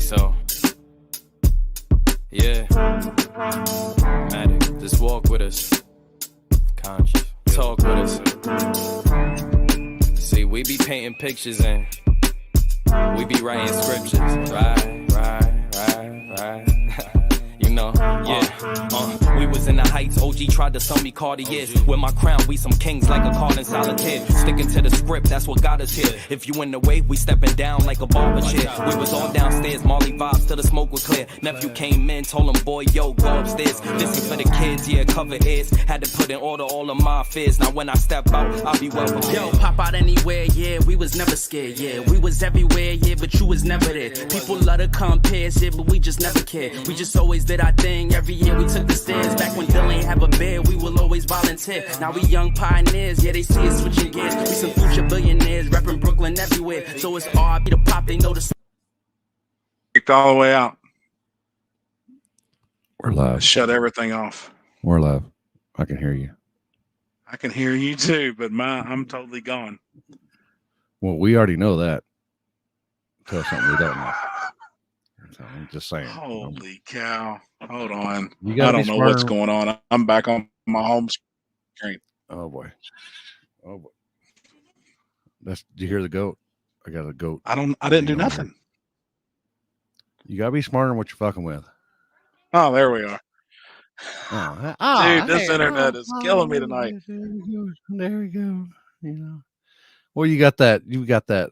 so. Yeah. Matic, just walk with us. Conscious. Talk with us. See, we be painting pictures and we be writing scriptures. Right. You know, yeah. We was in the heights, OG tried to sell me Cartiers. With my crown, we some kings like a card in solitaire. Sticking to the script, that's what got us here. If you in the way, we stepping down like a barber chair. We was all downstairs, Molly vibes till the smoke was clear. Nephew came in, told him, boy, yo, go upstairs. Listen for the kids, yeah, cover ears. Had to put in order all of my fears. Now when I step out, I'll be well prepared. Yo, pop out anywhere, yeah, we was never scared, yeah. We was everywhere, yeah, but you was never there. People love to compare, yeah, but we just never cared. We just always did our thing. Every year we took the stairs. Back when Dylan ain't have a bed, we will always volunteer. Now we young pioneers, yeah, they see us switching gears. We some future billionaires, repping Brooklyn everywhere. So it's RB to pop, they know the kicked all the way out. We're live. Shut everything off. We're live. I can hear you. I can hear you too, but I'm totally gone. Well, we already know that. Tell something we don't know. So I'm just saying. Holy cow. Hold on. I don't know what's going on. I'm back on my home screen. Oh boy. Did you hear the goat? I got a goat. I didn't do nothing. You gotta be smarter than what you're fucking with. Oh, there we are. Dude, this internet is killing me tonight. There we go. You know. Well, you got that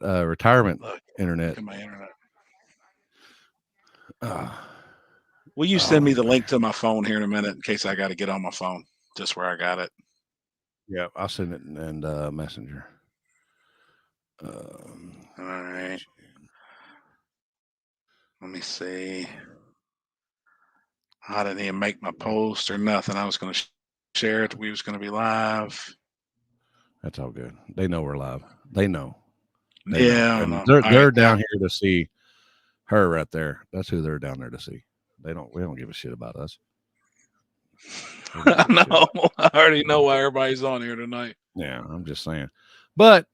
retirement internet. Look at my internet. Will you send me the link to my phone here in a minute in case I got to get on my phone just where I got it? Yeah, I'll send it in Messenger. All right. Let me see. I didn't even make my post or nothing. I was going to share it. We was going to be live. That's all good. They know we're live. They know. They're down here to see her right there. That's who they're down there to see. We don't give a shit about us. I know. I already know why everybody's on here tonight. Yeah, I'm just saying. But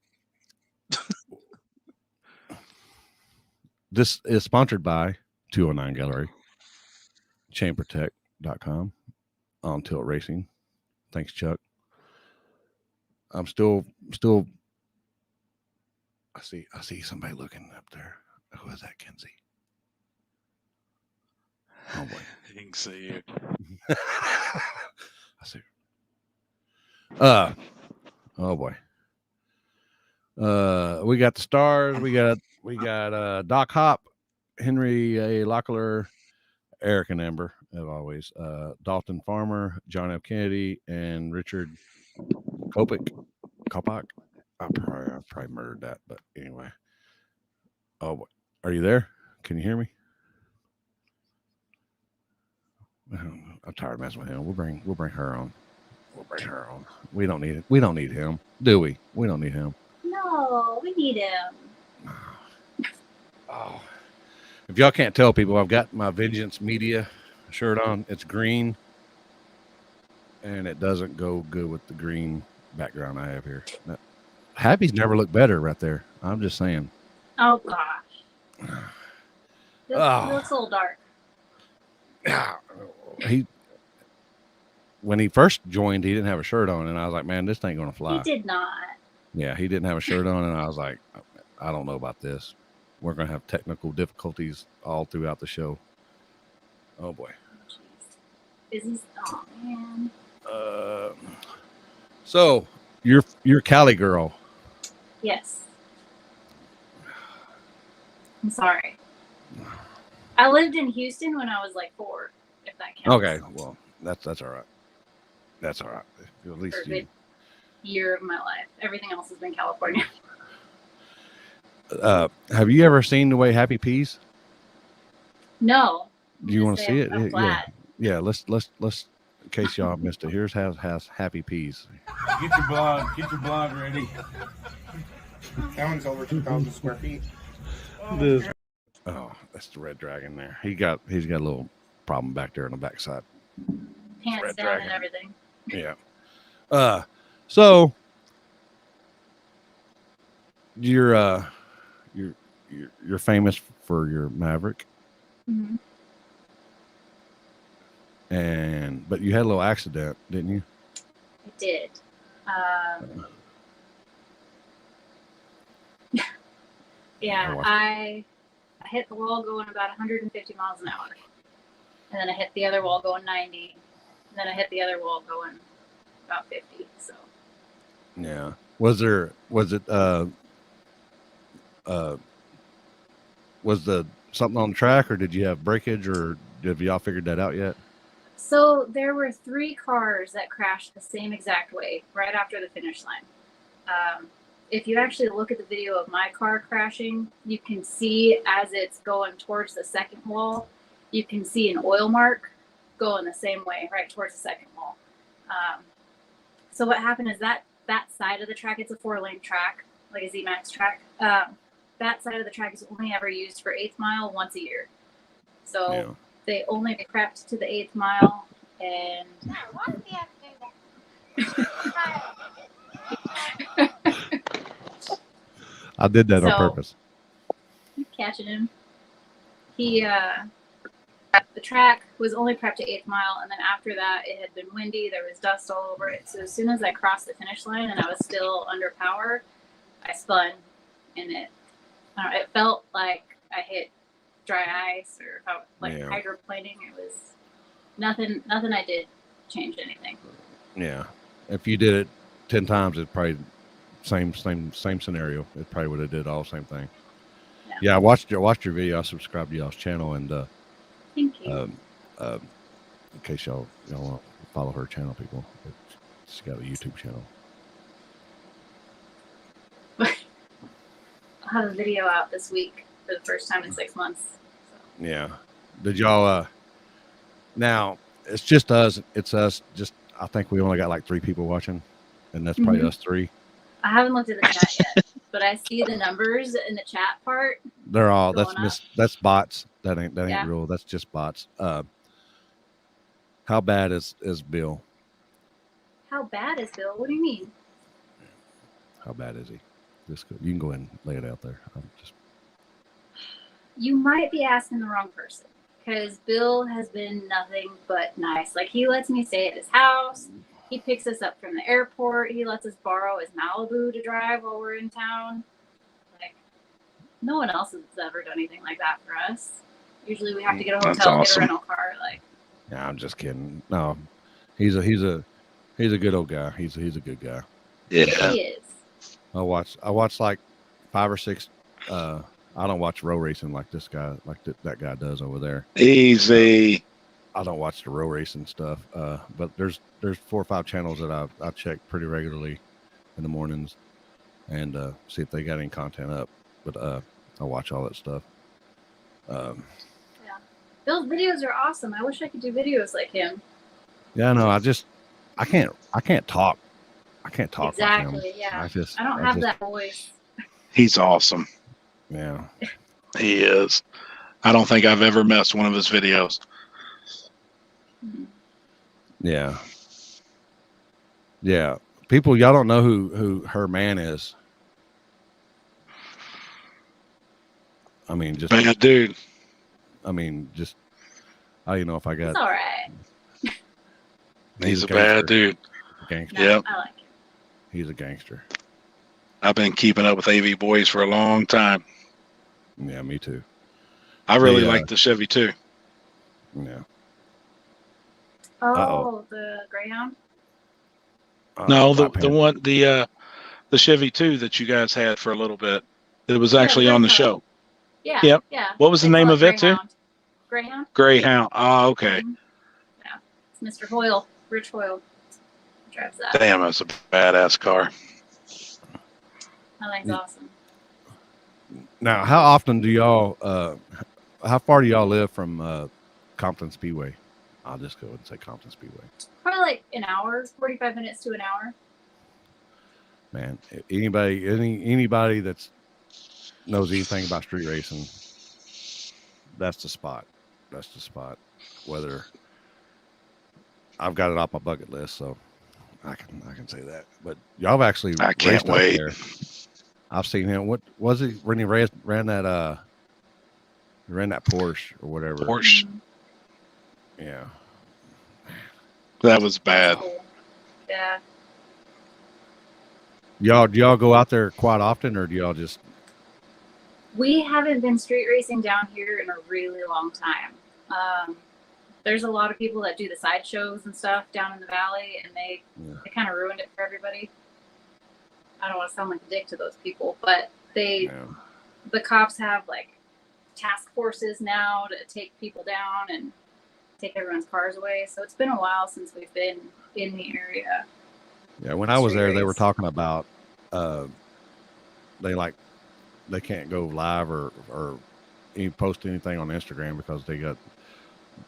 this is sponsored by 209 Gallery, chainprotect.com, On Tilt Racing. Thanks, Chuck. I'm still I see somebody looking up there. Who is that, Kenzie? Oh boy. He can see you. I see. Oh boy. We got the stars. We got Doc Hop, Henry A. Lockler, Eric and Amber, as always. Dalton Farmer, John F. Kennedy, and Richard Kopak. I probably murdered that, but anyway. Oh boy. Are you there? Can you hear me? I'm tired of messing with him. We'll bring her on. We don't need it. We don't need him, do we? We don't need him. No, we need him. Oh, if y'all can't tell, people, I've got my Vengeance Media shirt on. It's green, and it doesn't go good with the green background I have here. Happy's never looked better right there. I'm just saying. Oh gosh, it looks a little dark. When he first joined, he didn't have a shirt on, and I was like, man, this ain't gonna fly. He did not. Yeah, he didn't have a shirt on, and I was like, I don't know about this. We're gonna have technical difficulties all throughout the show. Oh boy. Oh man. So you're Cali girl. Yes. I'm sorry. I lived in Houston when I was like 4, if that counts. Okay, well, that's all right. That's all right. At least For a good year of my life. Everything else has been California. Have you ever seen the way Happy pees? No. Do you want to see it? Yeah. Let's in case y'all missed it. Here's how Happy pees. Get your blonde ready. That one's over 2,000 square feet. Oh, that's the red dragon there. He's got a little problem back there on the backside. Pants red down dragon. and everything. Yeah. So you're famous for your Maverick, Mhm. But you had a little accident, didn't you? I did. Yeah, I hit the wall going about 150 miles an hour. And then I hit the other wall going 90. And then I hit the other wall going about 50. So. Yeah. Was it something on the track, or did you have breakage, or have y'all figured that out yet? So there were 3 cars that crashed the same exact way right after the finish line. If you actually look at the video of my car crashing, you can see as it's going towards the second wall, you can see an oil mark going the same way right towards the second wall. So what happened is that side of the track, it's a 4-lane track, like a Z-Max track. That side of the track is only ever used for 8th mile once a year. So they only prepped to the 8th mile, and I did that on purpose. Catching him. The track was only prepped to 8th mile, and then after that, it had been windy. There was dust all over it. So as soon as I crossed the finish line and I was still under power, I spun, and it felt like I hit dry ice or hydroplaning. It was nothing I did changed anything. Yeah, if you did it 10 times, it probably same scenario. It probably would have did all the same thing. Yeah, I watched your video. I subscribed to y'all's channel, and thank you. In case y'all want to follow her channel, people, she's got a YouTube channel. I'll have a video out this week for the first time in 6 months. So. Yeah. Did y'all? Now it's just us. It's us. Just I think we only got like 3 people watching, and that's probably us 3. I haven't looked at the chat yet, but I see the numbers in the chat part. They're all that's bots. That ain't real. That's just bots. How bad is Bill? How bad is Bill? What do you mean? How bad is he? You can go ahead and lay it out there. You might be asking the wrong person, because Bill has been nothing but nice. Like, he lets me stay at his house. He picks us up from the airport. He lets us borrow his Malibu to drive while we're in town. Like, no one else has ever done anything like that for us. Usually we have to get a hotel, get a rental car. Like, yeah, I'm just kidding. No, he's a good old guy. He's a good guy. Yeah, he is. I watch like 5 or 6. I don't watch row racing like this guy, that guy does over there. Easy. I don't watch the row racing stuff. But there's 4 or 5 channels that I check pretty regularly in the mornings, and see if they got any content up. But I watch all that stuff. Yeah, Bill's videos are awesome. I wish I could do videos like him. Yeah, no, I can't talk. I can't talk exactly. Like him. Yeah, I don't have that voice. He's awesome. Yeah, he is. I don't think I've ever missed one of his videos. Yeah. Yeah. People, y'all don't know who her man is. I mean, just bad dude. I mean, just I don't even know if I got. It's all right. He's a bad dude. Gangster. Yep. I like him. He's a gangster. I've been keeping up with AV boys for a long time. Yeah, me too. I really like the Chevy too. Yeah. Oh, the Greyhound? No, the Chevy 2 that you guys had for a little bit. It was actually on the show. Yeah. Yep. Yeah. What was the name of it too? Greyhound. Greyhound. Oh, okay. Mm-hmm. Yeah. It's Mr. Hoyle, Rich Hoyle. Drives that. Damn, that's a badass car. That thing's awesome. Now, how often do y'all? How far do y'all live from Compton Speedway? I'll just go and say Compton Speedway. Probably like an hour, 45 minutes to an hour. Man, anybody that's knows anything about street racing, that's the spot. That's the spot. Whether I've got it off my bucket list, so I can say that. But y'all have actually I can't raced wait. Up there. I've seen him. What was it when he ran that ran that Porsche or whatever. Porsche. Yeah. That was bad. Yeah. Do y'all go out there quite often, or do y'all just? We haven't been street racing down here in a really long time. There's a lot of people that do the sideshows and stuff down in the valley, and they kind of ruined it for everybody. I don't want to sound like a dick to those people, but the cops have like task forces now to take people down and take everyone's cars away. So it's been a while since we've been in the area. Yeah, when I was there, they were talking about they can't go live or even post anything on Instagram because they got,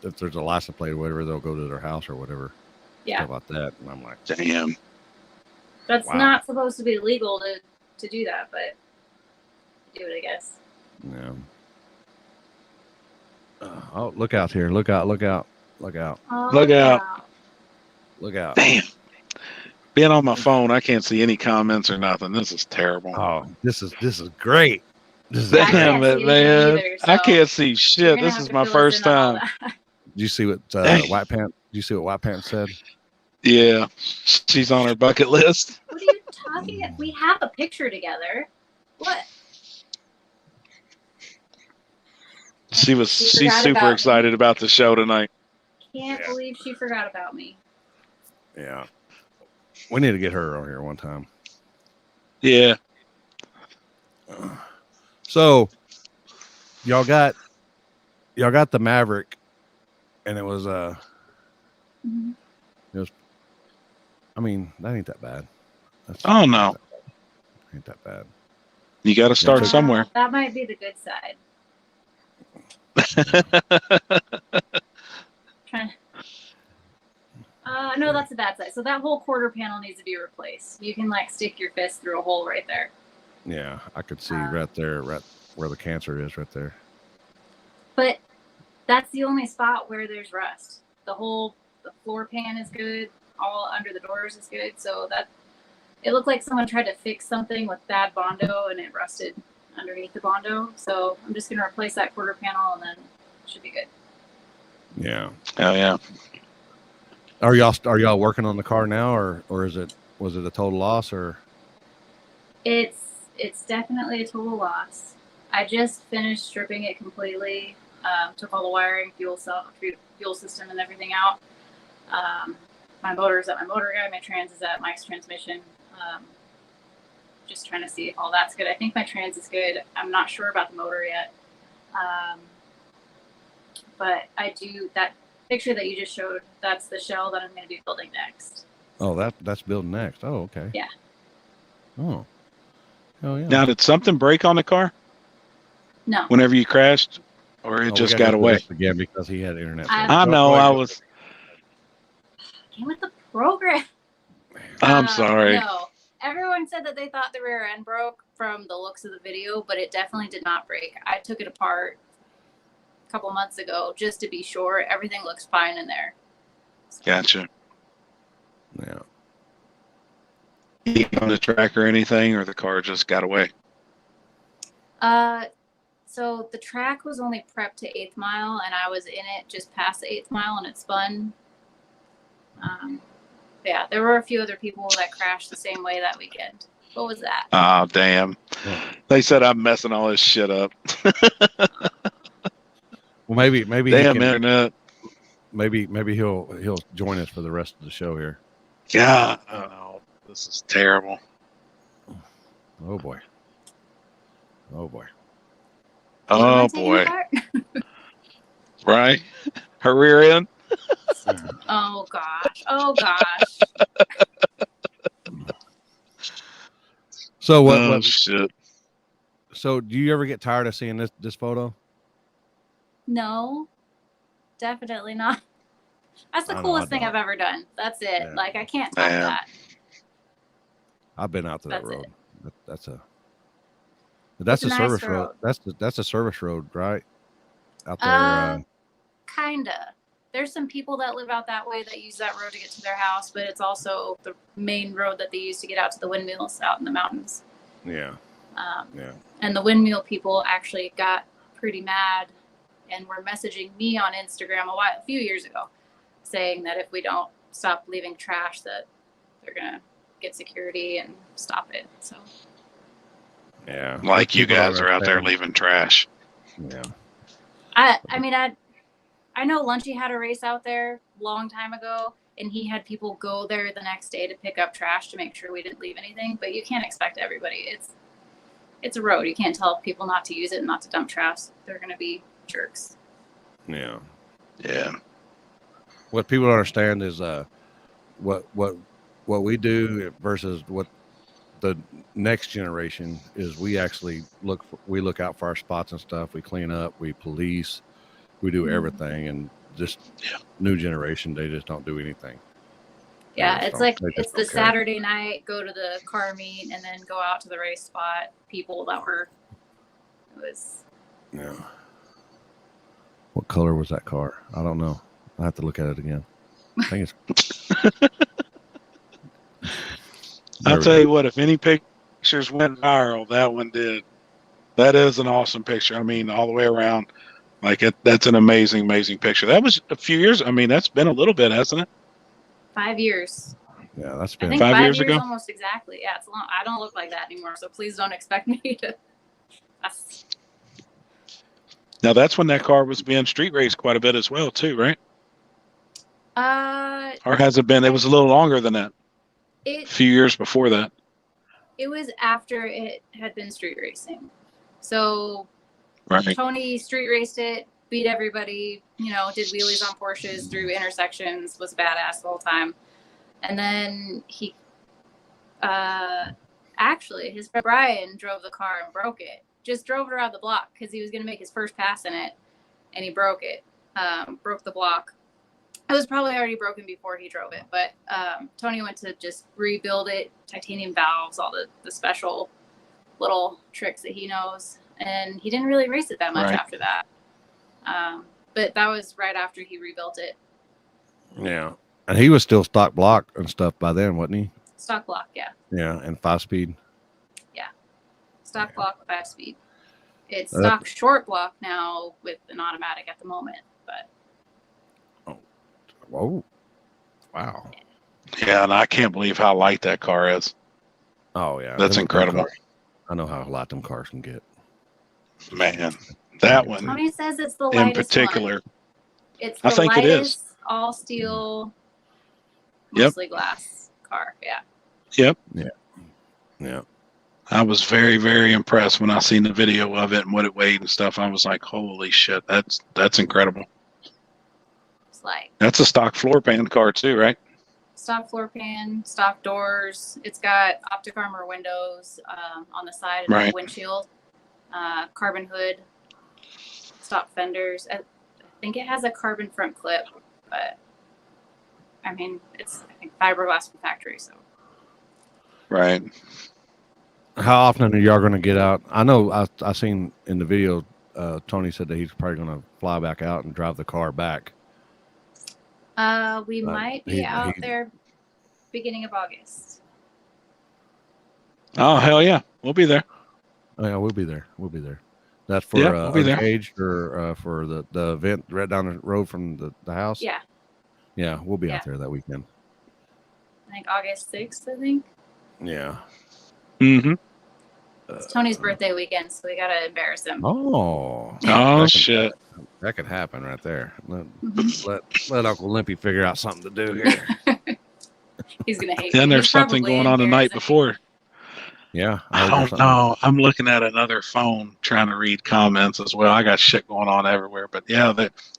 if there's a license plate or whatever, they'll go to their house or whatever. Yeah. Stuff like that. And I'm like, damn. That's not supposed to be legal to do that, but do it, I guess. Yeah. Oh, look out here. Look out. Look out. Look out. Oh, Look out. wow. Look out. Damn. Being on my phone, I can't see any comments or nothing. This is terrible. Oh, this is great. This is Damn great. it, man. Either, so I can't see you're shit. gonna This have is to my fill us first in on all time. that. Did you see what White Pants? Did you see what White Pants said? Yeah. She's on her bucket list. What are you talking about? We have a picture together. What? She's forgot super about excited about the show tonight. Can't believe she forgot about me. Yeah. We need to get her on here one time. Yeah. So y'all got the Maverick, and it was Mhm. I mean, that ain't that bad. Oh no. Ain't that bad. You got to start Yeah. somewhere. That might be the good side. No, that's the bad side. So that whole quarter panel needs to be replaced. You can like stick your fist through a hole right there. Yeah, I could see right there, right where the cancer is, right there. But that's the only spot where there's rust. The floor pan is good. All under the doors is good. So that it looked like someone tried to fix something with bad Bondo and it rusted underneath the Bondo. So I'm just gonna replace that quarter panel and then it should be good. Yeah. Oh yeah. Are y'all working on the car now, or was it a total loss, or? It's definitely a total loss. I just finished stripping it completely. Took all the wiring, fuel system, and everything out. My motor's at my motor guy. My trans is at Mike's transmission. Just trying to see if all that's good. I think my trans is good. I'm not sure about the motor yet. But I do that picture that you just showed. That's the shell that I'm going to be building next. Oh, that's building next. Oh, okay. Yeah. Oh. Oh yeah. Now, did something break on the car No. whenever you crashed, or it just got away? Again, because he had internet. I know. I was. Came with the program. I'm sorry. No. Everyone said that they thought the rear end broke from the looks of the video, but it definitely did not break. I took it apart a couple months ago just to be sure. Everything looks fine in there. So. Gotcha. Yeah. On the track or anything, or the car just got away? So the track was only prepped to 8th mile, and I was in it just past the 8th mile, and it spun. Yeah, there were a few other people that crashed the same way that weekend. What was that? Oh, damn. They said I'm messing all this shit up. Well, maybe Damn internet. Maybe he'll join us for the rest of the show here. God, oh, this is terrible. Oh boy. Oh boy. Oh boy. Right? Her rear end? Oh gosh. Oh gosh. So what? Oh shit. So do you ever get tired of seeing this photo? No, definitely not. That's the coolest thing I've ever done. That's it. Yeah. Like I can't top that. I've been out to that That's road. it. That's a It's a service nice road. That's a service road, right? Out there. Kinda. There's some people that live out that way that use that road to get to their house, but it's also the main road that they use to get out to the windmills out in the mountains. Yeah. And the windmill people actually got pretty mad and were messaging me on Instagram a few years ago, saying that if we don't stop leaving trash, that they're gonna get security and stop it. So Yeah, like you guys are out there leaving trash. Yeah. I mean, I know Lunchy had a race out there a long time ago, and he had people go there the next day to pick up trash to make sure we didn't leave anything. But you can't expect everybody. It's a road. You can't tell people not to use it and not to dump trash. They're going to be jerks. Yeah. Yeah. What people don't understand is what we do versus what the next generation is. We actually look out for our spots and stuff. We clean up, we police, we do everything, and just new generation, they just don't do anything. Yeah, it's like it's the Saturday night, go to the car meet, and then go out to the race spot. People that were, it was. Yeah. What color was that car? I don't know. I have to look at it again. I think it's. I'll tell you what, if any pictures went viral, that one did. That is an awesome picture. I mean, all the way around. Like, that's an amazing, amazing picture. That was a few years. I mean, that's been a little bit, hasn't it? 5 years. Yeah, that's been 5 years ago. Almost exactly. Yeah, it's long. I don't look like that anymore, so please don't expect me to. Now, that's when that car was being street raced quite a bit as well, too, right? Or has it been? It was a little longer than that. A few years before that. It was after it had been street racing. So right. Tony street raced it, beat everybody, did wheelies on Porsches through intersections, was badass the whole time. And then he, actually, his friend Brian drove the car and broke it. Just drove it around the block because he was going to make his first pass in it, and he broke it, broke the block. It was probably already broken before he drove it, but Tony went to just rebuild it, titanium valves, all the special little tricks that he knows, and he didn't really race it that much after that. But that was right after he rebuilt it. Yeah, and he was still stock block and stuff by then, wasn't he? Stock block, yeah. Yeah, and 5-speed. Yeah, stock block, 5-speed. It's stock short block now with an automatic at the moment, but. Whoa. Wow. Yeah, and I can't believe how light that car is. Oh, yeah. That's incredible. I know how light them cars can get. Man, that one. Tony says it's the lightest in particular. One. It's the lightest, it is. All steel, mostly glass car. Yeah. Yep. Yeah. Yeah. I was very, very impressed when I seen the video of it and what it weighed and stuff. I was like, holy shit, that's incredible. That's a stock floor pan car too, right? Stock floor pan, stock doors. It's got optic armor windows on the side of the windshield, carbon hood, stock fenders. I think it has a carbon front clip, but I mean, it's fiberglass from factory. So. Right. How often are y'all going to get out? I know I seen in the video, Tony said that he's probably going to fly back out and drive the car back. We might be out there beginning of August. Oh, hell yeah. We'll be there. Oh, yeah, we'll be there. We'll be there. That's for Uncaged or for the event right down the road from the house? Yeah. Yeah, we'll be out there that weekend. I think August 6th, I think. Yeah. Mm-hmm. It's Tony's birthday weekend, so we got to embarrass him. Oh, shit. That could happen right there. Let Uncle Limpy figure out something to do here. He's going to hate Then there's something going on the night before. Yeah. I don't know. I'm looking at another phone trying to read comments as well. I got shit going on everywhere. But yeah,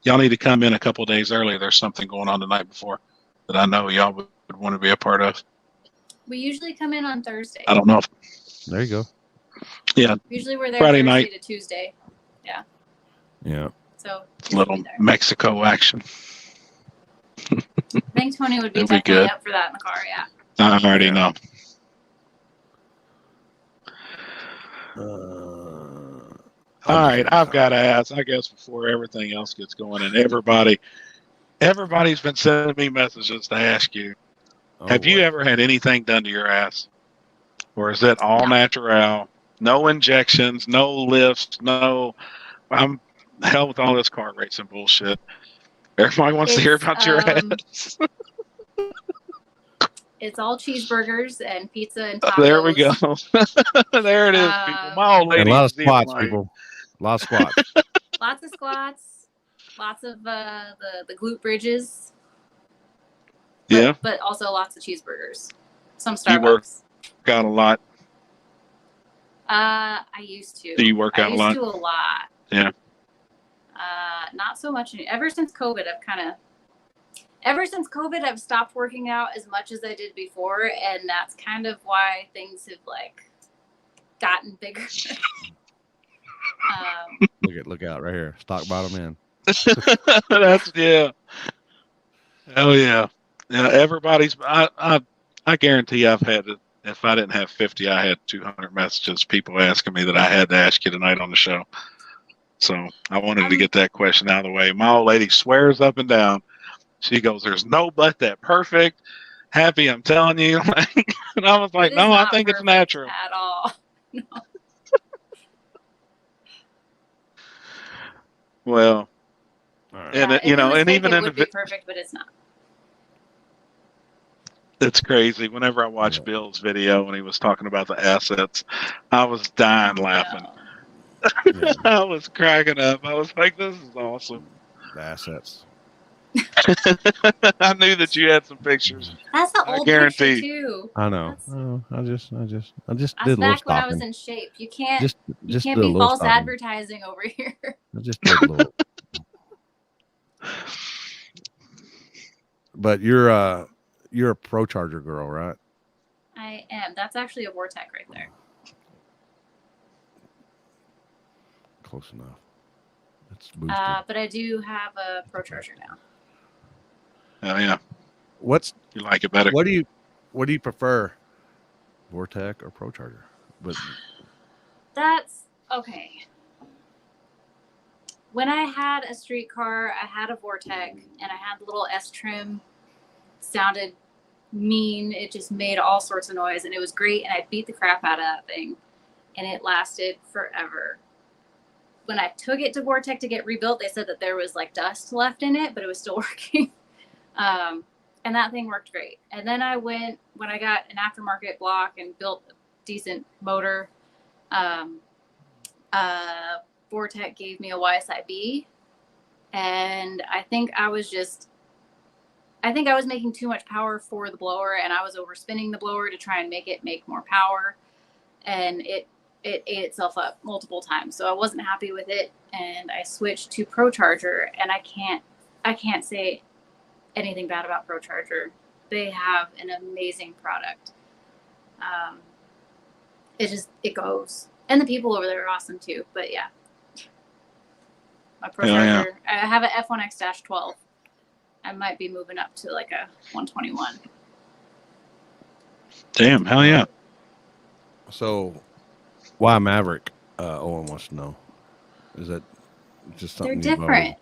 y'all need to come in a couple of days early. There's something going on the night before that I know y'all would want to be a part of. We usually come in on Thursday. I don't know if. There you go. Yeah. Usually we're there Friday Thursday night to Tuesday. Yeah. Yeah. So it's a little Mexico action. I think Tony would be definitely up for that in the car. Yeah. I already know. All right, I've got to ask, I guess, before everything else gets going, and everybody's been sending me messages to ask you, have you ever had anything done to your ass? Or is it all natural? No injections, no lifts, no. hell with all this car racing bullshit. Everybody wants to hear about your ass. It's all cheeseburgers and pizza and tacos. There we go. There it is, people. My old lady. And a lot of was even squats, like- people. A lot of squats. Lots of squats. Lots of the glute bridges. Yeah. But also lots of cheeseburgers. Some You work Starbucks. out a lot. I used to. Do you work out a lot? I used to a lot. Yeah. Not so much. Ever since COVID, I've stopped working out as much as I did before, and that's kind of why things have like gotten bigger. Look out right here. Stock bottom in. That's yeah. Oh yeah. Yeah. Everybody's. I guarantee I've had it. If I didn't have 50, I had 200 messages. People asking me that I had to ask you tonight on the show. So I wanted to get that question out of the way. My old lady swears up and down. She goes, "There's no but that perfect, happy." I'm telling you. And I was like, "No, I think it's natural." At all. No. Well, All right. and Yeah, you know, it was and fake, even it in would the be perfect, but it's not. it's crazy. Whenever I watch Yeah. Bill's video when he was talking about the assets, I was dying laughing. No. Yeah, I was cracking up. I was like, "This is awesome." the assets. I knew that you had some pictures. That's the I old guarantee. picture too. I know. That's- Oh, I just That's did a little back when I was stopping. in shape. You can't Just you can't did a be little false stopping. advertising over here. I just did a little. But you're a Pro Charger girl, right? I am. That's actually a Vortec right there. Close enough. It's boosted. But I do have a Pro Charger now. Oh yeah, You like it better. what do you prefer, Vortec or Pro Charger? But That's okay. When I had a street car, I had a Vortec and I had the little S trim. Sounded mean. It just made all sorts of noise and it was great. And I beat the crap out of that thing and it lasted forever. When I took it to Vortec to get rebuilt, they said that there was like dust left in it, but it was still working. And that thing worked great. And then I went, when I got an aftermarket block and built a decent motor, Vortec gave me a YSIB. And I think I was making too much power for the blower and I was overspinning the blower to try and make it make more power. And it ate itself up multiple times. So I wasn't happy with it. And I switched to Pro Charger and I can't say anything bad about Pro Charger. They have an amazing product. It goes. And the people over there are awesome too. But yeah. My Pro Charger. I have an F1X-12. I might be moving up to like a 121. Damn, hell yeah. so, why Maverick? Owen wants to know. Is that just something? They're different.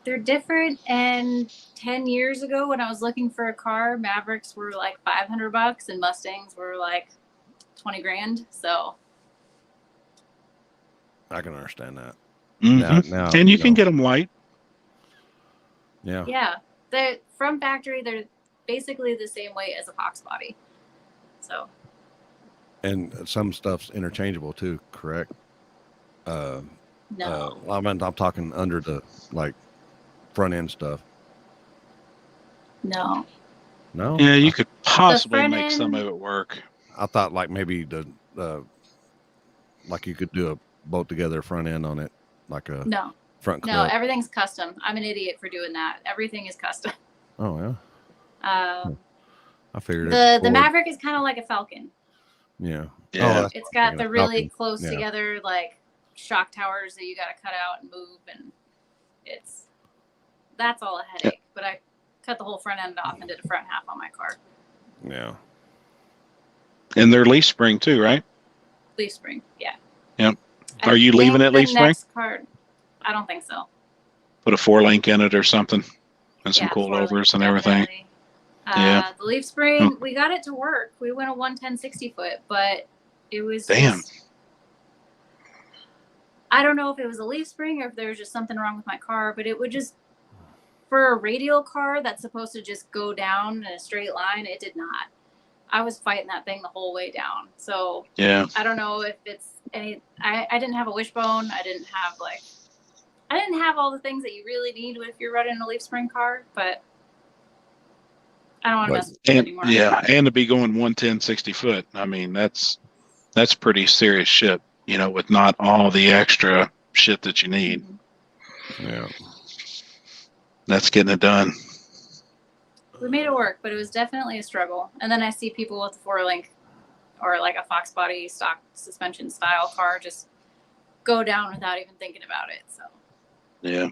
They're different. And 10 years ago, when I was looking for a car, Mavericks were like $500 and Mustangs were like 20 grand. So I can understand that. Mhm. Now, And you can get them white. Yeah. yeah, they're from factory. They're basically the same weight as a Fox body. So And some stuff's interchangeable too, correct? no, I'm talking under the like front end stuff. no. No. Yeah, you could possibly front make some end- of it work. I thought like maybe like you could do a bolt together front end on it, like a No, front clip. no, everything's custom. I'm an idiot for doing that. Everything is custom. Oh yeah, I figured The Ford- Maverick is kind of like a Falcon. Yeah. Yeah. Oh, that's It's what got I'm the thinking. really Falcon. close Yeah. together like shock towers that you got to cut out and move, and that's all a headache. But I cut the whole front end off and did a front half on my car. Yeah. And they're leaf spring too, right? Leaf spring, yeah. Yep. I Are you leaving think it the leaf spring? next car, I don't think so. Put a 4-link in it or something, and some Yeah, coilovers 4-link, and everything. definitely. Yeah. The leaf spring, we got it to work. We went a 110 60 foot, but it was Damn. just- I don't know if it was a leaf spring or if there was just something wrong with my car, but it would just, for a radial car that's supposed to just go down in a straight line, it did not. I was fighting that thing the whole way down. So Yeah. I don't know if it's any, I didn't have a wishbone. I didn't have all the things that you really need if you're running a leaf spring car, but I don't want to mess with it anymore. Yeah, and to be going 110, 60 foot. I mean, that's pretty serious shit, you know, with not all the extra shit that you need. Yeah. That's getting it done. We made it work, but it was definitely a struggle. And then I see people with a 4-link or like a Fox body stock suspension style car just go down without even thinking about it. So Yeah.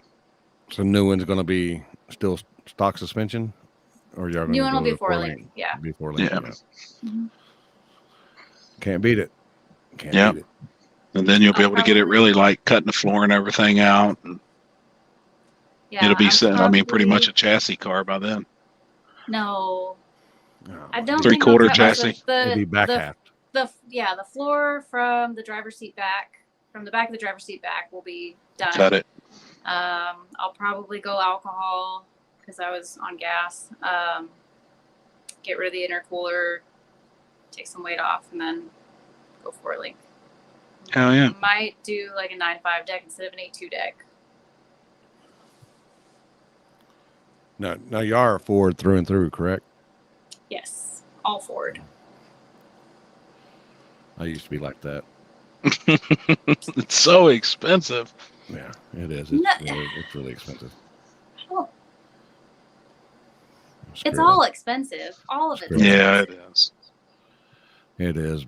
So new one's going to be still stock suspension, or y'all new one will be to 4-link. Yeah. Be 4-link. Yeah. Mm-hmm. Can't beat it. Can't beat it. And then you'll be able to get it really like cutting the floor and everything out. And it'll be pretty much a chassis car by then. No, I don't. 3/4 chassis. It'd be back half. The floor from the driver's seat back, from the back of the driver's seat back, will be done. Cut it. I'll probably go alcohol because I was on gas. Get rid of the intercooler, take some weight off, and then go 4-link. Hell yeah. Might do like a 9.5 deck instead of an 8.2 deck. Now you are Ford through and through, correct? Yes, all Ford. I used to be like that. It's so expensive. Yeah, it is. It's really expensive. Oh. It's all expensive. All of it. Yeah, it is. It is,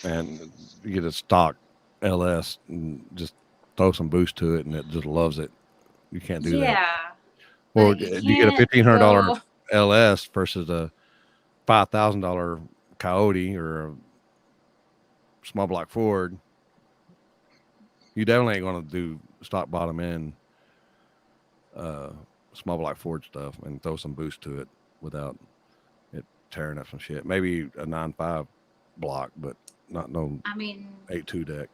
and you get a stock LS and just throw some boost to it, and it just loves it. You can't do that. Yeah. Or you get a $1,500 LS versus a $5,000 Coyote or a small block Ford. You definitely ain't going to do stock bottom end small block Ford stuff and throw some boost to it without it tearing up some shit. Maybe a 9.5 block, but not no 8.2 deck.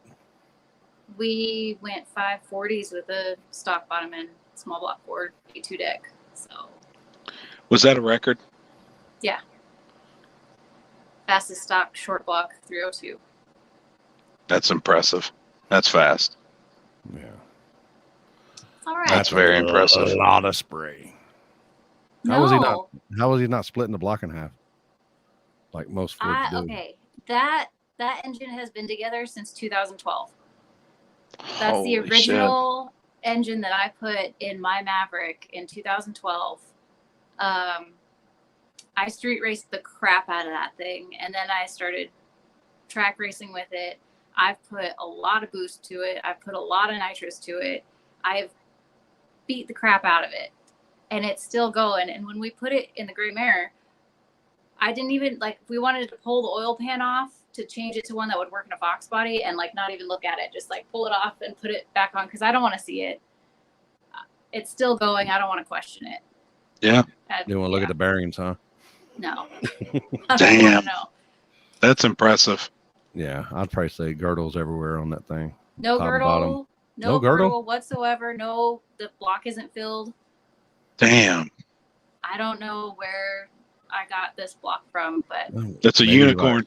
We went 540s with a stock bottom end small block Ford 8.2 deck. So was that a record? Yeah. Fastest stock short block 302. That's impressive. That's fast. Yeah. All right. That's very impressive. A lot of spray. No. How was he not splitting the block in half? Like most Fords do. Okay. That engine has been together since 2012. That's the original engine that I put in my Maverick in 2012. I street raced the crap out of that thing, and then I started track racing with it. I've put a lot of boost to it. I've put a lot of nitrous to it. I've beat the crap out of it, and it's still going. And when we put it in the gray mare, I didn't even we wanted to pull the oil pan off to change it to one that would work in a Fox body and not even look at it, just pull it off and put it back on because I don't want to see it. It's still going. I don't want to question it. Yeah. You want to look at the bearings, huh? No. Damn. That's impressive. Yeah, I'd probably say girdles everywhere on that thing. No Top girdle. and bottom. No girdle whatsoever. No, the block isn't filled. Damn. I don't know where I got this block from, but that's a unicorn.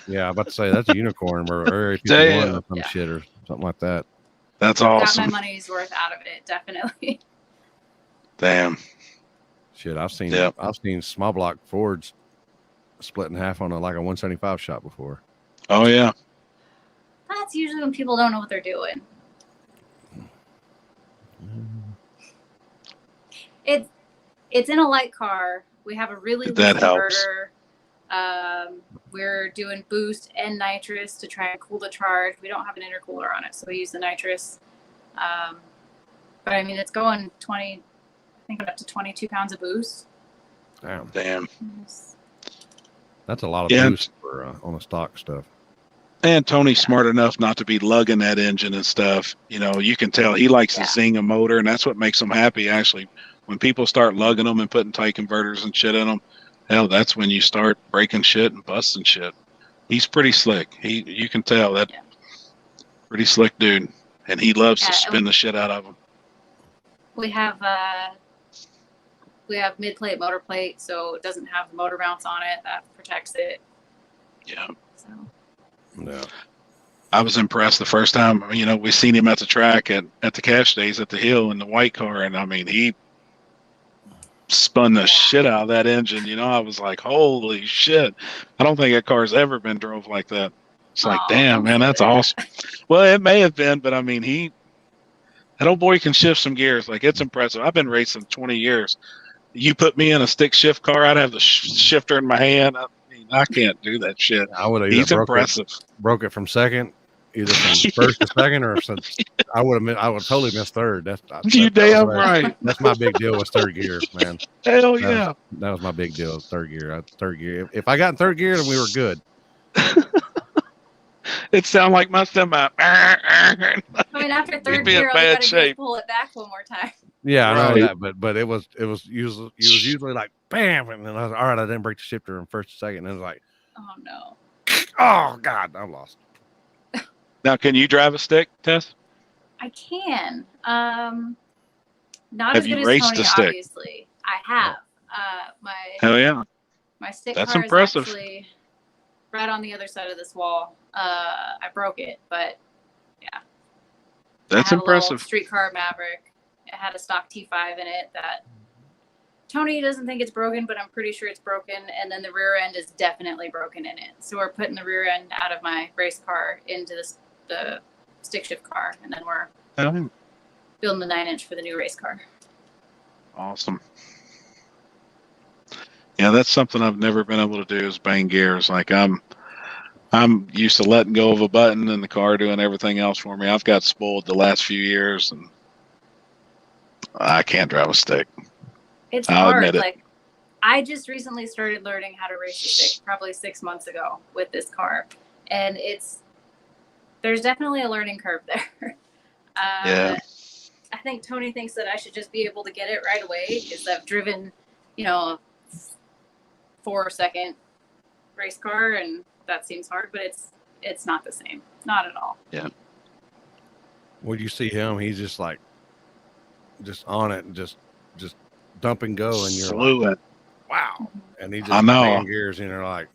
Yeah, I'm about to say that's a unicorn or Area 51 or some shit or something like that. That's awesome. Got my money's worth out of it, definitely. Damn. Shit, I've seen small block Fords split in half on a 175 shot before. Oh yeah. That's usually when people don't know what they're doing. It's in a light car. We have a really loose inverter. We're doing boost and nitrous to try and cool the charge. We don't have an intercooler on it, so we use the nitrous. But I mean, it's going 20, I think up to 22 pounds of boost. Damn. That's a lot of boost for on the stock stuff. And Tony's smart enough not to be lugging that engine and stuff. You know, you can tell he likes to sing a motor, and that's what makes him happy, actually. When people start lugging them and putting tight converters and shit in them, hell, that's when you start breaking shit and busting shit. He's pretty slick. You can tell that Pretty slick dude. And he loves Yeah, to spin the shit out of them. We have mid-plate, motor plate, so it doesn't have the motor mounts on it. That protects it. Yeah. So. Yeah. I was impressed the first time, we seen him at the track at the cash days at the hill in the white car. And I mean, he spun the shit out of that engine. I was like, holy shit. I don't think that car's ever been drove like that. It's like, damn, man, that's awesome. Well, it may have been, but I mean, that old boy can shift some gears. Like, it's impressive. I've been racing 20 years. You put me in a stick shift car, I'd have the shifter in my hand. I mean, I can't do that shit. He's impressive. Broke it from second, either from first to second, or since I would totally missed third. That's you damn right. That's my big deal with third gear, man. Hell yeah. That was my big deal. Third gear. If I got in third gear, then we were good. It sounded like my semi. I mean, after third gear, I gotta just pull it back one more time. Yeah, I know that, but it was usually like bam, and then I was all right. I didn't break the shifter in first and second, and it was like, oh no, oh god, I'm lost. Now, can you drive a stick, Tess? I can. Not have as good you raced as Tony, a stick? obviously. I have. Hell yeah. My stick That's car impressive. is actually right on the other side of this wall. I broke it, but yeah. That's impressive. A little streetcar Maverick. It had a stock T5 in it that Tony doesn't think it's broken, but I'm pretty sure it's broken. And then the rear end is definitely broken in it. So we're putting the rear end out of my race car into the stick shift car, and then we're building the 9-inch for the new race car. Awesome. Yeah, that's something I've never been able to do is bang gears. Like I'm used to letting go of a button and the car doing everything else for me. I've got spoiled the last few years, and I can't drive a stick. It's I'll hard. admit it. Like, I just recently started learning how to race a stick, probably 6 months ago with this car, and there's definitely a learning curve there. Yeah. I think Tony thinks that I should just be able to get it right away because I've driven, a 4-second race car, and that seems hard, but it's not the same. Not at all. Yeah. When you see him, he's just like, just on it and just dump and go, and you're like, wow. And he just banging gears, and you're like,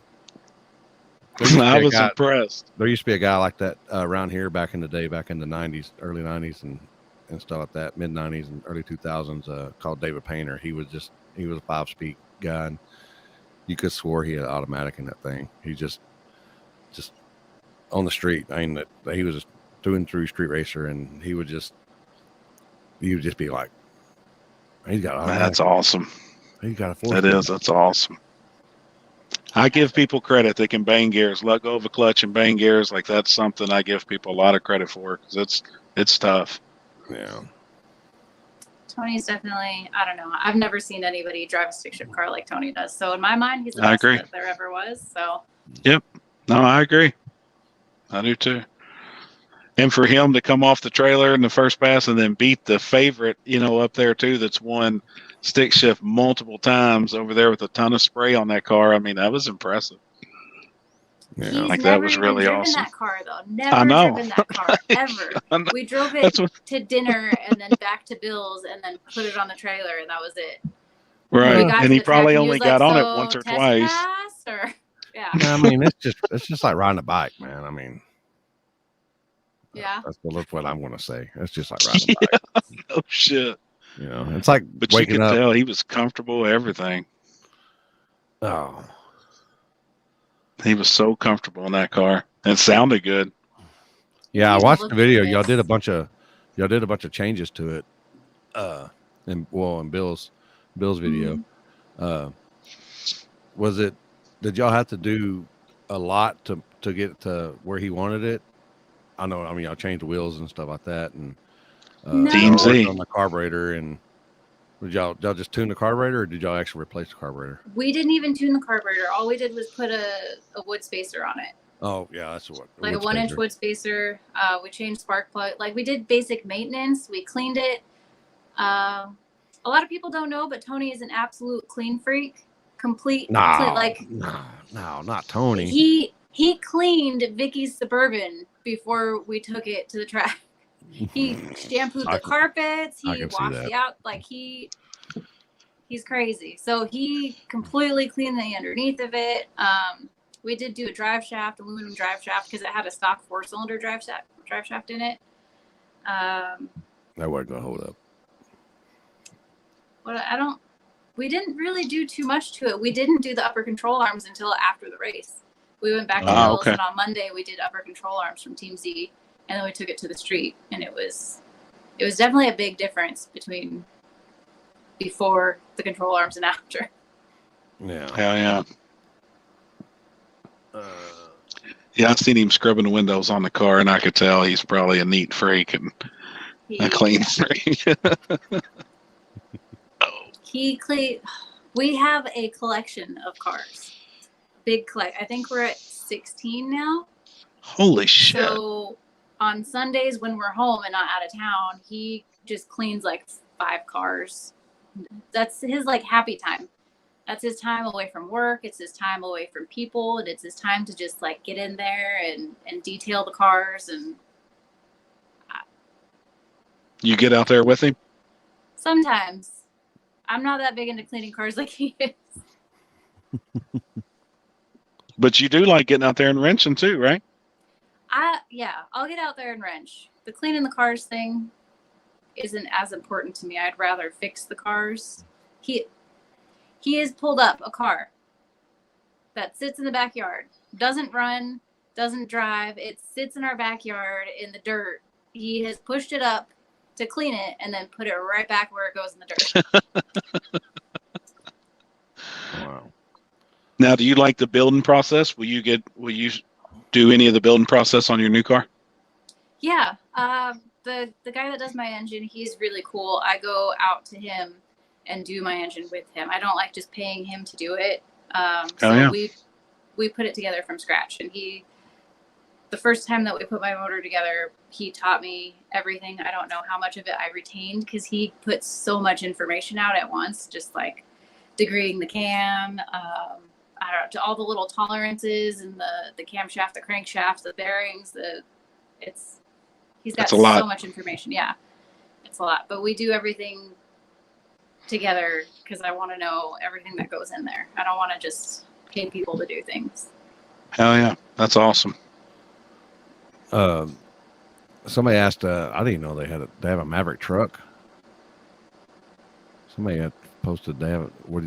I was impressed. There used to be a guy like that around here back in the day, back in the 90s, early 90s and stuff like that, mid 90s and early 2000s, called David Painter. He was a 5-speed guy, and you could swear he had automatic in that thing. He just on the street. I mean, he was just doing through street racer, and he would just be like, he's got automatic. That's awesome. He's got a 4. That's awesome. I give people credit. They can bang gears, let go of a clutch and bang gears. Like, that's something I give people a lot of credit for, because it's tough. Yeah. Tony's definitely, I don't know. I've never seen anybody drive a stick shift car like Tony does. So in my mind, he's the best that there ever was. So. Yep. No, I agree. I do too. And for him to come off the trailer in the first pass and then beat the favorite, up there too, that's won stick shift multiple times over there with a ton of spray on that car. I mean, that was impressive. Yeah, like that was really awesome. That car though, never driven that car ever. We drove it to dinner and then back to Bill's and then put it on the trailer, and that was it. Right, and he probably only got on it once or twice. Yeah. I mean, it's just like riding a bike, man. I mean, yeah, that's what I'm going to say. It's just like riding a bike. No shit. It's like, but you can tell he was comfortable. Everything. Oh. He was so comfortable in that car and sounded good. Yeah, I watched the video. Y'all did a bunch of changes to it. In Bill's video. Mm-hmm. Did y'all have to do a lot to get to where he wanted it? I know. I mean, y'all changed the wheels and stuff like that, and DMZ on the carburetor. And did y'all just tune the carburetor, or did y'all actually replace the carburetor? We didn't even tune the carburetor. All we did was put a wood spacer on it. Oh yeah, that's what. Like a 1-inch wood spacer. We changed spark plug. Like, we did basic maintenance. We cleaned it. A lot of people don't know, but Tony is an absolute clean freak. No, not Tony. He cleaned Vicky's Suburban before we took it to the track. He shampooed the carpets. He washed the out. Like he's crazy. So he completely cleaned the underneath of it. We did do a drive shaft, aluminum drive shaft, because it had a stock 4-cylinder drive shaft in it. That wasn't gonna hold up. We didn't really do too much to it. We didn't do the upper control arms until after the race. We went back to Hills, and on Monday we did upper control arms from Team Z, and then we took it to the street, and it was definitely a big difference between before the control arms and after. Yeah. Hell yeah. Yeah, I seen him scrubbing the windows on the car, and I could tell he's probably a neat freak and a clean freak. We have a collection of cars. Big I think we're at 16 now. Holy shit. So on Sundays when we're home and not out of town, he just cleans like 5 cars. That's his like happy time. That's his time away from work. It's his time away from people, and it's his time to just like get in there and detail the cars. And you get out there with him? Sometimes. I'm not that big into cleaning cars like he is. But you do like getting out there and wrenching too, right? I'll get out there and wrench. The cleaning the cars thing isn't as important to me. I'd rather fix the cars. He has pulled up a car that sits in the backyard, doesn't run, doesn't drive. It sits in our backyard in the dirt. He has pushed it up to clean it and then put it right back where it goes in the dirt. Wow. Now, do you like the building process? Will you do any of the building process on your new car? Yeah. The guy that does my engine, he's really cool. I go out to him and do my engine with him. I don't like just paying him to do it. We put it together from scratch, and the first time that we put my motor together, he taught me everything. I don't know how much of it I retained because he puts so much information out at once, just like degreeing the cam, I don't know, to all the little tolerances and the camshaft, the crankshaft, the bearings, he's got so much information. Yeah, it's a lot, but we do everything together because I want to know everything that goes in there. I don't want to just pay people to do things. Hell yeah, that's awesome. Somebody asked, I didn't know they have a Maverick truck. Somebody had posted they have what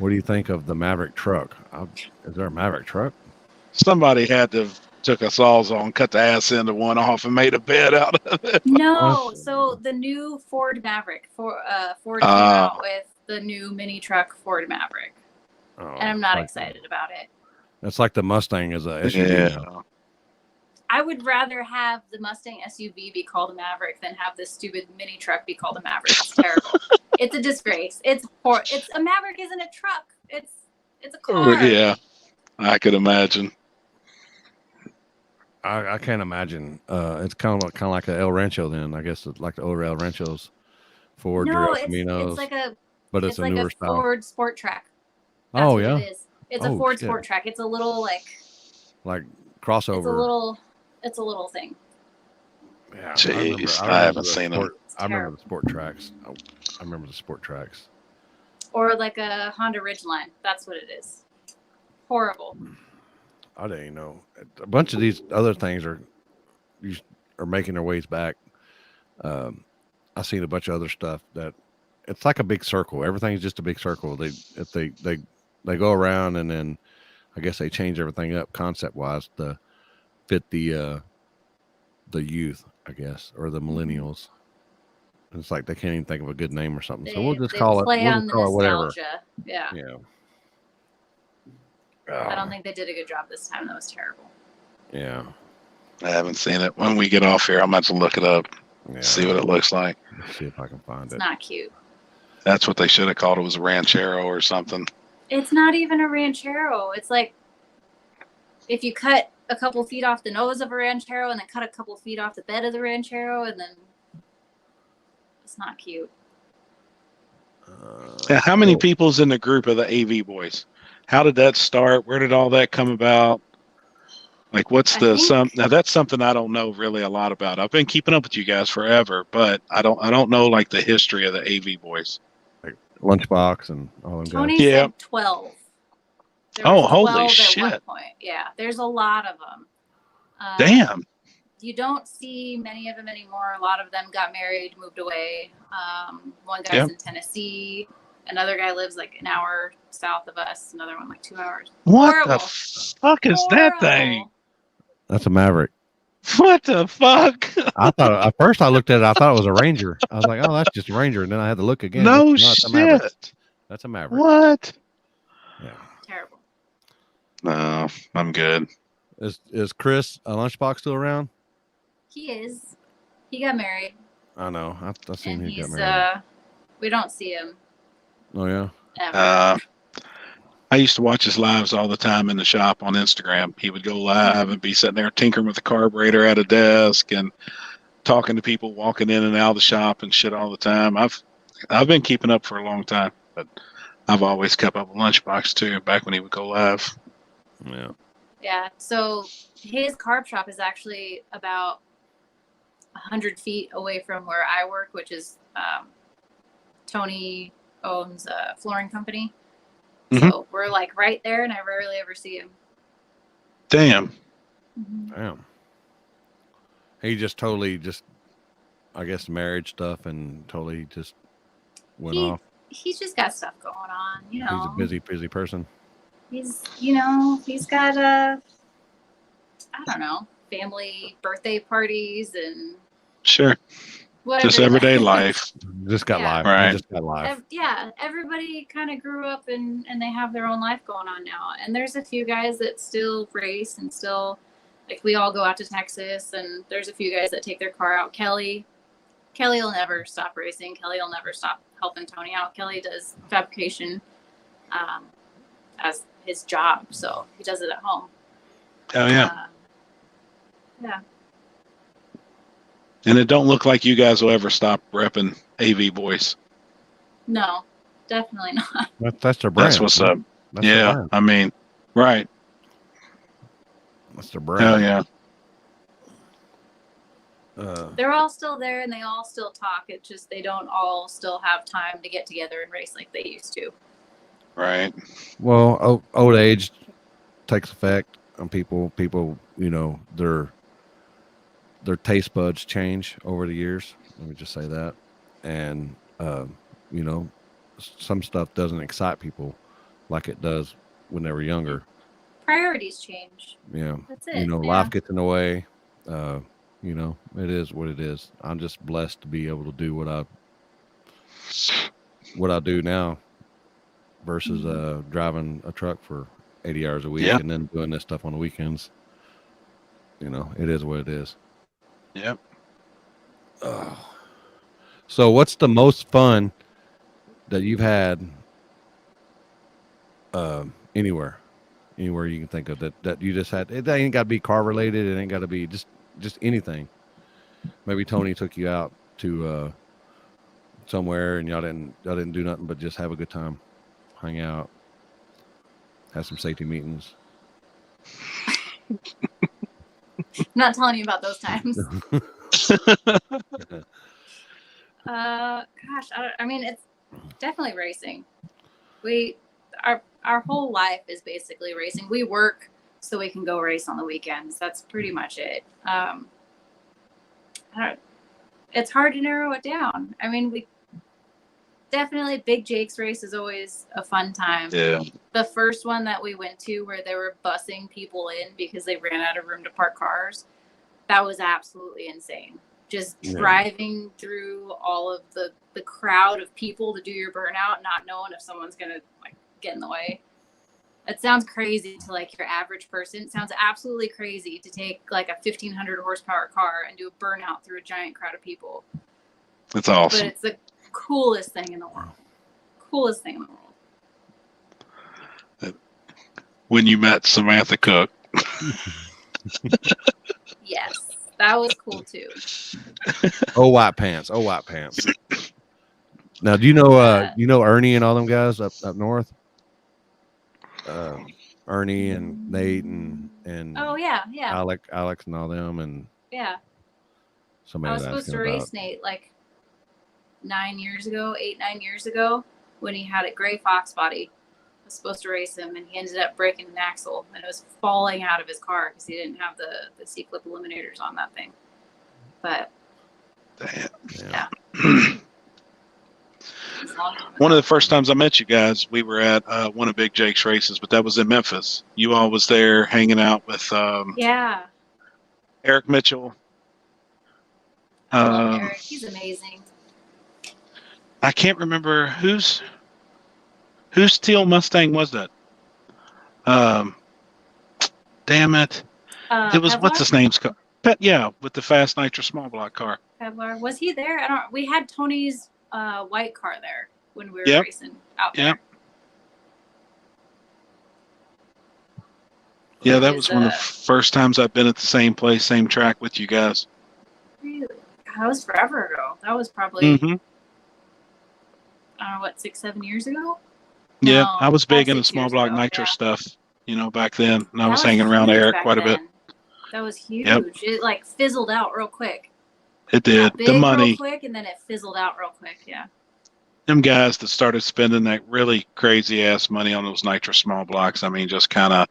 do you think of the Maverick truck? Is there a Maverick truck? Somebody had to took a Sawzall, cut the ass end of one off, and made a bed out of it. No, so the new Ford Maverick, Ford came out with the new mini truck Ford Maverick, and I'm not excited about it. It's like the Mustang is a SUV. Yeah. I would rather have the Mustang SUV be called a Maverick than have this stupid mini truck be called a Maverick. It's terrible. It's a disgrace. It's a Maverick isn't a truck. It's a car. Yeah, I could imagine. I can't imagine. It's kind of like a El Rancho then. I guess it's like the older El Ranchos, Ford Caminos. But it's a like newer a style. Ford Sport Track. That's what it is. It's a Ford Sport Track. It's a little like crossover. It's a little thing. Yeah, jeez, I haven't seen them. I remember the sport tracks. I remember the sport tracks. Or like a Honda Ridgeline. That's what it is. Horrible. I didn't know. A bunch of these other things are making their ways back. I seen a bunch of other stuff that it's like a big circle. Everything's just a big circle. They go around and then I guess they change everything up concept wise to fit the youth, I guess, or the millennials. It's like they can't even think of a good name or something. So we'll just call it whatever. Yeah. Yeah. I don't think they did a good job this time. That was terrible. Yeah. I haven't seen it. When we get off here, I'm about to look it up, see what it looks like. Let's see if I can find it. It's not cute. That's what they should have called it, was a Ranchero or something. It's not even a Ranchero. It's like if you cut a couple feet off the nose of a Ranchero and then cut a couple feet off the bed of the Ranchero, and then it's not cute. How many people's in the group of the AV boys? How did that start? Where did all that come about? Like, what's now that's something I don't know really a lot about. I've been keeping up with you guys forever, but I don't know like the history of the AV boys. Like Lunchbox and all them guys. Tony said 12. There was 12 holy at shit. one point. Yeah, there's a lot of them. Damn. You don't see many of them anymore. A lot of them got married, moved away. One guy's in Tennessee. Another guy lives like an hour south of us. Another one like 2 hours. What Horrible. the fuck is that thing? That's a Maverick. What the fuck? I thought at first I looked at it, I thought it was a Ranger. I was like, oh, that's just a Ranger. And then I had to look again. No it's a shit. Maverick. That's a Maverick. What? Yeah. Terrible. No, I'm good. Is Chris Lunchbox still around? He is. He got married. I know. I've seen And he got married. We don't see him Oh yeah. ever. I used to watch his lives all the time in the shop on Instagram. He would go live and be sitting there tinkering with the carburetor at a desk and talking to people walking in and out of the shop and shit all the time. I've been keeping up for a long time, but I've always kept up with Lunchbox too, back when he would go live. Yeah. Yeah. So his carb shop is actually about 100 feet away from where I work, which is Tony owns a flooring company. So we're like right there, and I rarely ever see him. Damn. Damn. He just totally I guess marriage stuff and totally just went off. He's just got stuff going on, you know. He's a busy person. He's got I don't know, family birthday parties and Sure. whatever. Just everyday life. Just got live. Right. Just got live. Yeah, everybody kind of grew up and they have their own life going on now. And there's a few guys that still race and still, like, we all go out to Texas, and there's a few guys that take their car out. Kelly will never stop racing. Kelly will never stop helping Tony out. Kelly does fabrication as his job, so he does it at home. Oh yeah. Yeah. And it don't look like you guys will ever stop repping AV boys. No, definitely not. That's their brand. That's what's up. That's their Yeah. brand. I mean, right. That's their brand. Hell yeah. They're all still there and they all still talk. It's just they don't all still have time to get together and race like they used to. Right. Well, old age takes effect on people. People, you know, their taste buds change over the years. Let me just say that. And, you know, some stuff doesn't excite people like it does when they were younger. Priorities change. Yeah. That's it. You know, yeah. life gets in the way. You know, it is what it is. I'm just blessed to be able to do what I do now versus driving a truck for 80 hours a week and then doing this stuff on the weekends. You know, it is what it is. Yep. So what's the most fun that you've had anywhere you can think of that you just had? It ain't got to be car related. It ain't got to be just anything. Maybe Tony took you out to somewhere and y'all didn't do nothing but just have a good time, hang out, have some safety meetings. I'm not telling you about those times. Gosh, I mean, it's definitely racing. Our whole life is basically racing. We work so we can go race on the weekends. That's pretty much it. It's hard to narrow it down. I mean, we definitely Big Jake's race is always a fun time. Yeah. The first one that we went to where they were busing people in because they ran out of room to park cars, that was absolutely insane. Just driving through all of the crowd of people to do your burnout, not knowing if someone's going to like get in the way. It sounds crazy to like your average person. It sounds absolutely crazy to take like a 1,500 horsepower car and do a burnout through a giant crowd of people. That's awesome. But it's the coolest thing in the world. Coolest thing in the world. When you met Samantha Cook. Yes, that was cool too. Oh, white pants. Now, do you know Ernie and all them guys up north? Ernie and Nate and Oh yeah, Alex and all them, and yeah. somebody I was was supposed asking to about. race Nate like 9 years ago, 8-9 years ago, when he had a gray fox body. I was supposed to race him, and he ended up breaking an axle, and it was falling out of his car because he didn't have the C-clip eliminators on that thing. But Damn. yeah. One of the first times I met you guys, we were at one of Big Jake's races, but that was in Memphis. You all was there hanging out with Yeah. Eric Mitchell. I love Eric. He's amazing. I can't remember whose teal Mustang was that. Damn it! It was Kevlar? what's his name's car? Yeah, with the fast nitro small block car. Kevlar. Was he there? I don't. We had Tony's white car there when we were Yep. racing out there. Yep. Yeah, that was one of the first times I've been at the same place, same track with you guys. Really? That was forever ago. That was probably, Mm-hmm. I don't know, what, 6-7 years ago? Yeah, No, I was big 5-6 into small years block ago, nitro yeah. stuff, back then, and I That was hanging around huge Eric back quite a bit. then. That was huge. Yep. It like fizzled out real quick. It did. Got big The money. real quick, and then it fizzled out real quick. Yeah. Them guys that started spending that really crazy ass money on those nitro small blocks. I mean, just kind of,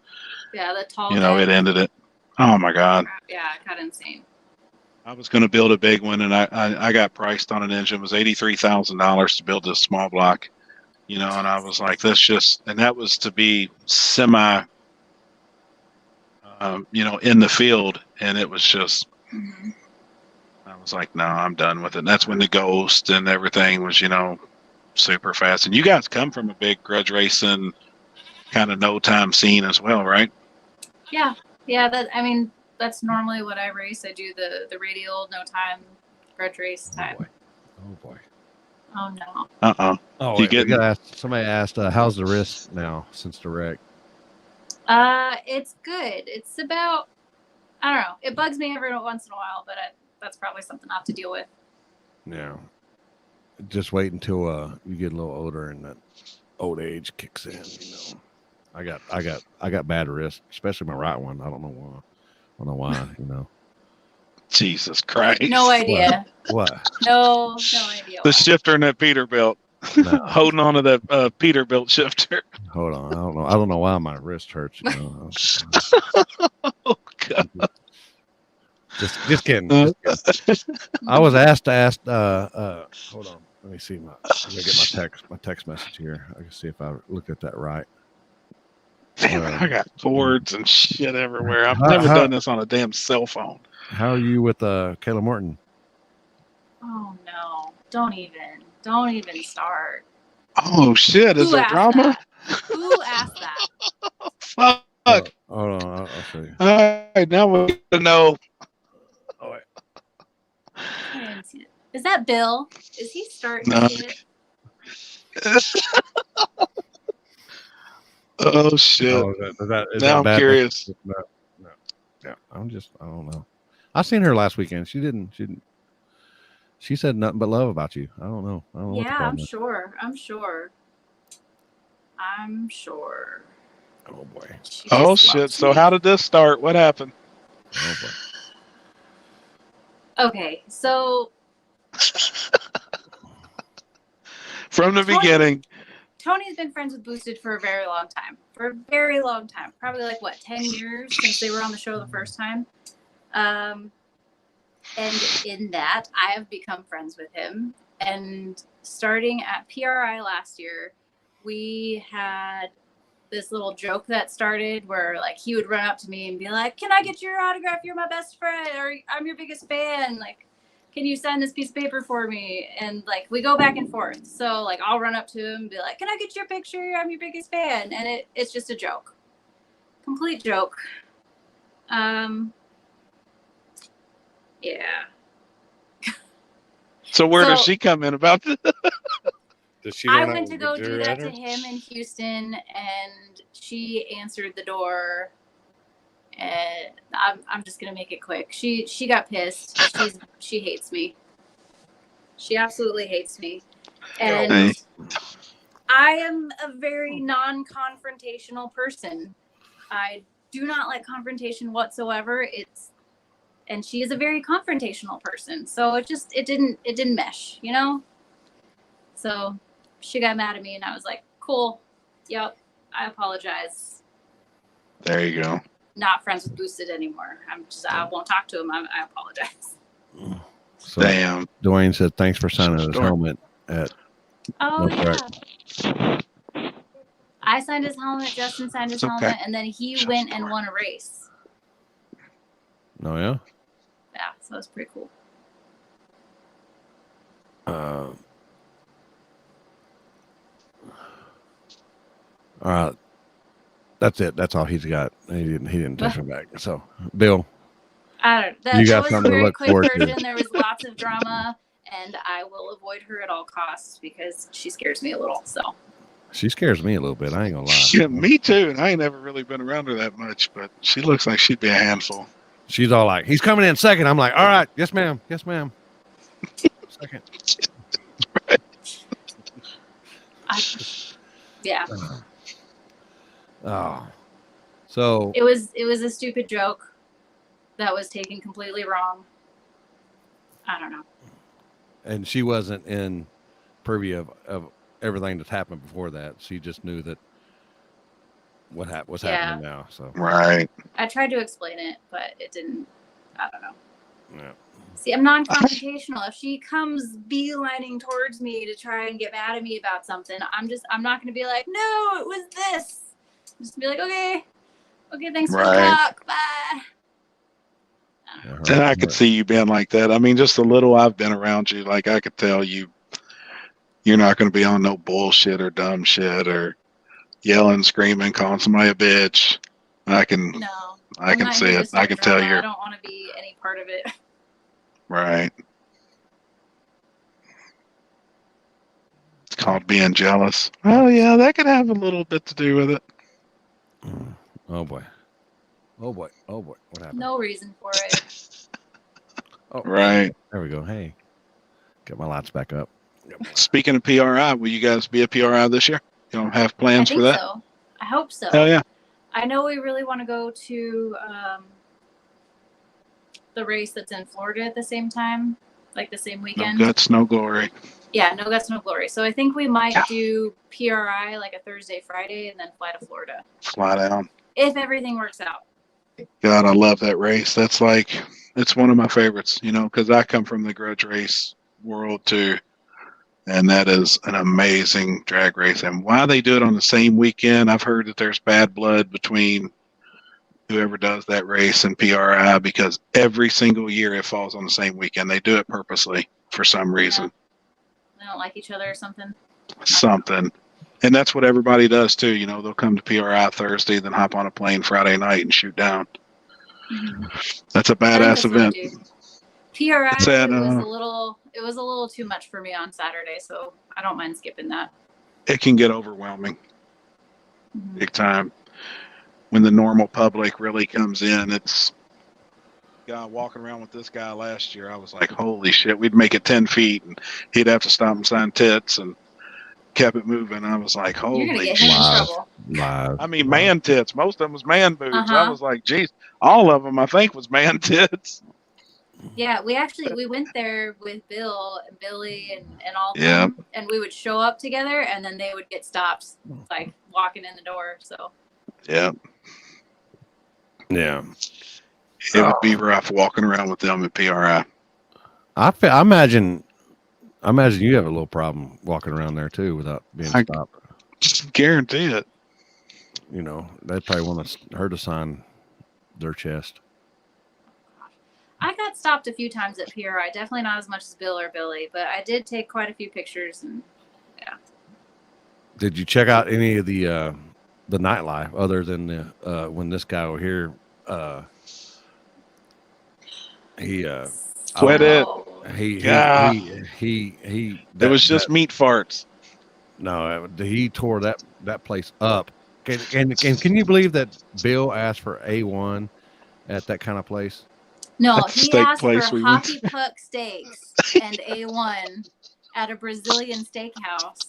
Yeah, the tall. it ended it. Oh my God. Yeah, it got insane. I was going to build a big one, and I got priced on an engine. It was $83,000 to build this small block, and I was like, and that was to be semi, in the field, and it was just, Mm-hmm. I was like, no, I'm done with it. And that's when the Ghost and everything was, super fast. And you guys come from a big grudge racing kind of no time scene as well, right? Yeah. That's normally what I race. I do the radial no time grudge race type. Oh boy. Oh no. Oh, somebody asked, how's the wrist now since the wreck? It's good. It's about, I don't know. It bugs me every once in a while, but that's probably something I have to deal with. Yeah. Just wait until you get a little older and that old age kicks in. I got bad wrists, especially my right one. I don't know why. Jesus Christ. No idea. What? No idea. The shifter in that Peterbilt. No. Holding on to that Peterbilt shifter. Hold on. I don't know why my wrist hurts. Oh God. Just kidding. I was asked to ask. Hold on. Let me see. I gotta get my text message here. I can see if I look at that right. Damn it, I got boards and shit everywhere. I've never done this on a damn cell phone. How are you with Kayla Morton? Oh no! Don't even start. Oh shit! Is there drama? Who asked that? Fuck. Hold on. I'll show you. All right, now we need to know. Oh, wait. I didn't see it. Is that Bill? Is he starting shit? Oh shit! Oh, is now that I'm curious. No. Yeah, I don't know. I seen her last weekend. She said nothing but love about you. I don't know. Yeah, I'm sure. Oh boy. Oh shit! So how did this start? What happened? Oh boy. Okay, so from the beginning. Tony's been friends with Boosted for a very long time. Probably like 10 years since they were on the show the first time. And in that, I have become friends with him. And starting at PRI last year, we had this little joke that started where like he would run up to me and be like, "Can I get your autograph? You're my best friend, or I'm your biggest fan. Like, can you sign this piece of paper for me?" And like we go back and forth. So like I'll run up to him and be like, "Can I get your picture? I'm your biggest fan." And it's just a joke. Complete joke. Yeah. So where does she come in about this? I went to go do that to him in Houston, and she answered the door. And I'm just gonna make it quick. She got pissed. She hates me. She absolutely hates me. And I am a very non-confrontational person. I do not like confrontation whatsoever. And she is a very confrontational person. So it didn't mesh, you know? So she got mad at me and I was like, cool. Yep. I apologize. There you go. Not friends with Boosted anymore. I won't talk to him. I apologize. So Damn. Dwayne said, thanks for signing his Story. helmet at Oh, No yeah. I signed his helmet. Justin signed his It's okay. helmet. And then he went and won a race. Oh, yeah? Yeah. So it was pretty cool. All right. That's it. That's all he's got. He didn't text me back. So, Bill, I don't. You That got was a something to very look quick forward to. version. There was lots of drama, and I will avoid her at all costs because she scares me a little. So she scares me a little bit. I ain't gonna lie. Yeah, me too. And I ain't never really been around her that much, but she looks like she'd be a handful. She's all like, he's coming in second. I'm like, all right, yes, ma'am. Yes, ma'am. Second. yeah, Oh. So it was a stupid joke that was taken completely wrong. I don't know. and she wasn't in purview of everything that's happened before that. She just knew that what's happening now. So Right. I tried to explain it, but it didn't. I don't know. yeah. See, I'm non-confrontational. If she comes beelining towards me to try and get mad at me about something, I'm not going to be like, no, it was this. Just be like, okay, thanks for the Right. talk. Bye. And I could see you being like that. I mean, just the little I've been around you, like I could tell you're not going to be on no bullshit or dumb shit or yelling, screaming, calling somebody a bitch. I can No, see it. I can tell I you're don't want to be any part of it. right. It's called being jealous. Oh yeah, that could have a little bit to do with it. Oh boy. Oh boy. Oh boy. What happened? No reason for it. Oh, Right. there we go. Hey, get my lights back up. Speaking of PRI, will you guys be a PRI this year? You don't have I plans think for that? so. I hope so. Hell yeah. I know we really want to go to the race that's in Florida at the same time, like the same No weekend. guts, no glory. Yeah, no guts, no glory. So I think we might Yeah. do PRI like a Thursday, Friday, and then fly to Florida Fly down. if everything works out. God, I love that race. That's like, it's one of my favorites, because I come from the grudge race world too. And that is an amazing drag race. And why they do it on the same weekend, I've heard that there's bad blood between whoever does that race and PRI because every single year it falls on the same weekend. They do it purposely for some reason. They don't like each other or something. Something. And that's what everybody does too. They'll come to PRI Thursday, then hop on a plane Friday night and shoot down. That's a badass event. PRI It's at, it was a little too much for me on Saturday, so I don't mind skipping that. It can get overwhelming big time. When the normal public really comes in, it's guy walking around with this guy last year. I was like, holy shit, we'd make it 10 feet and he'd have to stop and sign tits and kept it moving. I was like, You're gonna holy get him in shit. trouble. Live. I mean, man tits. Most of them was man boobs. I Uh-huh. was like, geez, all of them I think was man tits. Yeah, we went there with Bill and Billy and all of Yeah. them, and we would show up together, and then they would get stopped, like walking in the door. So Yeah. Yeah. It would be rough walking around with them at PRI. I imagine you have a little problem walking around there too without being stopped. Just guarantee it. They probably want her to sign their chest. I got stopped a few times at PRI. Definitely not as much as Bill or Billy, but I did take quite a few pictures. And yeah. Did you check out any of the nightlife other than the when this guy over here he Sweat it. he Yeah. he It was just meat farts. No, he tore that place up. Can you believe that Bill asked for A1 at that kind of place? No, That's the he steak asked place for we went Hockey Puck steaks and A1 at a Brazilian steakhouse.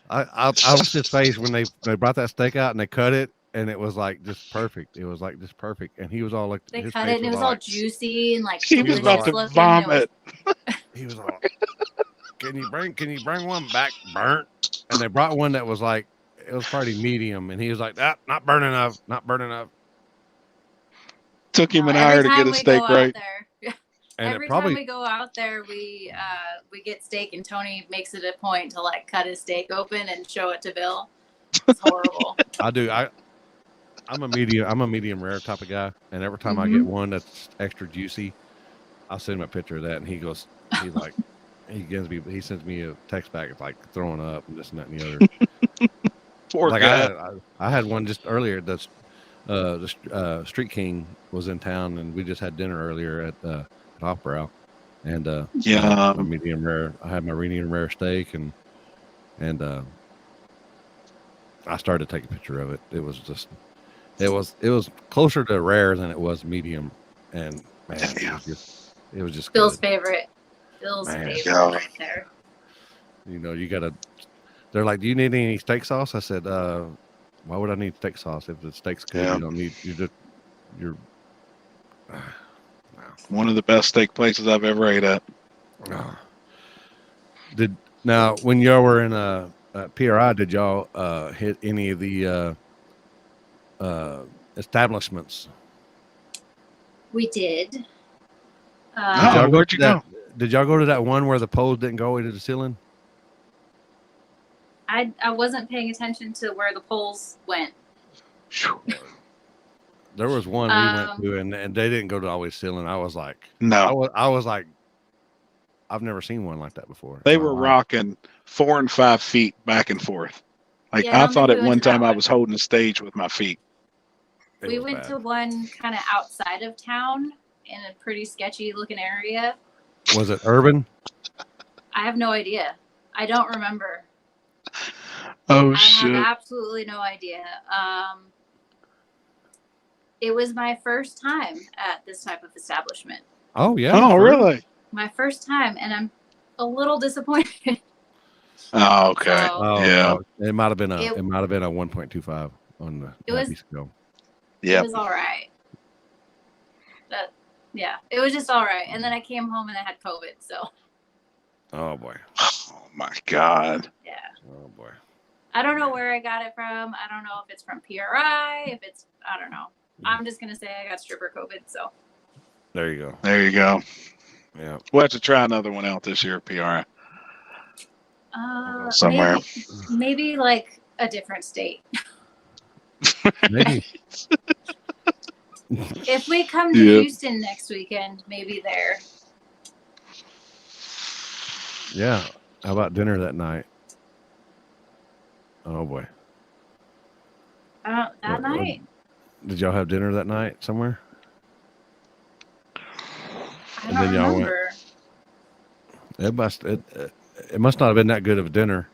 I watched his face when they brought that steak out and they cut it, and it was like just perfect. It was like just perfect, and he was all like, They his cut face it and it was all all like, juicy and like He was about delicious to looking. vomit. he was all, can you bring one back burnt? And they brought one that was like, it was probably medium, and he was like, not burnt enough, not burnt enough. Took him an Every hour to time get a we steak go right. out there, And every it probably, time we go out there, we get steak, and Tony makes it a point to like cut his steak open and show it to Bill. It's horrible. I do. I'm a medium rare type of guy, and every time I Mm-hmm. get one that's extra juicy, I'll send him a picture of that, and he like, he sends me a text back, it's like throwing up and this and that and the other. Poor Like guy. I had one just earlier. That's the Street King was in town, and we just had dinner earlier at Off-Brow, and I had my medium rare. I had my medium rare steak, and I started to take a picture of it. It was just, it was closer to rare than it was medium, and man, it was just Bill's good. favorite. Bill's Man. favorite Yeah. right there. You know, you gotta. They're like, do you need any steak sauce? I said, why would I need steak sauce if the steak's good? Yeah. You don't need. You're. One of the best steak places I've ever ate at. Now when y'all were in PRI, did y'all hit any of the establishments? We did. Where'd you go? Did y'all go to that one where the poles didn't go away to the ceiling? I wasn't paying attention to where the poles went. There was one we went to, and they didn't go to always ceiling. I was like, No. I was like, I've never seen one like that before. They were rocking 4 and 5 feet back and forth. Like Yeah, I I don't thought think at we one went to that time I one. was holding the stage with my feet. We went to one kind of outside of town in a pretty sketchy looking area. Was it urban? I have no idea. I don't remember. Oh I shit! have absolutely no idea. It was my first time at this type of establishment. Oh yeah. Oh really? My first time, and I'm a little disappointed. Oh okay. So, Yeah. It might have been a 1.25 on the It was- piece ago. It Yeah. was all right. Yeah, it was just all right. And then I came home and I had COVID. So, Oh boy. Oh my god. yeah. Oh boy. I don't know where I got it from. I don't know if it's from PRI, I don't know. I'm just going to say I got stripper COVID. So, There you go. There you go. Yeah. We'll have to try another one out this year, PRI. Somewhere. Maybe like a different state. Maybe. If we come to Yeah. Houston next weekend, maybe there. Yeah. How about dinner that night? Oh boy. That night? Did y'all have dinner that night somewhere? I And don't then y'all remember. It must not have been that good of a dinner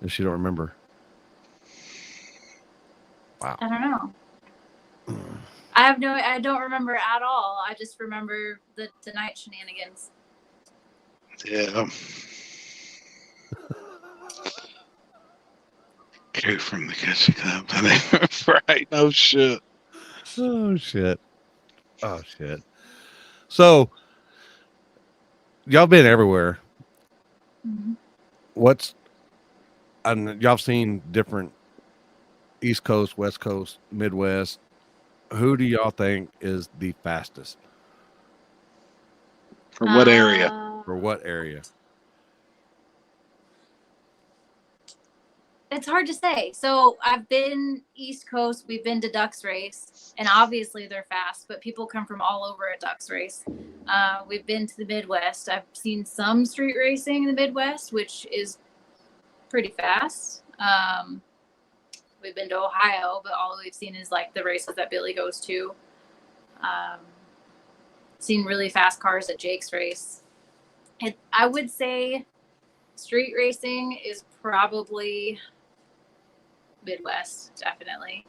if you don't remember. Wow. I don't know. I don't remember at all. I just remember the night shenanigans. Yeah. Go from the kitchen company. Right. No shit. Oh shit. Oh shit. So y'all been everywhere. Mm-hmm. And y'all seen different East Coast, West Coast, Midwest. Who do y'all think is the fastest? From what area? For what area? It's hard to say. So I've been East Coast. We've been to Ducks Race, and obviously they're fast, but people come from all over at Ducks Race. We've been to the Midwest. I've seen some street racing in the Midwest, which is pretty fast. We've been to Ohio, but all we've seen is like the races that Billy goes to. Seen really fast cars at Jake's race. I would say street racing is probably Midwest, definitely.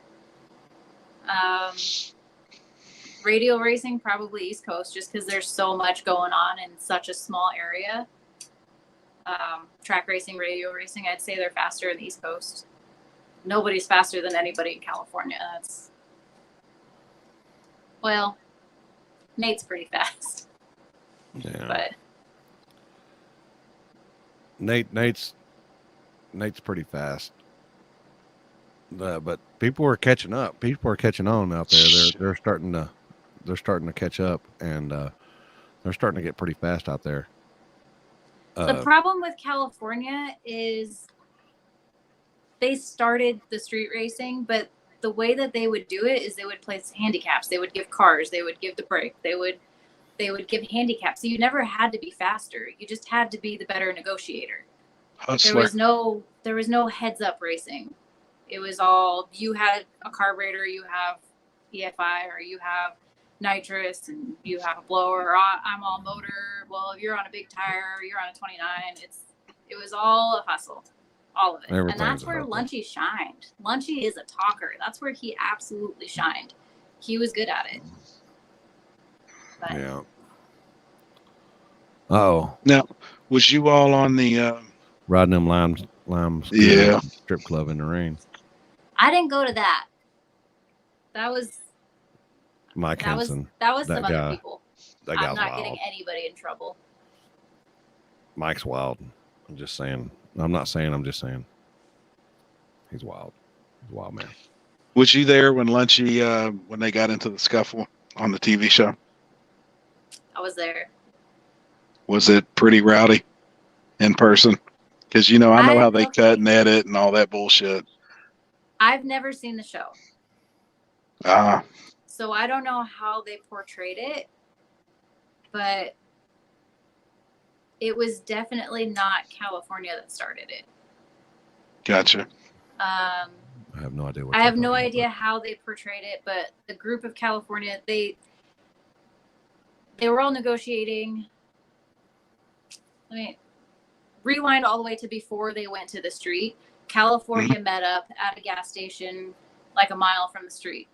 Radio racing, probably East Coast, just because there's so much going on in such a small area. Track racing, radio racing, I'd say they're faster in the East Coast. nobody's faster than anybody in California. Well, Nate's pretty fast. Yeah. But Nate's pretty fast. But people are catching up. People are catching on out there. They're starting to catch up, and they're starting to get pretty fast out there. The problem with California is they started the street racing, but the way that they would do it is they would place handicaps. They would give cars. They would give the break. They would give handicaps. So you never had to be faster. You just had to be the better negotiator. Hustler. There was no heads up racing. It was all, you had a carburetor, you have EFI, or you have nitrous, and you have a blower, or I'm all motor. Well, if you're on a big tire, you're on a 29. It was all a hustle. All of it. And that's where Lunchy shined. Lunchy is a talker. That's where he absolutely shined. He was good at it. But, yeah. Oh. Now, was you all on the riding them limes yeah, strip club in the rain? I didn't go to that. That was Mike Henson. That was that some guy, other people. That guy's I'm not wild. getting anybody in trouble. Mike's wild. I'm just saying. I'm not saying. I'm just saying. He's wild. He's a wild man. was you there when Lunchy when they got into the scuffle on the TV show? I was there. Was it pretty rowdy in person? Because I know how they cut and edit and all that bullshit. I've never seen the show. So I don't know how they portrayed it, but it was definitely not California that started it. Gotcha. I have no idea. I have no idea how they portrayed it, but the group of California, they were all negotiating. Let me rewind all the way to before they went to the street. California met up at a gas station like a mile from the street.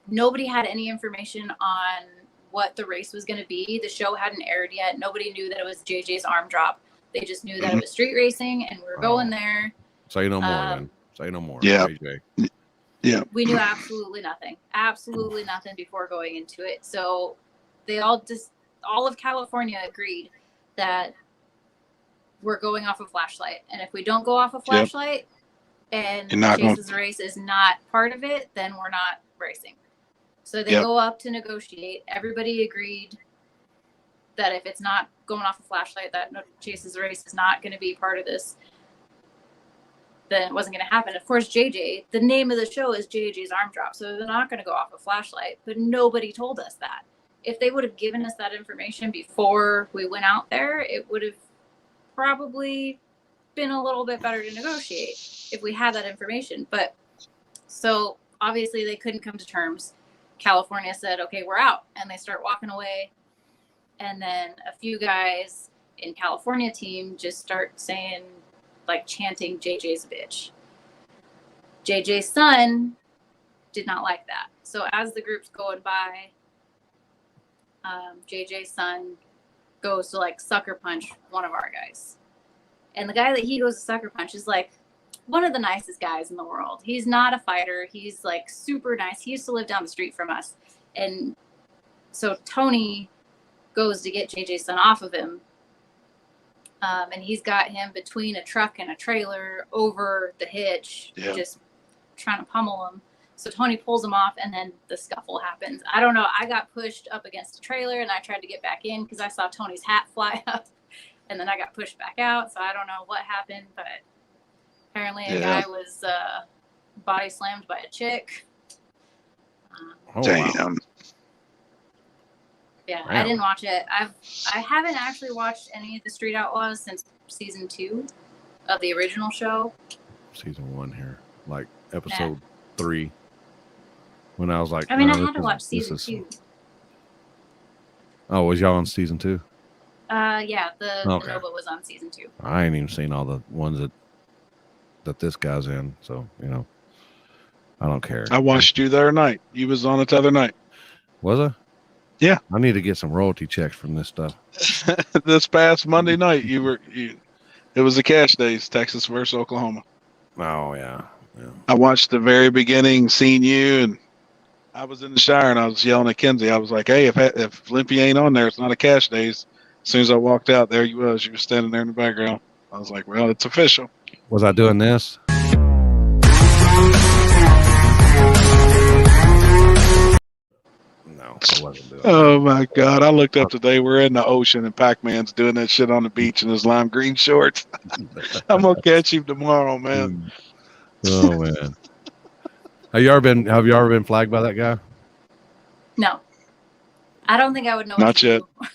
Nobody had any information on what the race was going to be. The show hadn't aired yet. Nobody knew that it was JJ's arm drop. They just knew that it was street racing, and we were going there. Say no more, then. Say no more. Yeah. JJ. Yeah. We knew absolutely nothing before going into it. So they all of California agreed that we're going off a flashlight. And if we don't go off a flashlight and Chase's race is not part of it, then we're not racing. So they go up to negotiate. Everybody agreed that if it's not going off a flashlight, that Chase's race is not going to be part of this, then it wasn't going to happen. Of course, JJ, the name of the show is JJ's arm drop, so they're not going to go off a flashlight, but nobody told us that. If they would have given us that information before we went out there, it would have probably been a little bit better to negotiate if we had that information. But so obviously they couldn't come to terms. California said, okay, we're out. And they start walking away. And then a few guys in California team just start saying, like, chanting, JJ's a bitch. JJ's son did not like that. So as the group's going by, JJ's son goes to, like, sucker punch one of our guys. And the guy that he goes to sucker punch is, like, one of the nicest guys in the world. He's not a fighter. He's, like, super nice. He used to live down the street from us. And so Tony goes to get JJ's son off of him. And he's got him between a truck and a trailer over the hitch, just trying to pummel him. So Tony pulls him off, and then the scuffle happens. I don't know. I got pushed up against a trailer, and I tried to get back in because I saw Tony's hat fly up. And then I got pushed back out. So I don't know what happened, but apparently a guy was body slammed by a chick. Damn. Wow. Yeah, wow. I didn't watch it. I haven't actually watched any of the Street Outlaws since season 2 of the original show. Season 1 here, like episode 3. When I was like, I mean, I had to watch season 2. Oh, was y'all on season 2? Yeah, the Nova was on season 2. I ain't even seen all the ones that this guy's in, so I don't care. I watched you the other night. You was on it the other night. Was I? Yeah. I need to get some royalty checks from this stuff. This past Monday night, it was the cash days, Texas versus Oklahoma. Oh yeah. I watched the very beginning, seen you, and I was in the shower and I was yelling at Kenzie. I was like, "Hey, if Limpy ain't on there, it's not a cash days." As soon as I walked out, there you was. You were standing there in the background. I was like, "Well, it's official." Was I doing this? No, I wasn't doing Oh my God! I looked up today. We're in the ocean and Pac-Man's doing that shit on the beach in his lime green shorts. I'm gonna catch him tomorrow, man. Oh man. Have you ever been flagged by that guy? No. I don't think I would know Not what to yet. do.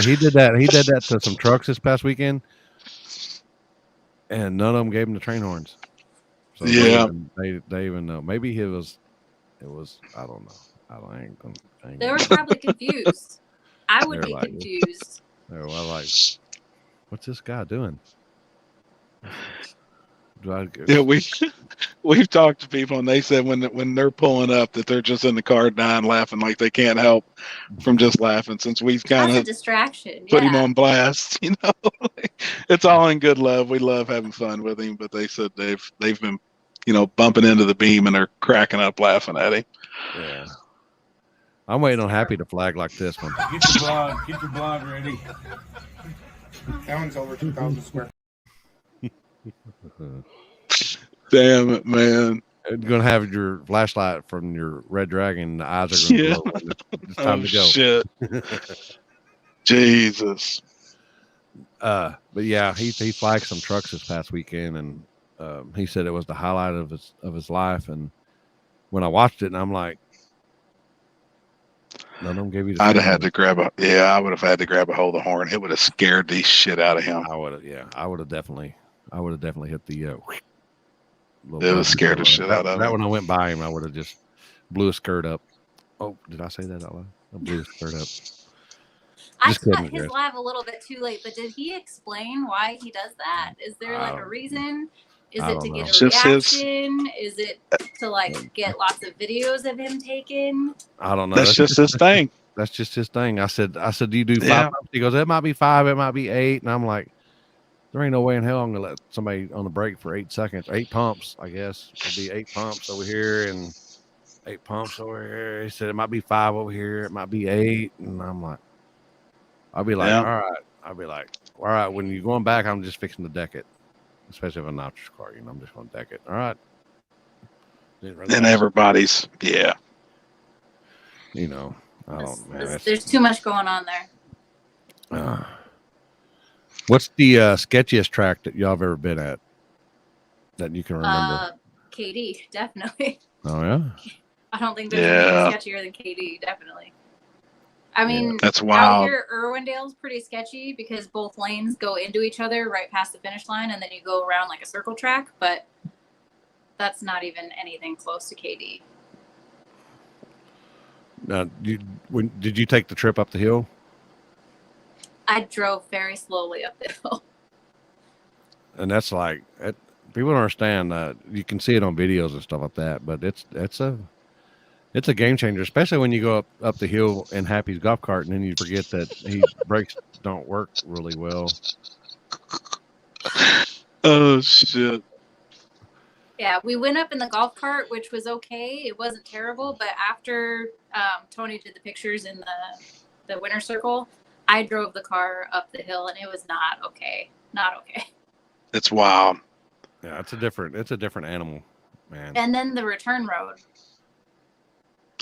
He did that to some trucks this past weekend, and none of them gave him the train horns. So Yeah. they even know. Maybe it was. I don't know. I ain't They were probably confused. I would They're be like- confused. They were like, "What's this guy doing?" Yeah, we've talked to people and they said when they're pulling up that they're just in the car dying laughing like they can't help from just laughing since we've kind That's a of distraction. put him Yeah. on blast. It's all in good love. We love having fun with him, but they said they've been bumping into the beam and they're cracking up laughing at him. Yeah. I'm waiting on Happy to flag like this one. Get your blog ready. That one's over 2,000 square. Damn it, man. You're gonna have your flashlight from your red dragon. The eyes are gonna glow. It's time to go. Shit. Jesus. But yeah, he flagged some trucks this past weekend, and he said it was the highlight of his life. And when I watched it, and I'm like, none of them gave you. I'd have had to I would have had to grab a hold of the horn. It would have scared the shit out of him. I would have definitely hit the. It was scared the shit out of that him. when I went by him, I would have just blew his skirt up. Oh, did I say that out loud? I blew his skirt up. I Just cut kidding, his Chris. live a little bit too late, but did he explain why he does that? Is there like a reason? Is I it to don't get know. a Just his- reaction? Is it to like get lots of videos of him taken? I don't know. That's just his thing. That's just his thing. I said, do you do 5 Yeah. pumps? He goes, it might be 5, it might be 8. And I'm like, there ain't no way in hell I'm gonna let somebody on the brake for 8 seconds. 8 pumps, I guess. It'd be 8 pumps over here and 8 pumps over here. He said it might be 5 over here, it might be 8. And I'm like, I'll be like, Yeah. all right. I'll be like, all right, when you're going back, I'm just fixing to deck it. Especially if a nitrous car, I'm just gonna deck it. All right. And everybody's, yeah. I don't, man. There's too much going on there. What's the sketchiest track that y'all have ever been at that you can remember? KD, definitely. Oh yeah. I don't think there's Yeah. anything sketchier than KD, definitely. I mean, That's out wild. here, Irwindale's pretty sketchy because both lanes go into each other right past the finish line, and then you go around like a circle track. But that's not even anything close to KD. Now, did you take the trip up the hill? I drove very slowly up the hill. And that's like people don't understand. You can see it on videos and stuff like that, but it's a game changer, especially when you go up the hill in Happy's golf cart, and then you forget that brakes don't work really well. Oh shit. Yeah, we went up in the golf cart, which was okay. It wasn't terrible, but after Tony did the pictures in the winner circle, I drove the car up the hill, and it was not okay. Not okay. It's wild. Yeah, it's a different animal, man. And then the return road.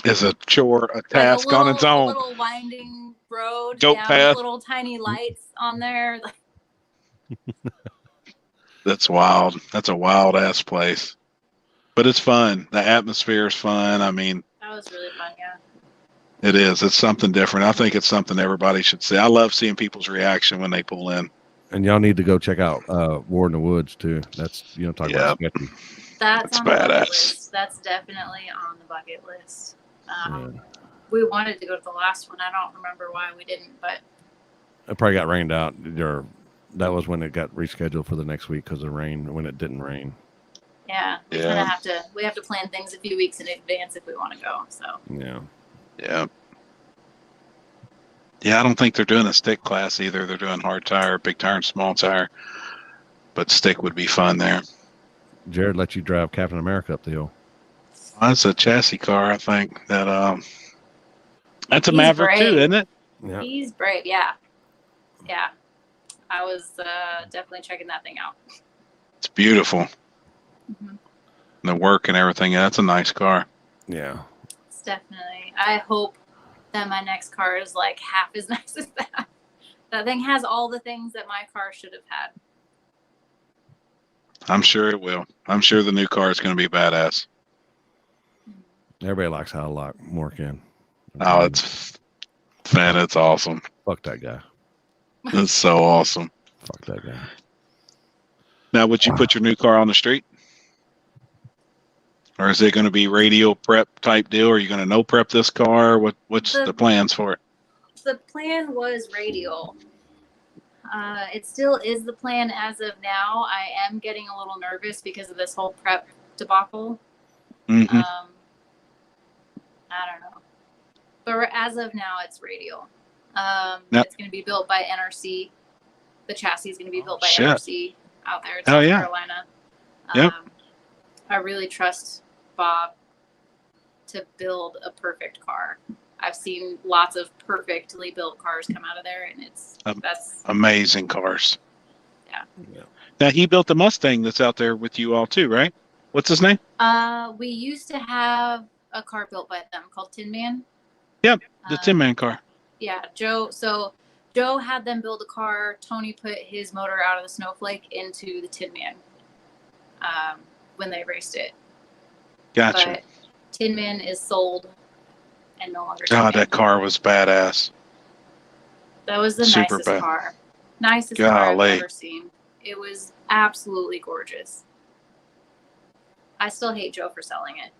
It's a chore, a task on its A own. little winding road. Goat with path. little tiny lights on there. That's wild. That's a wild ass place. But it's fun. The atmosphere is fun. I mean, That was really fun, yeah. it is. It's something different. I think it's something everybody should see. I love seeing people's reaction when they pull in. And y'all need to go check out War in the Woods too. That's talking about sketchy. That's That's on the bucket badass. list. That's definitely on the bucket list. Yeah. We wanted to go to the last one. I don't remember why we didn't, but It probably got rained out. That was when it got rescheduled for the next week because of rain. When it didn't rain. yeah, we Yeah. have to plan things a few weeks in advance if we want to go. So Yeah. Yeah. Yeah, I don't think they're doing a stick class either. They're doing hard tire, big tire, and small tire. But stick would be fun there. Jared let you drive Captain America up the hill. That's a chassis car, I think. That's a He's Maverick too, brave. isn't it? Yeah. He's brave. Yeah. Yeah. I was definitely checking that thing out. It's beautiful. Mm-hmm. The work and everything. That's a nice car. Yeah. It's definitely. I hope that my next car is like half as nice as that. That thing has all the things that my car should have had. I'm sure it will. I'm sure the new car is going to be badass. Everybody likes how a lot more can. Oh, it's awesome. Fuck that guy. It's so awesome. Fuck that guy. Now, would you put your new car on the street? Or is it going to be radio prep type deal? Are you going to no prep this car? What's the plans for it? The plan was radial. It still is the plan as of now. I am getting a little nervous because of this whole prep debacle. Mm-hmm. I don't know. But as of now, it's radial. Yep. It's going to be built by NRC. The chassis is going to be built by Shit. NRC out there in Oh, South yeah. Carolina. Yep. I really trust Bob to build a perfect car. I've seen lots of perfectly built cars come out of there, and that's amazing cars. Yeah. Now, he built the Mustang that's out there with you all too, right? What's his name? We used to have a car built by them called Tin Man. Yep, the Tin Man car. Yeah, Joe. So Joe had them build a car. Tony put his motor out of the Snowflake into the Tin Man when they raced it. Gotcha. But Tin Man is sold and no longer. God, Tin Man. that car was badass. That was the Super nicest bad. car. Nicest car I've Golly. ever seen. It was absolutely gorgeous. I still hate Joe for selling it.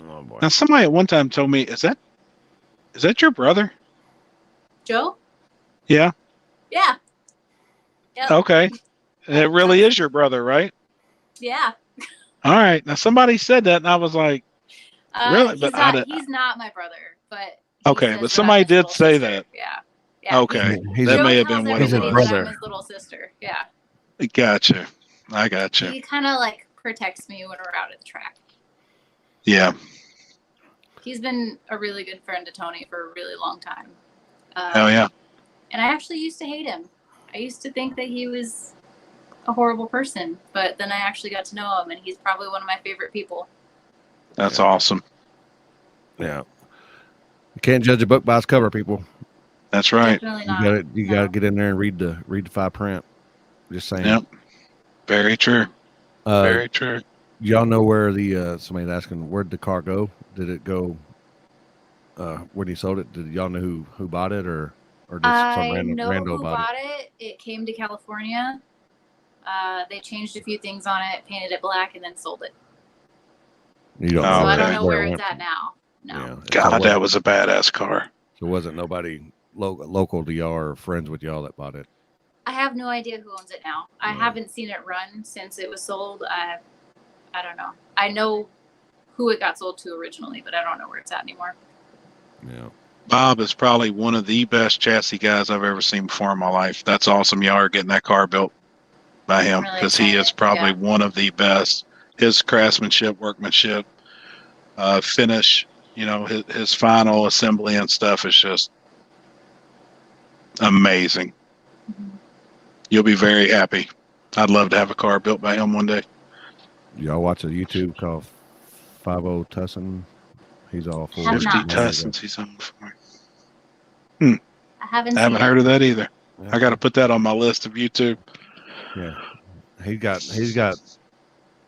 Oh boy. Now, somebody at one time told me, is that your brother? Joe? Yeah. Yeah. Yep. Okay. It really is your brother, right? Yeah. All right. Now, somebody said that, and I was like, really? He's not my brother, but Okay, says but that somebody I'm his did little say sister. that. Yeah. Okay. He's That Joe may have tells been one of everybody those. that I'm his little sister. Yeah. Gotcha. I gotcha. He kind of like protects me when we're out at the track. Yeah. He's been a really good friend to Tony for a really long time. Hell yeah. And I actually used to hate him. I used to think that he was a horrible person, but then I actually got to know him, and he's probably one of my favorite people. That's awesome. Yeah. You can't judge a book by its cover, people. That's right. Definitely You not. gotta get in there and read the fine print. Just saying. Yep. Very true. Very true. Y'all know where the somebody's asking, where'd the car go? Did it go when he sold it? Did y'all know who bought it or just some I know rando who bought bought it. It came to California. They changed a few things on it, painted it black, and then sold it. it? You don't Oh, So know I okay. don't know where it it's went. at now. No. Yeah. God, that was a badass car. So it wasn't nobody local to y'all or friends with y'all that bought it. I have no idea who owns it now. I haven't seen it run since it was sold. I don't know. I know who it got sold to originally, but I don't know where it's at anymore. Yeah. Bob is probably one of the best chassis guys I've ever seen before in my life. That's awesome. Y'all are getting that car built by him Really because he is excited. probably Yeah. one of the best. His craftsmanship, workmanship, finish, his final assembly and stuff is just amazing. Mm-hmm. You'll be very happy. I'd love to have a car built by him one day. Y'all watch a YouTube called 50 Tussin? He's all full. Have 50 not. Tussins he's on before. I haven't I haven't seen heard of that either. Yeah. I got to put that on my list of YouTube. Yeah. He's got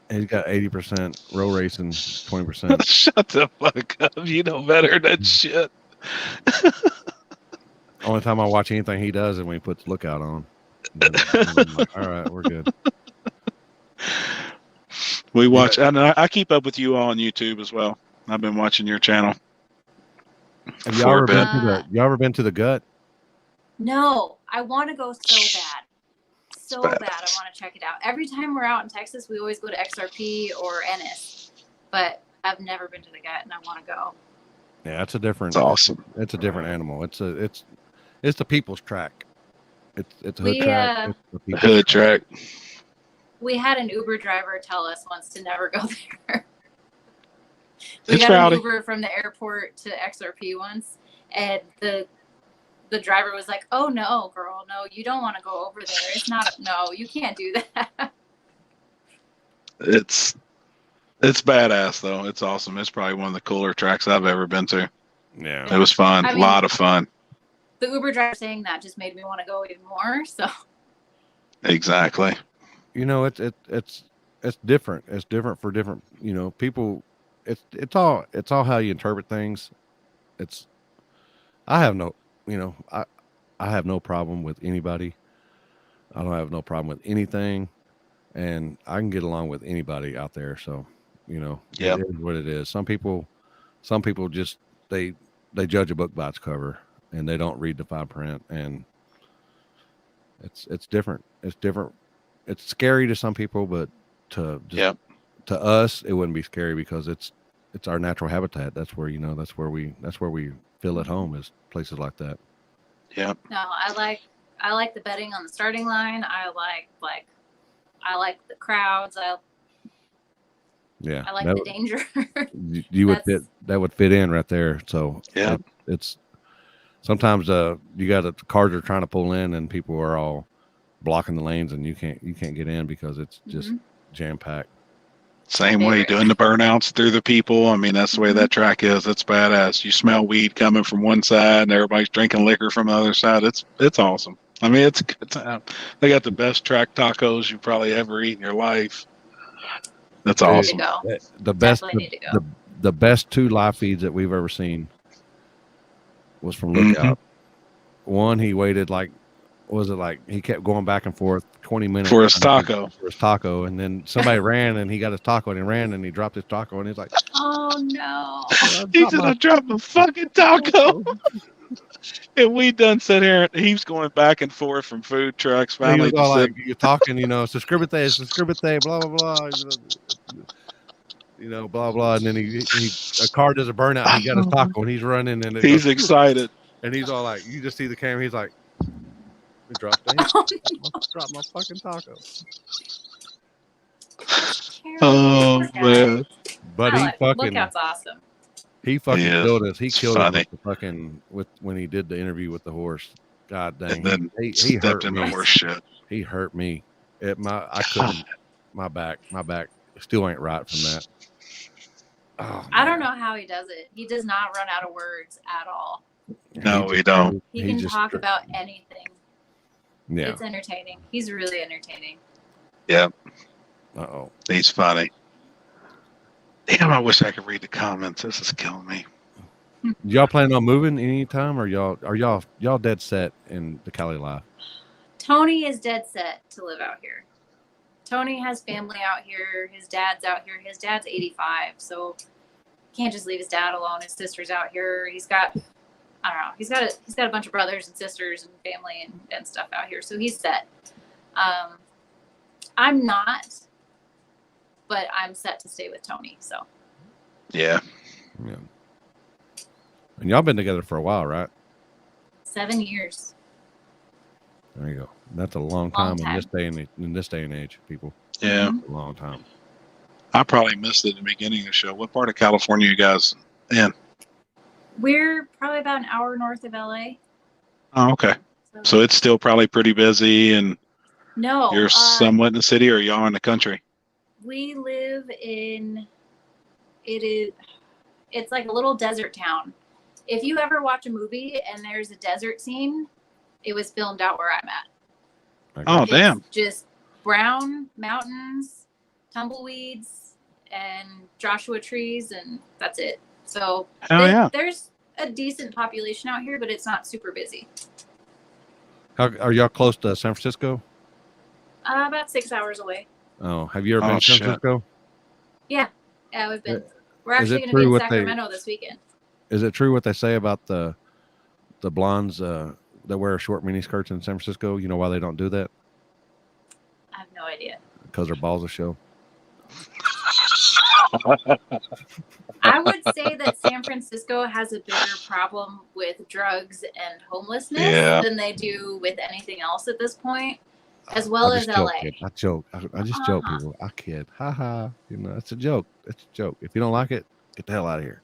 80% row racing, 20%. Shut the fuck up. You know better than shit. Only time I watch anything he does is when he puts Lookout on. Then I'm like, all right, we're good. We watch, and I keep up with you all on YouTube as well. I've been watching your channel Have y'all for ever a been bit. to the? Y'all ever been to the gut? No, I want to go so bad. So badass. bad. I want to check it out. Every time we're out in Texas, we always go to XRP or Ennis, but I've never been to the gut, and I want to go. Yeah, it's a different. It's awesome. It's a different animal. It's the people's track. It's a hood We track. It's the The people's hood track. we had an Uber driver tell us once to never go there. We It's got rowdy. an Uber from the airport to XRP once, and the driver was like, "Oh no, girl, no, you don't want to go over there. It's not. No, you can't do that." It's badass though. It's awesome. It's probably one of the cooler tracks I've ever been to. Yeah. It was fun. I A mean- lot of fun. The Uber driver saying that just made me want to go even more. So Exactly. You know, it's different. It's different for different, people. It's all how you interpret things. I have no, I have no problem with anybody. I don't have no problem with anything, and I can get along with anybody out there. So, Yep. it is what it is. Some people just they judge a book by its cover, and they don't read the fine print, and it's different. It's different. It's scary to some people, but to us, it wouldn't be scary because it's our natural habitat. That's where we feel at home, is places like that. Yep. no, I like the betting on the starting line. I like the crowds. Yeah, I like that, the danger. you would That's- fit. That would fit in right there. So Yeah. it's sometimes you got the cars are trying to pull in, and people are all blocking the lanes, and you can't get in because it's just jam packed. Same way, doing the burnouts through the people. I mean, that's the way that track is. It's badass. You smell weed coming from one side, and everybody's drinking liquor from the other side. It's awesome. I mean, it's a good time. They got the best track tacos you probably ever eat in your life. That's Need to awesome. go. The best Definitely need to go. the best 2 live feeds that we've ever seen was from Lookout. One, he waited he kept going back and forth 20 minutes For his taco. for his taco, and then somebody ran, and he got his taco, and he ran, and he dropped his taco, and he's like, Oh no! He said, I dropped my fucking taco. And we done sit here, and he's going back and forth from food trucks. he Finally, was all just like, you're talking, subscribete, blah blah blah, blah blah, and then a car does a burnout, and he got his taco, and he's running, and he's excited. and he's all like, you just see the camera, he's like, he dropped it. Dropped my fucking taco. Oh, man. But Lookout's awesome. he fucking Yeah, killed us. He it's killed funny. us when he did the interview with the horse. God dang, And then he stepped hurt in me. the horse shit. He hurt me. I couldn't. My back still ain't right from that. Oh, I don't know how he does it. He does not run out of words at all. No, we don't. He can talk about anything. Yeah. It's entertaining. He's really entertaining. Yep. Uh-oh. He's funny. Damn, I wish I could read the comments. This is killing me. Y'all planning on moving anytime, or y'all dead set in the Cali life? Tony is dead set to live out here. Tony has family out here. His dad's out here. His dad's 85, so he can't just leave his dad alone. His sister's out here. He's got, I don't know. He's got a bunch of brothers and sisters and family and stuff out here, so he's set. I'm not, but I'm set to stay with Tony. So Yeah. Yeah. And y'all been together for a while, right? 7 years. There you go. That's a long Long time, time. in this day and age, people. Yeah. A long time. I probably missed it at the beginning of the show. What part of California you guys in? We're probably about an hour north of LA. Oh, okay. So it's still probably pretty busy, and no, you're somewhat in the city, or y'all in the country? we live in it's like a little desert town. If you ever watch a movie and there's a desert scene, it was filmed out where I'm at. Oh, It's damn. just brown mountains, tumbleweeds, and Joshua trees, and that's it. So Hell yeah. there's a decent population out here, but it's not super busy. How are y'all close to San Francisco? About 6 hours away. Oh, have you ever Oh, been to San shit. Francisco? Yeah, we've been. We're Is actually it going to be true in what they- Sacramento this weekend. Is it true what they say about the blondes that wear short mini skirts in San Francisco? You know why they don't do that? I have no idea. Because their balls will show. I would say that San Francisco has a bigger problem with drugs and homelessness Yeah. than they do with anything else at this point, as well as just joke, LA. kid. I joke. I just joke, people. I kid. Ha ha. You know, it's a joke. It's a joke. If you don't like it, get the hell out of here.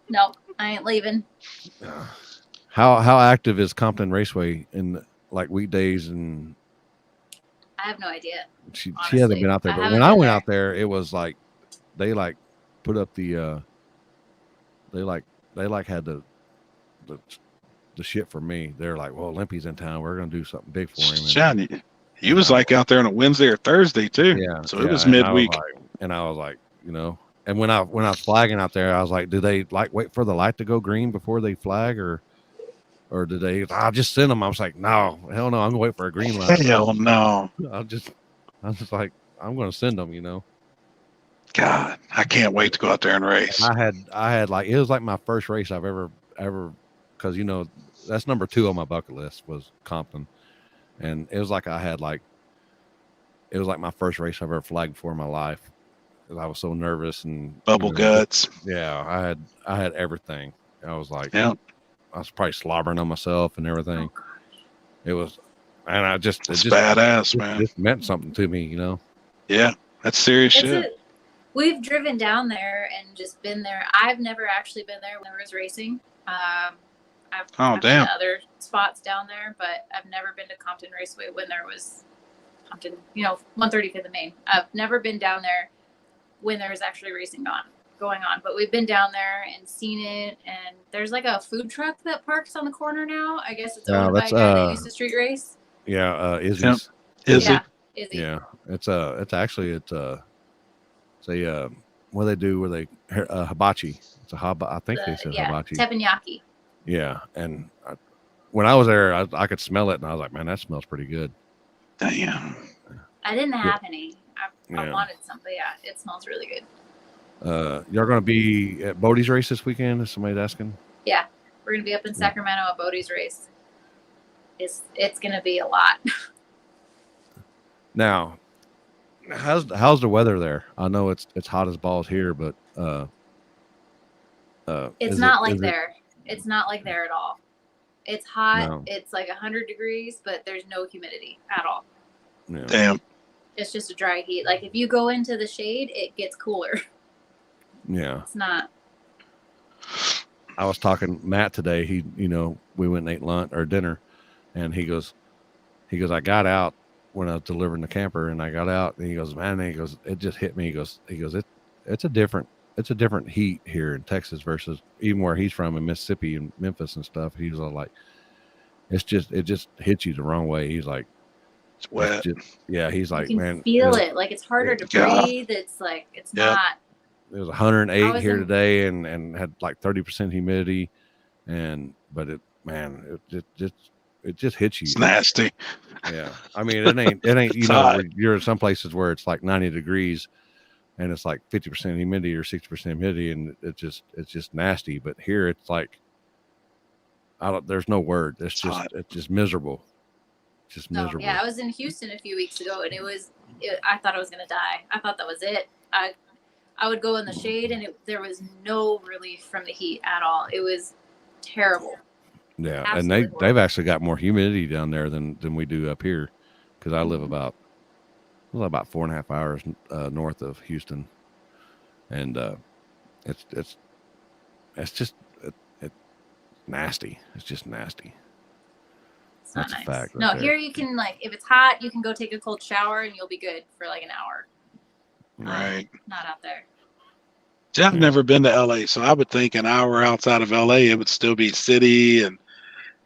Nope, I ain't leaving. How active is Compton Raceway in like weekdays? And I have no idea. she Honestly, hasn't been out there, I but haven't when I been went there. out there, it was like they like put up the they had the shit for me. They're like, well, Limpy's in town. We're gonna do something big for him. Johnny, he was like out there on a Wednesday or Thursday too. Yeah. So it was and midweek. I was like, you know, and when I was flagging out there, I was like, do they like wait for the light to go green before they flag, or do they? I'll just send them. I was like, no, hell no, I'm gonna wait for a green light. Hell no. I was just like, I'm gonna send them, you know. God, I can't wait to go out there and race. And I had like, it was like my first race I've ever, because you know that's number 2 on my bucket list was Compton, and it was like it was like my first race I've ever flagged for in my life. I was so nervous and Bubble guts. Yeah, I had everything. I was like, yeah, I was probably slobbering on myself and everything. It was, and it's just badass, man. It just meant something to me, you know. Yeah, that's serious shit. We've driven down there and just been there. I've never actually been there when there was racing. I've been to other spots down there, but I've never been to Compton Raceway when there was Compton, 135th and Main. I've never been down there when there was actually racing going on, but we've been down there and seen it. And there's like a food truck that parks on the corner now. I guess it's owned by a guy that used to street race. Yeah, Izzy's. Izzy. Yeah, it's a what they do where they hibachi. It's a I think they said hibachi. Teppanyaki. Yeah, and when I was there, I could smell it, and I was like, man, that smells pretty good. Damn. I didn't have any. I wanted some, but yeah, it smells really good. Y'all gonna be at Bodie's race this weekend? Is somebody asking? Yeah, we're gonna be up in Sacramento at Bodie's race. It's gonna be a lot. Now, how's the weather there? I know it's hot as balls here, but it's not like there. It's not like there at all. It's hot. No. It's like 100 degrees, but there's no humidity at all. Yeah. Damn. It's just a dry heat. Like if you go into the shade, it gets cooler. Yeah. It's not. I was talking Matt today. He, we went and ate lunch or dinner, and he goes, I got out when I was delivering the camper, and I got out, and he goes, man, and he goes, it just hit me. He goes, it's a different heat here in Texas versus even where he's from in Mississippi and Memphis and stuff. He's all like, it just hits you the wrong way. He's like, it's wet. He's like, you can man, feel it. Like it's harder to breathe. It's like, it's not. It was 108 here today and had like 30% humidity. But it just hits you. It's nasty. Yeah. I mean, it ain't, you're in some places where it's like 90 degrees and it's like 50% humidity or 60% humidity. And it's just nasty. But here it's like, there's no word. It's just miserable. Just miserable. Yeah. I was in Houston a few weeks ago and I thought I was going to die. I thought that was it. I would go in the shade and there was no relief from the heat at all. It was terrible. Yeah, absolutely. And they've actually got more humidity down there than we do up here, because I live about 4.5 hours north of Houston, and it's just nasty. It's just nasty. It's not That's nice. A fact. No, here you can if it's hot, you can go take a cold shower and you'll be good for like an hour. Right. Not out there. I've never been to LA, so I would think an hour outside of LA, it would still be city and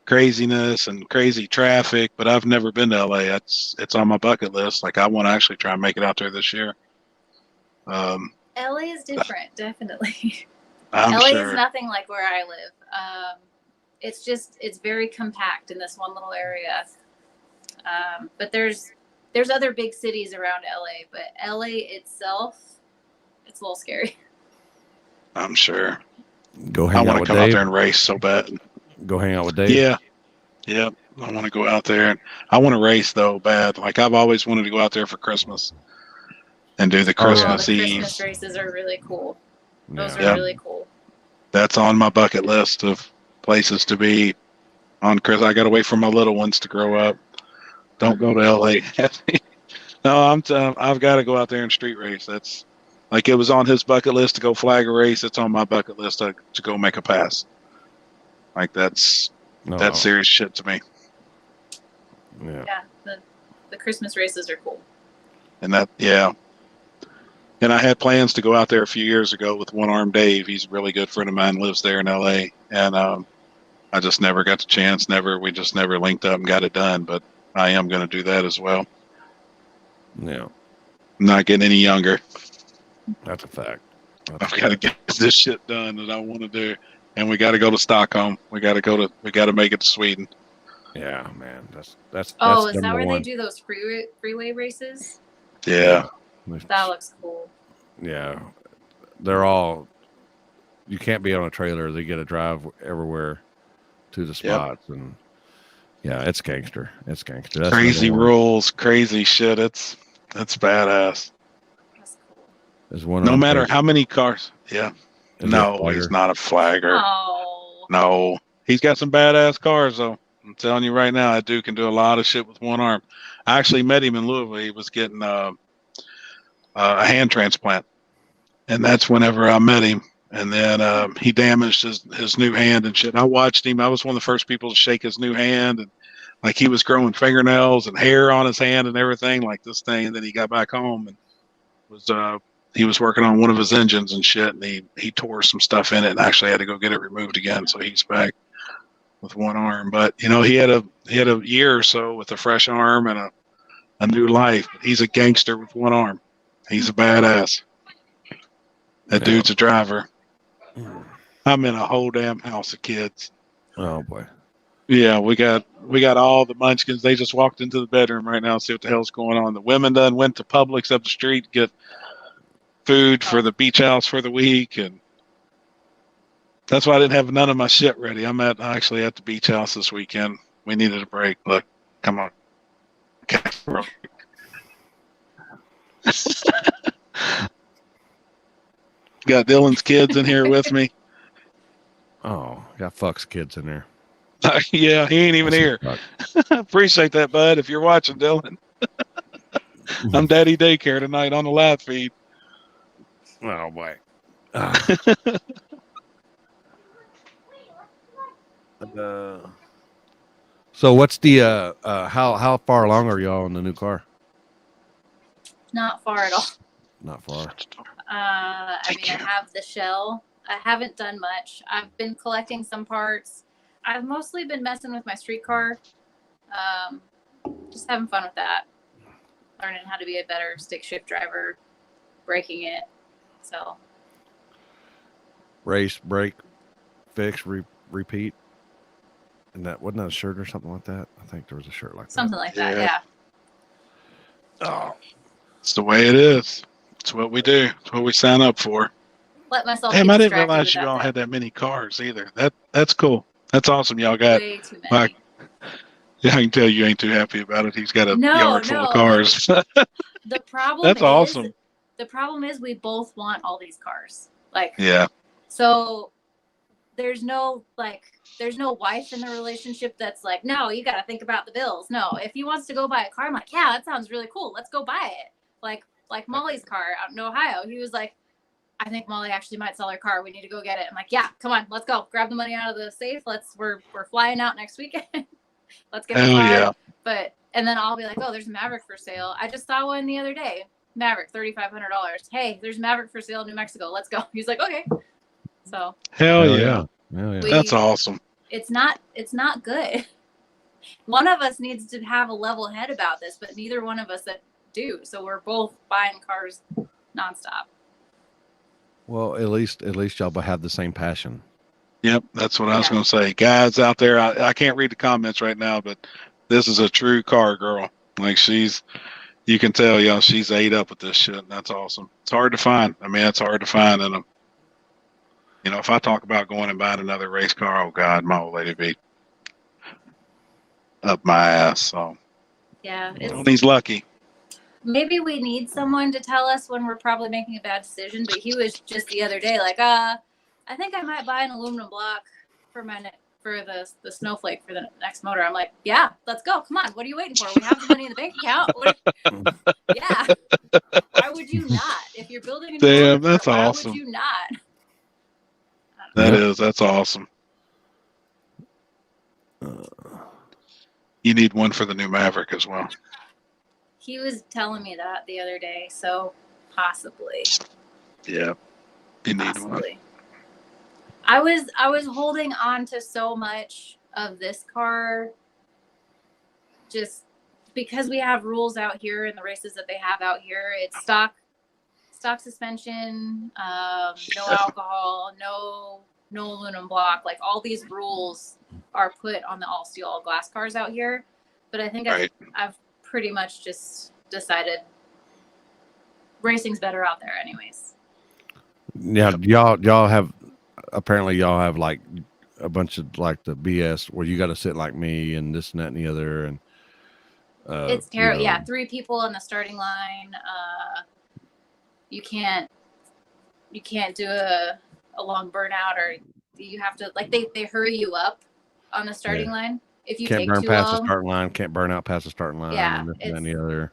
craziness and crazy traffic, but I've never been to LA. It's on my bucket list. Like I want to actually try and make it out there this year. LA is different, definitely. LA is nothing like where I live. It's very compact in this one little area. But there's other big cities around LA, but LA itself, it's a little scary. I'm sure. Go hang out with Dave. I want to come out there and race so bad. Go hang out with Dave. Yeah. Yep. I want to go out there. And I want to race though bad. Like I've always wanted to go out there for Christmas and do the Christmas Eve. The Christmas races are really cool. Those are Yeah. really cool. That's on my bucket list of places to be on Chris. I got to wait for my little ones to grow up. Don't go to LA. No, I've got to go out there and street race. That's like it was on his bucket list to go flag a race. It's on my bucket list to go make a pass. Like that's serious shit to me. Yeah. Yeah, the Christmas races are cool. And and I had plans to go out there a few years ago with One Arm Dave. He's a really good friend of mine, lives there in LA, and I just never got the chance. We just never linked up and got it done. But I am going to do that as well. Yeah. I'm not getting any younger. That's a fact. I've got to get this shit done that I want to do, and we got to go to Stockholm. We got to make it to Sweden. Yeah, man. That's. Oh, is that number where one. they do those freeway races? Yeah. That looks cool. Yeah, they're all. You can't be on a trailer. They get to drive everywhere to the spots, and yeah, it's gangster. It's gangster. That's Crazy rules, crazy shit. It's badass. That's cool. There's one. No matter how many cars. Yeah. No, he's not a flagger. Oh. No, he's got some badass cars though. I'm telling you right now, that dude can do a lot of shit with one arm. I actually met him in Louisville. He was getting a hand transplant, and that's whenever I met him. And then he damaged his new hand and shit. And I watched him. I was one of the first people to shake his new hand, and like he was growing fingernails and hair on his hand and everything like this thing. And then he got back home and he was working on one of his engines and shit, and he tore some stuff in it and actually had to go get it removed again. So he's back with one arm. But he had a year or so with a fresh arm and a new life. He's a gangster with one arm. He's a badass. That dude's a driver. I'm in a whole damn house of kids. Oh boy. Yeah, we got all the munchkins. They just walked into the bedroom right now to see what the hell's going on. The women done went to Publix up the street to get food for the beach house for the week, and that's why I didn't have none of my shit ready. I'm actually at the beach house this weekend. We needed a break. Look, come on. Okay. Got Dylan's kids in here with me. Oh, got Fuck's kids in there. Yeah, he ain't even here. Appreciate that, bud. If you're watching, Dylan. I'm Daddy Daycare tonight on the live feed. Oh boy. So what's the how far along are y'all in the new car? Not far at all. Not far. I have the shell. I haven't done much. I've been collecting some parts. I've mostly been messing with my street car. Just having fun with that. Learning how to be a better stick shift driver, breaking it. So. Race, break, fix, repeat. And wasn't that a shirt or something like that? I think there was a shirt like something like that, yeah. Oh, it's the way it is. It's what we do. It's what we sign up for. Let myself. Damn, I didn't realize you all had that many cars either. That's cool. That's awesome. Y'all got way too many. Yeah, I can tell you ain't too happy about it. He's got a yard full of cars. The problem That's awesome. The problem is we both want all these cars. Like, yeah. So there's no wife in the relationship that's like, no, you got to think about the bills. No, if he wants to go buy a car, I'm like, yeah, that sounds really cool. Let's go buy it. Like Molly's car out in Ohio. He was like, I think Molly actually might sell her car. We need to go get it. I'm like, yeah, come on, let's go. Grab the money out of the safe. We're flying out next weekend. Let's get the car. Yeah. And then I'll be like, oh, there's a Maverick for sale. I just saw one the other day. Maverick, $3,500. Hey, there's Maverick for sale in New Mexico. Let's go. He's like, okay. So. Hell yeah. That's awesome. It's not good. One of us needs to have a level head about this, but neither one of us that do. So we're both buying cars nonstop. Well, at least y'all have the same passion. Yep, that's what I was going to say. Guys out there, I can't read the comments right now, but this is a true car girl. Like you can tell, she's ate up with this shit. And that's awesome. It's hard to find. I mean, it's hard to find in them. If I talk about going and buying another race car, oh God, my old lady be up my ass. So yeah, he's lucky. maybe we need someone to tell us when we're probably making a bad decision. But he was just the other day like, I think I might buy an aluminum block for the snowflake for the next motor. I'm like, yeah, let's go. Come on. What are you waiting for? We have the money in the bank account. Yeah. Why would you not? If you're building a new motor, that's why awesome. would you not? That's awesome. You need one for the new Maverick as well. He was telling me that the other day, so possibly. Yeah, you need one. I was holding on to so much of this car just because we have rules out here in the races that they have out here. It's stock suspension, no alcohol, no aluminum block. Like all these rules are put on the all steel, all glass cars out here. But I think I've pretty much just decided racing's better out there anyways. Yeah, y'all have like a bunch of like the BS where you got to sit like me and this and that and the other, and it's terrible. Yeah, 3 people on the starting line. You can't do a long burnout, or you have to like they hurry you up on the starting line. If you can't take burn too past long, the starting line, can't burn out past the starting line. Yeah, and this and the other.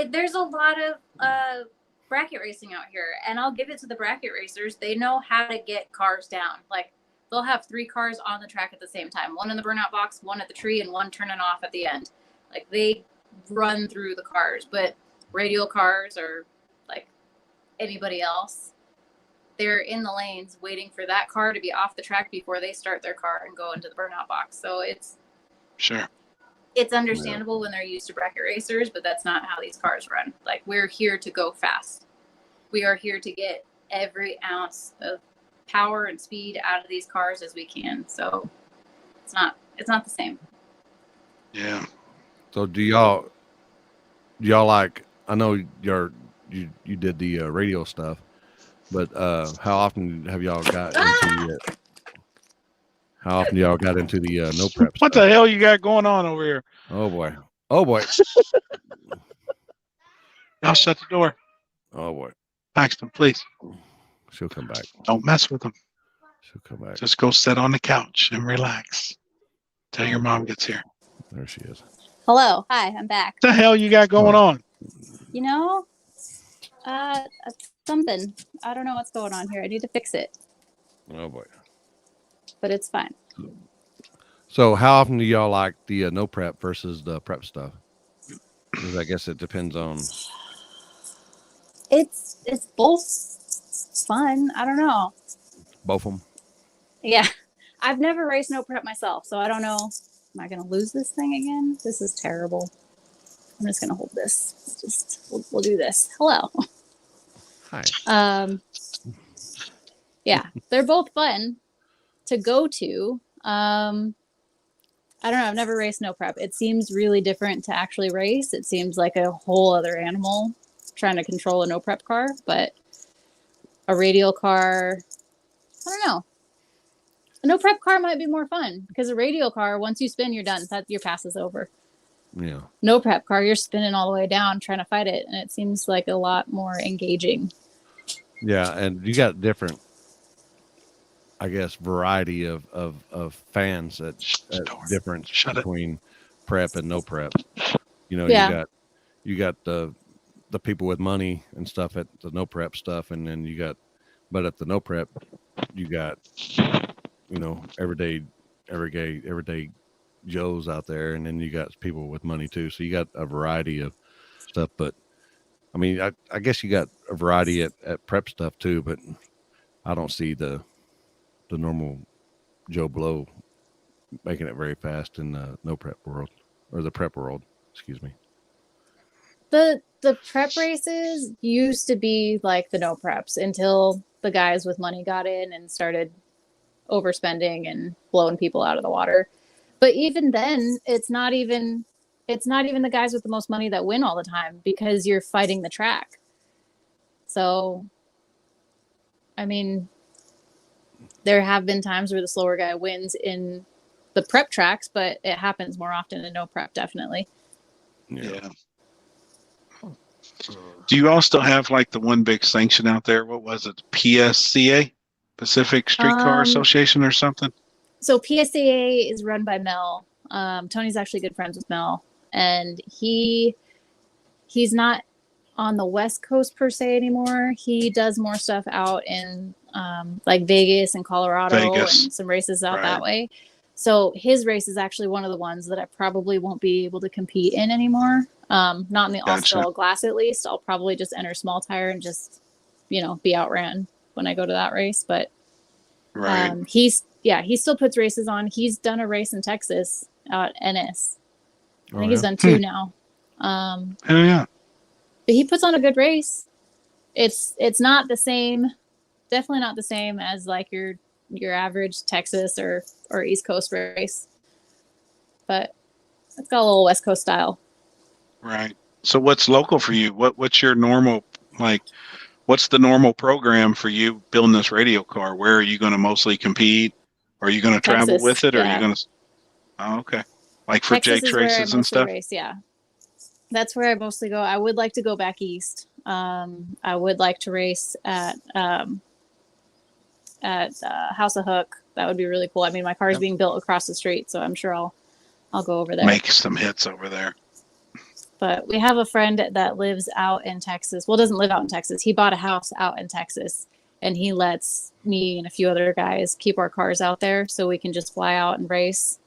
There's a lot of bracket racing out here, and I'll give it to the bracket racers. They know how to get cars down. Like they'll have 3 cars on the track at the same time, one in the burnout box, one at the tree, and one turning off at the end. Like they run through the cars. But radial cars or like anybody else, they're in the lanes waiting for that car to be off the track before they start their car and go into the burnout box. So it's understandable when they're used to bracket racers, but that's not how these cars run. Like we're here to go fast. We are here to get every ounce of power and speed out of these cars as we can. So it's not the same. Yeah. So do y'all like, I know you did the radio stuff, but how often have y'all got into it? How often y'all got into the no prep What stuff? the hell you got going on over here? Oh boy. I'll shut the door. Oh boy. Paxton, please. She'll come back. Don't mess with them. She'll come back. Just go sit on the couch and relax till your mom gets here. There she is. Hello. Hi, I'm back. What the hell you got going on? You know, something. I don't know what's going on here. I need to fix it. Oh boy. But it's fine. So how often do y'all like the no prep versus the prep stuff? Because I guess it depends on. It's both fun. I don't know. Both of them? Yeah. I've never raced no prep myself, so I don't know. Am I going to lose this thing again? This is terrible. I'm just going to hold this. We'll do this. Hello. Hi. Yeah, they're both fun to go to. I don't know. I've never raced no prep. It seems really different to actually race. It seems like a whole other animal trying to control a no prep car, but a radial car, I don't know. A no prep car might be more fun because a radial car, once you spin, you're done. Your pass is over. Yeah. No prep car, you're spinning all the way down trying to fight it, and it seems like a lot more engaging. Yeah, and you got different, I guess, variety of fans at difference between prep and no prep. You know, you got the people with money and stuff at the no prep stuff, and then but at the no prep, you got, you know, everyday Joes out there, and then you got people with money too. So you got a variety of stuff, but I mean, I guess you got a variety at prep stuff too, but I don't see the normal Joe Blow making it very fast in the no prep world, or the prep world, excuse me. The prep races used to be like the no preps until the guys with money got in and started overspending and blowing people out of the water. But even then, it's not even the guys with the most money that win all the time, because you're fighting the track. So, I mean, there have been times where the slower guy wins in the prep tracks, but it happens more often in no prep, definitely. Yeah. Do you all still have like the one big sanction out there? What was it? PSCA, Pacific Streetcar Association, or something? So PSAA is run by Mel. Tony's actually good friends with Mel, and he's not on the West Coast per se anymore. He does more stuff out in like Vegas and Colorado and some races out that way. So his race is actually one of the ones that I probably won't be able to compete in anymore. Not in the all glass, at least. I'll probably just enter small tire and just, be outran when I go to that race. But he still puts races on. He's done a race in Texas out at NS. I think he's done 2 now. Hell yeah. But he puts on a good race. It's not the same, definitely not the same as like your average Texas or East Coast race. But it's got a little West Coast style. Right. So what's local for you? What's your normal, like, what's the normal program for you building this radio car? Where are you going to mostly compete? Are you going to travel with it? Or are you going to? Oh, okay. Like for Texas Jake's races and stuff? Race, yeah. That's where I mostly go. I would like to go back east. I would like to race at House of Hook. That would be really cool. I mean, my car is being built across the street, so I'm sure I'll go over there. Make some hits over there. But we have a friend that lives out in Texas. Well, doesn't live out in Texas. He bought a house out in Texas, and he lets me and a few other guys keep our cars out there so we can just fly out and race.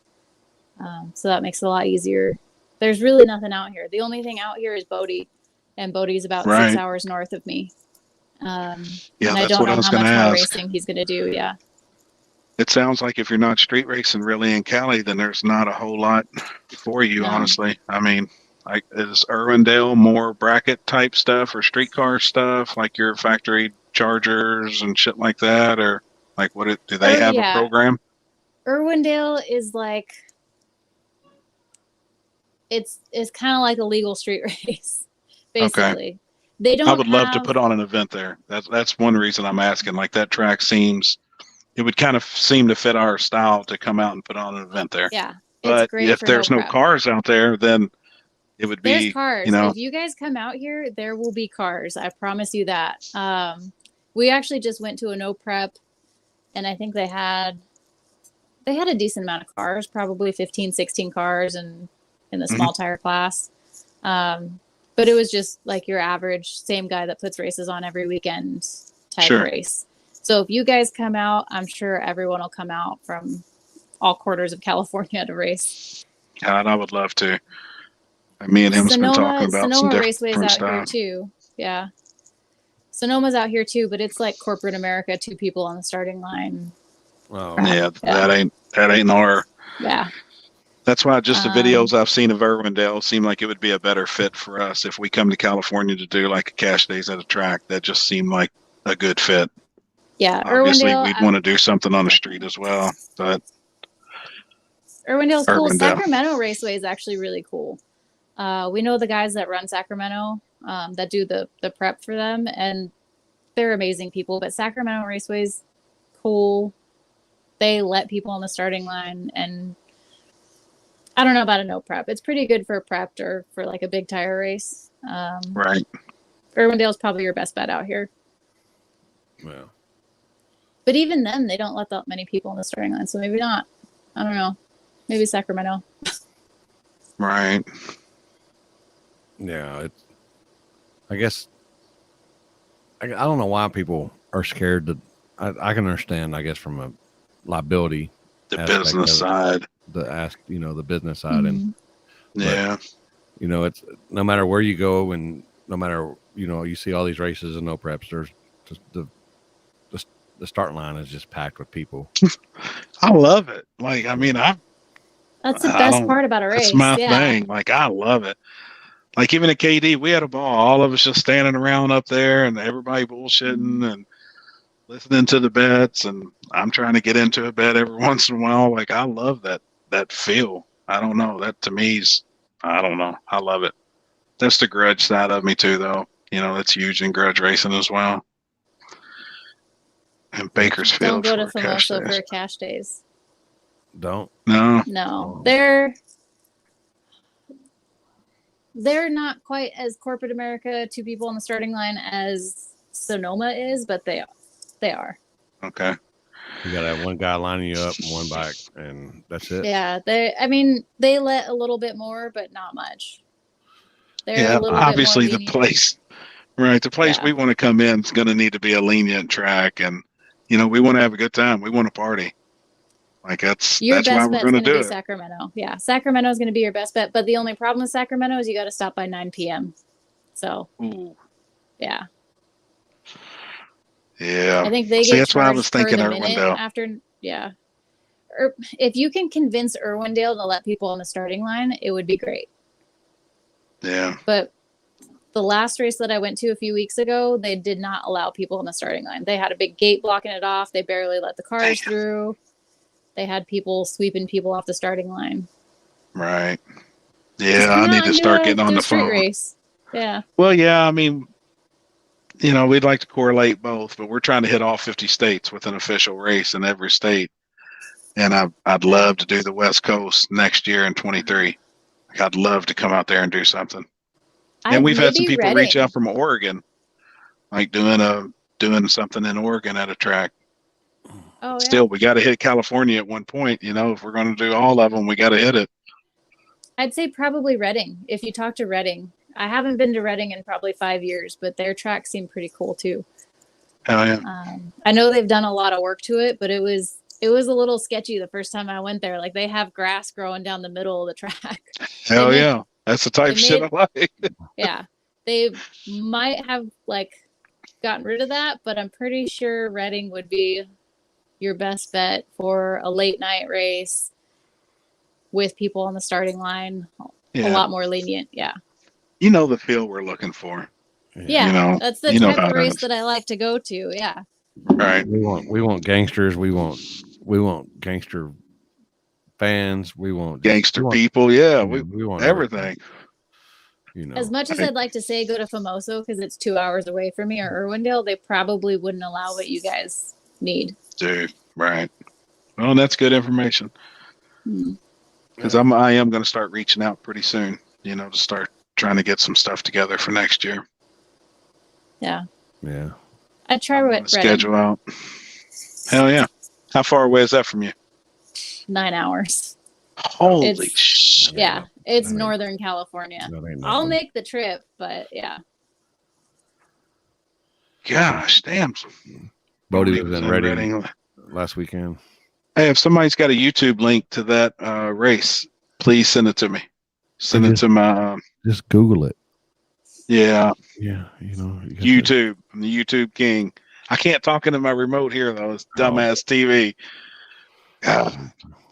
So that makes it a lot easier. There's really nothing out here. The only thing out here is Bodie, and Bodie's about 6 hours north of me. And I don't know how much more racing he's going to do. Yeah. It sounds like if you're not street racing really in Cali, then there's not a whole lot for you, honestly. I mean, like, is Irwindale more bracket type stuff or streetcar stuff, like your factory chargers and shit like that? Or like, do they have a program? Irwindale is like, it's kind of like a legal street race, basically. Okay. They don't. I would love to put on an event there. That's one reason I'm asking. Like, that track it would kind of seem to fit our style to come out and put on an event there. Yeah. But if there's no cars out there, then it would be. There's cars. If you guys come out here, there will be cars. I promise you that. We actually just went to a no prep, and I think they had a decent amount of cars, probably 15, 16 cars, and in the small tire class. But it was just like your average same guy that puts races on every weekend type race. So if you guys come out, I'm sure everyone will come out from all quarters of California to race. God, I would love to. Me and him's been talking about some different Raceway's out here too. Yeah. Sonoma's out here too, but it's like corporate America, 2 people on the starting line. Oh, yeah. That ain't our. Yeah. That's why just the videos I've seen of Irwindale seem like it would be a better fit for us if we come to California to do like a cash days at a track. That just seemed like a good fit. Yeah, obviously we'd want to do something on the street as well, but Irwindale's cool. Sacramento Raceway is actually really cool. We know the guys that run Sacramento, that do the prep for them, and they're amazing people. But Sacramento Raceway's cool. They let people on the starting line, and I don't know about a no prep. It's pretty good for a prepped or for like a big tire race. Right. Irwindale's probably your best bet out here. Well. But even then, they don't let that many people on the starting line, so maybe not. I don't know. Maybe Sacramento. Right. Yeah, I guess I don't know why people are scared to. I can understand, I guess, from a liability, the business side, the business side, and yeah, it's no matter where you go, and no matter you see all these races and no preps. There's just the starting line is just packed with people. I love it. Like, I mean, that's the best part about a race. It's my thing. Like, I love it. Like, even at KD, we had a ball. All of us just standing around up there, and everybody bullshitting and listening to the bets. And I'm trying to get into a bet every once in a while. Like, I love that feel. I don't know. That to me is, I don't know. I love it. That's the grudge side of me too, though. That's huge in grudge racing as well. And Bakersfield. Don't go to Famoso for cash days. Don't. No. No. They're they're not quite as corporate America, 2 people on the starting line as Sonoma is, but they are. Okay. You gotta have one guy lining you up and one back, and that's it. Yeah, they let a little bit more, but not much. They're Yeah, a little obviously bit more the lenient. place, right? The place Yeah. we want to come in is going to need to be a lenient track, and we want to have a good time. We want to party. Like that's Your why best we're bet's going to going to do be it. Sacramento. Yeah, Sacramento is going to be your best bet. But the only problem with Sacramento is you got to stop by 9 p.m. So, Ooh. yeah. Yeah. I think they See, get that's why I was charged per thinking the minute Irwindale. after. Yeah. Or if you can convince Irwindale to let people on the starting line, it would be great. Yeah. But the last race that I went to a few weeks ago, they did not allow people on the starting line. They had a big gate blocking it off. They barely let the cars through. They had people sweeping people off the starting line. Right. Just Yeah, come I out need to and start getting on do the a street phone. race. Yeah. Well, yeah, I mean, we'd like to correlate both, but we're trying to hit all 50 states with an official race in every state. And I'd love to do the West Coast next year in 23. I'd love to come out there and do something. And we've had some Maybe people reach Reading. out from Oregon, like doing something in Oregon at a track. Oh, yeah. Still, we got to hit California at one point. If we're going to do all of them, we got to hit it. I'd say probably Reading. If you talk to Reading, I haven't been to Reading in probably 5 years, but their tracks seem pretty cool too. Hell yeah. I know they've done a lot of work to it, but it was a little sketchy the first time I went there. Like they have grass growing down the middle of the track. Hell yeah. That's the type of shit I like. Yeah. They might have gotten rid of that, but I'm pretty sure Reading would be your best bet for a late night race with people on the starting line. Yeah. A lot more lenient. Yeah. The feel we're looking for. Yeah. That's the type of race that I like to go to. Yeah. Right. We want gangsters. We want gangster fans. We want gangster people. Yeah. We want everything. As much as I'd like to say go to Famoso because it's 2 hours away from me, or Irwindale, they probably wouldn't allow what you guys need. Dude, right. Well, that's good information. Because I am going to start reaching out pretty soon, to start trying to get some stuff together for next year. Yeah. Yeah. I'd try Reading. Schedule out. Hell yeah. How far away is that from you? 9 hours. Holy shit. Yeah. It's Northern California. I'll make the trip, but yeah. Gosh, damn. Bodie was in Reading last weekend. Hey, if somebody's got a YouTube link to that race, please send it to me. Send it to my. Just Google it. Yeah. Yeah. YouTube. I'm the YouTube king. I can't talk into my remote here, though. It's dumbass TV.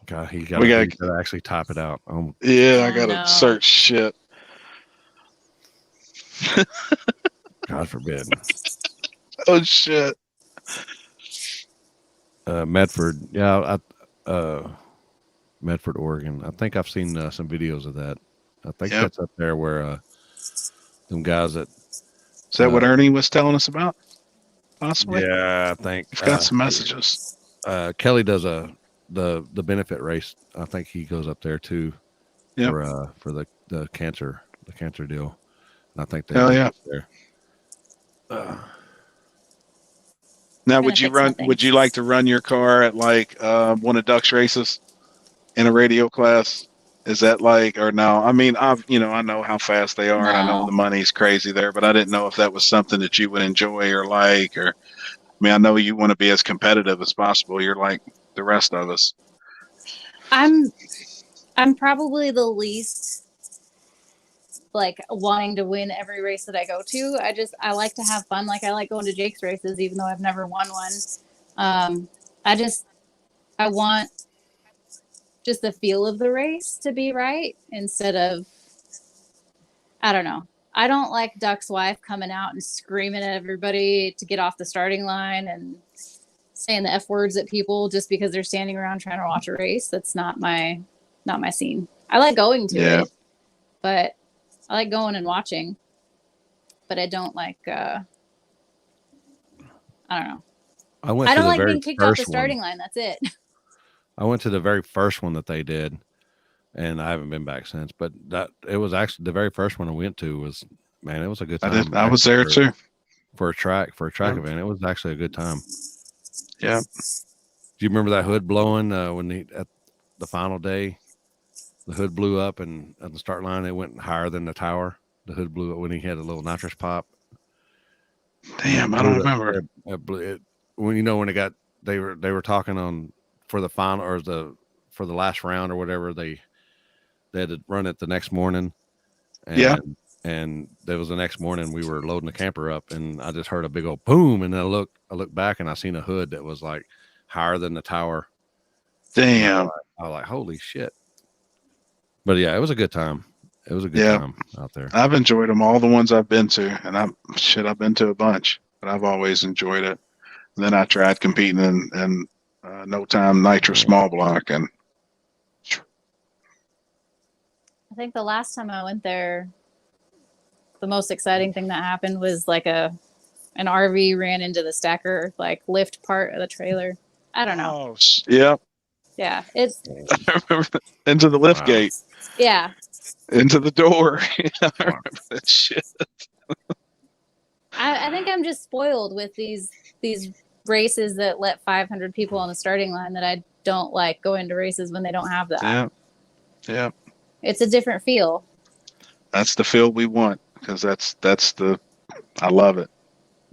God, we gotta actually type it out. I gotta search shit. God forbid. Oh shit. Medford, Medford, Oregon. I think I've seen some videos of that. I think that's up there where some guys that. Is that what Ernie was telling us about? Possibly. Yeah, I think. I've got some messages. Kelly does the benefit race. I think he goes up there too. For the cancer deal. And I think they up there. Now, would you like to run your car at one of Duck's races in a radio class? Is that or no? I mean, I know how fast they are, and I know the money's crazy there, but I didn't know if that was something that you would enjoy or I mean, I know you want to be as competitive as possible. You're like the rest of us. I'm probably the least wanting to win every race that I go to. I like to have fun. I like going to Jake's races, even though I've never won one. I want just the feel of the race to be right instead of, I don't know. I don't like Duck's wife coming out and screaming at everybody to get off the starting line and saying the F words at people just because they're standing around trying to watch a race. That's not my scene. I like going to it, but I like going and watching, but I don't like, I don't know. I don't like being kicked off the starting line. That's it. I went to the very first one that they did, and I haven't been back since. But that it was actually the very first one I went to was, man, it was a good time. I was there too for a track event. It was actually a good time. Yeah. Do you remember that hood blowing when at the final day, the hood blew up and at the start line it went higher than the tower. The hood blew up when he had a little nitrous pop. Damn, I don't remember. When they were talking on for the final or for the last round or whatever, they had to run it the next morning. And there was the next morning we were loading the camper up and I just heard a big old boom, and then I looked back and I seen a hood that was like higher than the tower. Damn. I was like, holy shit. But yeah, it was a good time. It was a good time out there. I've enjoyed them, all the ones I've been to, and I've been to a bunch, but I've always enjoyed it. And then I tried competing in No Time Nitro Small Block, and I think the last time I went there, the most exciting thing that happened was like an RV ran into the stacker like lift part of the trailer. I don't know. Oh, yeah. Yeah, it's I remember into the lift gate. Yeah. Into the door. I remember that shit. I think I'm just spoiled with these races that let 500 people on the starting line that I don't like going to races when they don't have that. Yeah. Yeah. It's a different feel. That's the feel we want, because I love it.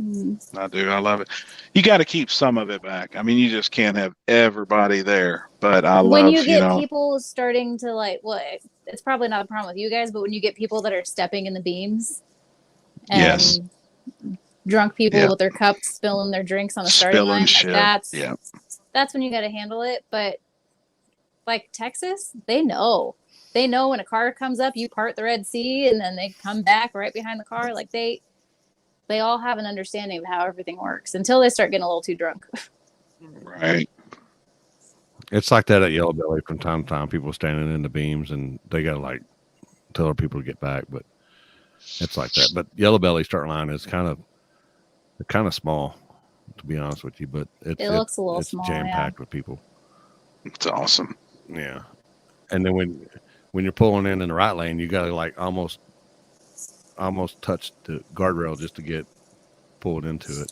Mm. I do. I love it. You got to keep some of it back. I mean, you just can't have everybody there, but when you get people starting to like, it's probably not a problem with you guys, but when you get people that are stepping in the beams and drunk people with their cups spilling their drinks on the starting line, that's when you got to handle it. But like Texas, they know when a car comes up, you part the Red Sea and then they come back right behind the car. Like they all have an understanding of how everything works until they start getting a little too drunk. Right. It's like that at Yellow Belly from time to time. People standing in the beams and they got to like tell our people to get back, but it's like that. But Yellow Belly start line is kind of small, to be honest with you, but it looks a little small, jam packed with people. It's awesome. Yeah. And then when you're pulling in the right lane, you got to like almost touch the guardrail just to get pulled into it.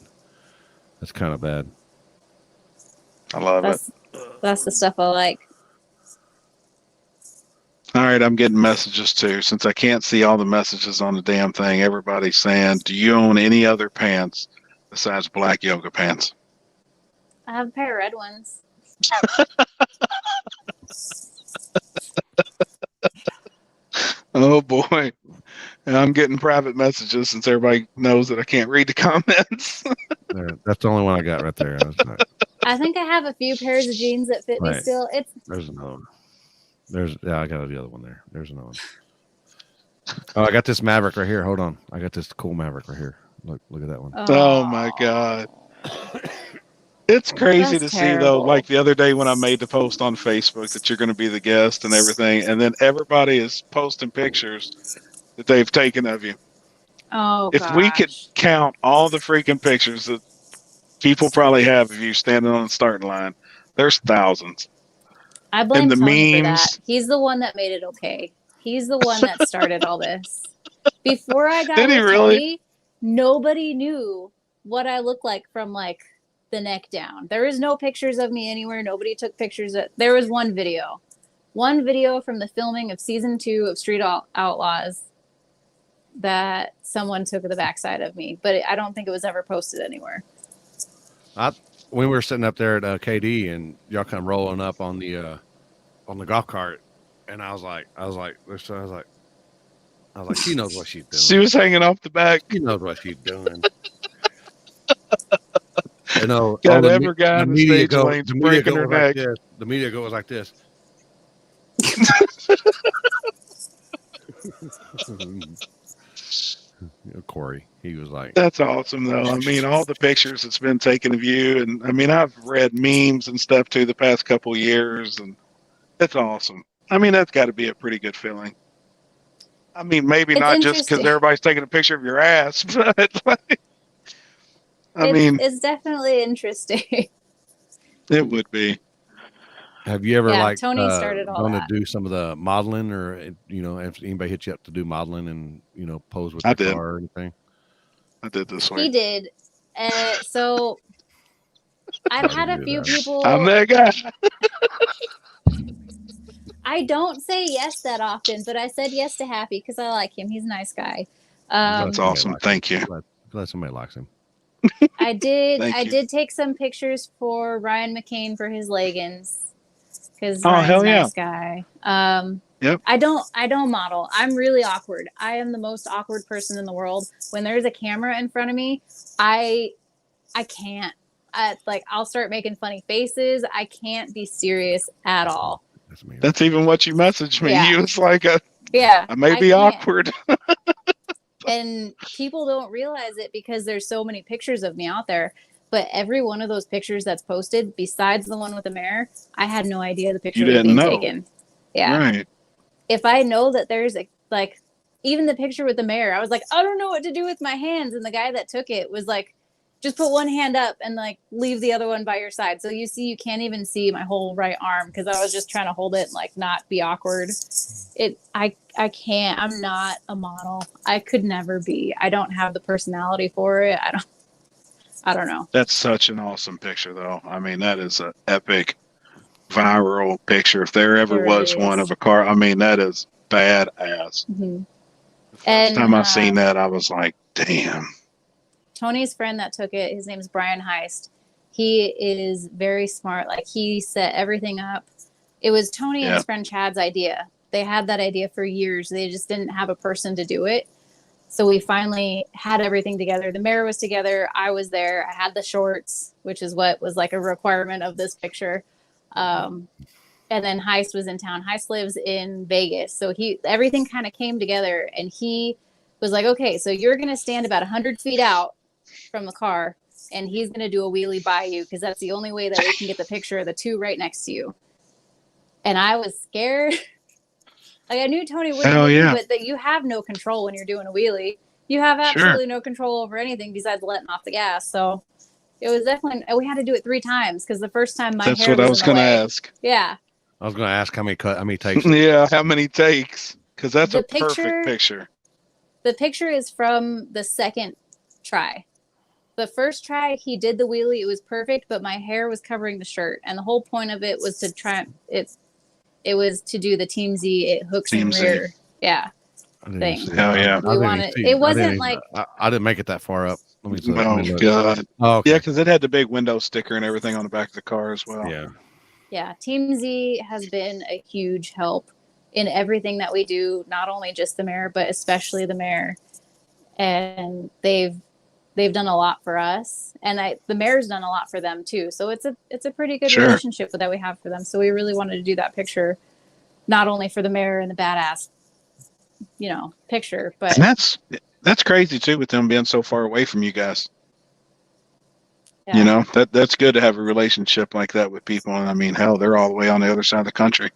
That's kind of bad. I love it. That's the stuff I like. All right, I'm getting messages too. Since I can't see all the messages on the damn thing, everybody's saying, do you own any other pants besides black yoga pants? I have a pair of red ones. Oh boy. And I'm getting private messages since everybody knows that I can't read the comments. That's the only one I got right there. I think I have a few pairs of jeans that fit me still. There's another one. I got the other one there. There's another one. Oh, I got this Maverick right here. Hold on. I got this cool Maverick right here. Look at that one. Oh my God. It's crazy to see though, like the other day when I made the post on Facebook that you're going to be the guest and everything, and then everybody is posting pictures that they've taken of you. Oh, if we could count all the freaking pictures that people probably have of you standing on the starting line, there's thousands. I blame Tony for that. He's the one that made it okay. He's the one that started all this. Before I got with Tony, nobody knew what I looked like from like the neck down. There is no pictures of me anywhere. Nobody took pictures. There was one video from the filming of season 2 of Street Outlaws that someone took the backside of me, but I don't think it was ever posted anywhere. We were sitting up there at KD and y'all come rolling up on the golf cart, and I was like, she knows what she's doing. She was hanging off the back. She knows what she's doing. You know, got every guy in the stage lane's breaking her neck. The media goes like this. Corey, he was like, that's awesome though. I mean, all the pictures that's been taken of you, and I mean, I've read memes and stuff too the past couple years, and it's awesome. I mean, that's got to be a pretty good feeling. I mean, maybe not just because everybody's taking a picture of your ass, but like, I mean, it's definitely interesting. It would be. Have you ever Yeah, Tony started all gone that. to do some of the modeling, or if anybody hit you up to do modeling and pose with I the did. car or anything? I did this He week. did. So I've had a few people. I'm that guy. I don't say yes that often, but I said yes to Happy because I like him. He's a nice guy. That's awesome. Thank you. Glad somebody likes him. I did. Thank I you. did take some pictures for Ryan McCain for his leggings because Oh, Ryan's hell a yeah. nice guy. Yep. I don't model. I'm really awkward. I am the most awkward person in the world. When there's a camera in front of me, I can't. I'll start making funny faces. I can't be serious at all. That's even what you messaged me. Yeah. You was like, Yeah, I may be can't. awkward. And people don't realize it because there's so many pictures of me out there. But every one of those pictures that's posted, besides the one with the mare, I had no idea the picture was being taken. Yeah. Right. If I know that there's even the picture with the mare, I was like, I don't know what to do with my hands. And the guy that took it was like, just put one hand up and leave the other one by your side. So you can't even see my whole right arm because I was just trying to hold it and not be awkward. I can't. I'm not a model. I could never be. I don't have the personality for it. I don't know. That's such an awesome picture, though. I mean, that is an epic viral picture. If there ever was one of a car, I mean, that is badass. Mm-hmm. The first time I seen that, I was like, damn. Tony's friend that took it, his name's Brian Heist. He is very smart. He set everything up. It was Tony and his friend Chad's idea. They had that idea for years. They just didn't have a person to do it. So we finally had everything together. The mare was together. I was there. I had the shorts, which is what was a requirement of this picture. And then Heist was in town. Heist lives in Vegas. So everything kind of came together, and he was like, okay, so you're going to stand about 100 feet out from the car, and he's going to do a wheelie by you because that's the only way that we can get the picture of the two right next to you. And I was scared. I knew Tony wouldn't believe it, that you have no control when you're doing a wheelie. You have absolutely no control over anything besides letting off the gas. So it was definitely, we had to do it 3 times because the first time my hair was in the way. That's what I was going to ask. Yeah. I was going to ask how many takes. Yeah, how many takes? Because that's a perfect picture. The picture is from the second try. The first try, he did the wheelie. It was perfect, but my hair was covering the shirt. And the whole point of it was to try it was to do the Team Z, it hooks in rear. Yeah. Thing. Hell yeah. We wanted, it wasn't I didn't make it that far up. Oh, God. Oh, okay. Yeah, because it had the big window sticker and everything on the back of the car as well. Yeah. Yeah. Team Z has been a huge help in everything that we do, not only just the mare, but especially the mare. And they've done a lot for us, and the mare's done a lot for them too. So it's a pretty good relationship that we have for them. So we really wanted to do that picture, not only for the mare and the badass, picture, but and that's crazy too with them being so far away from you guys. Yeah. That's good to have a relationship like that with people. And I mean, hell, they're all the way on the other side of the country.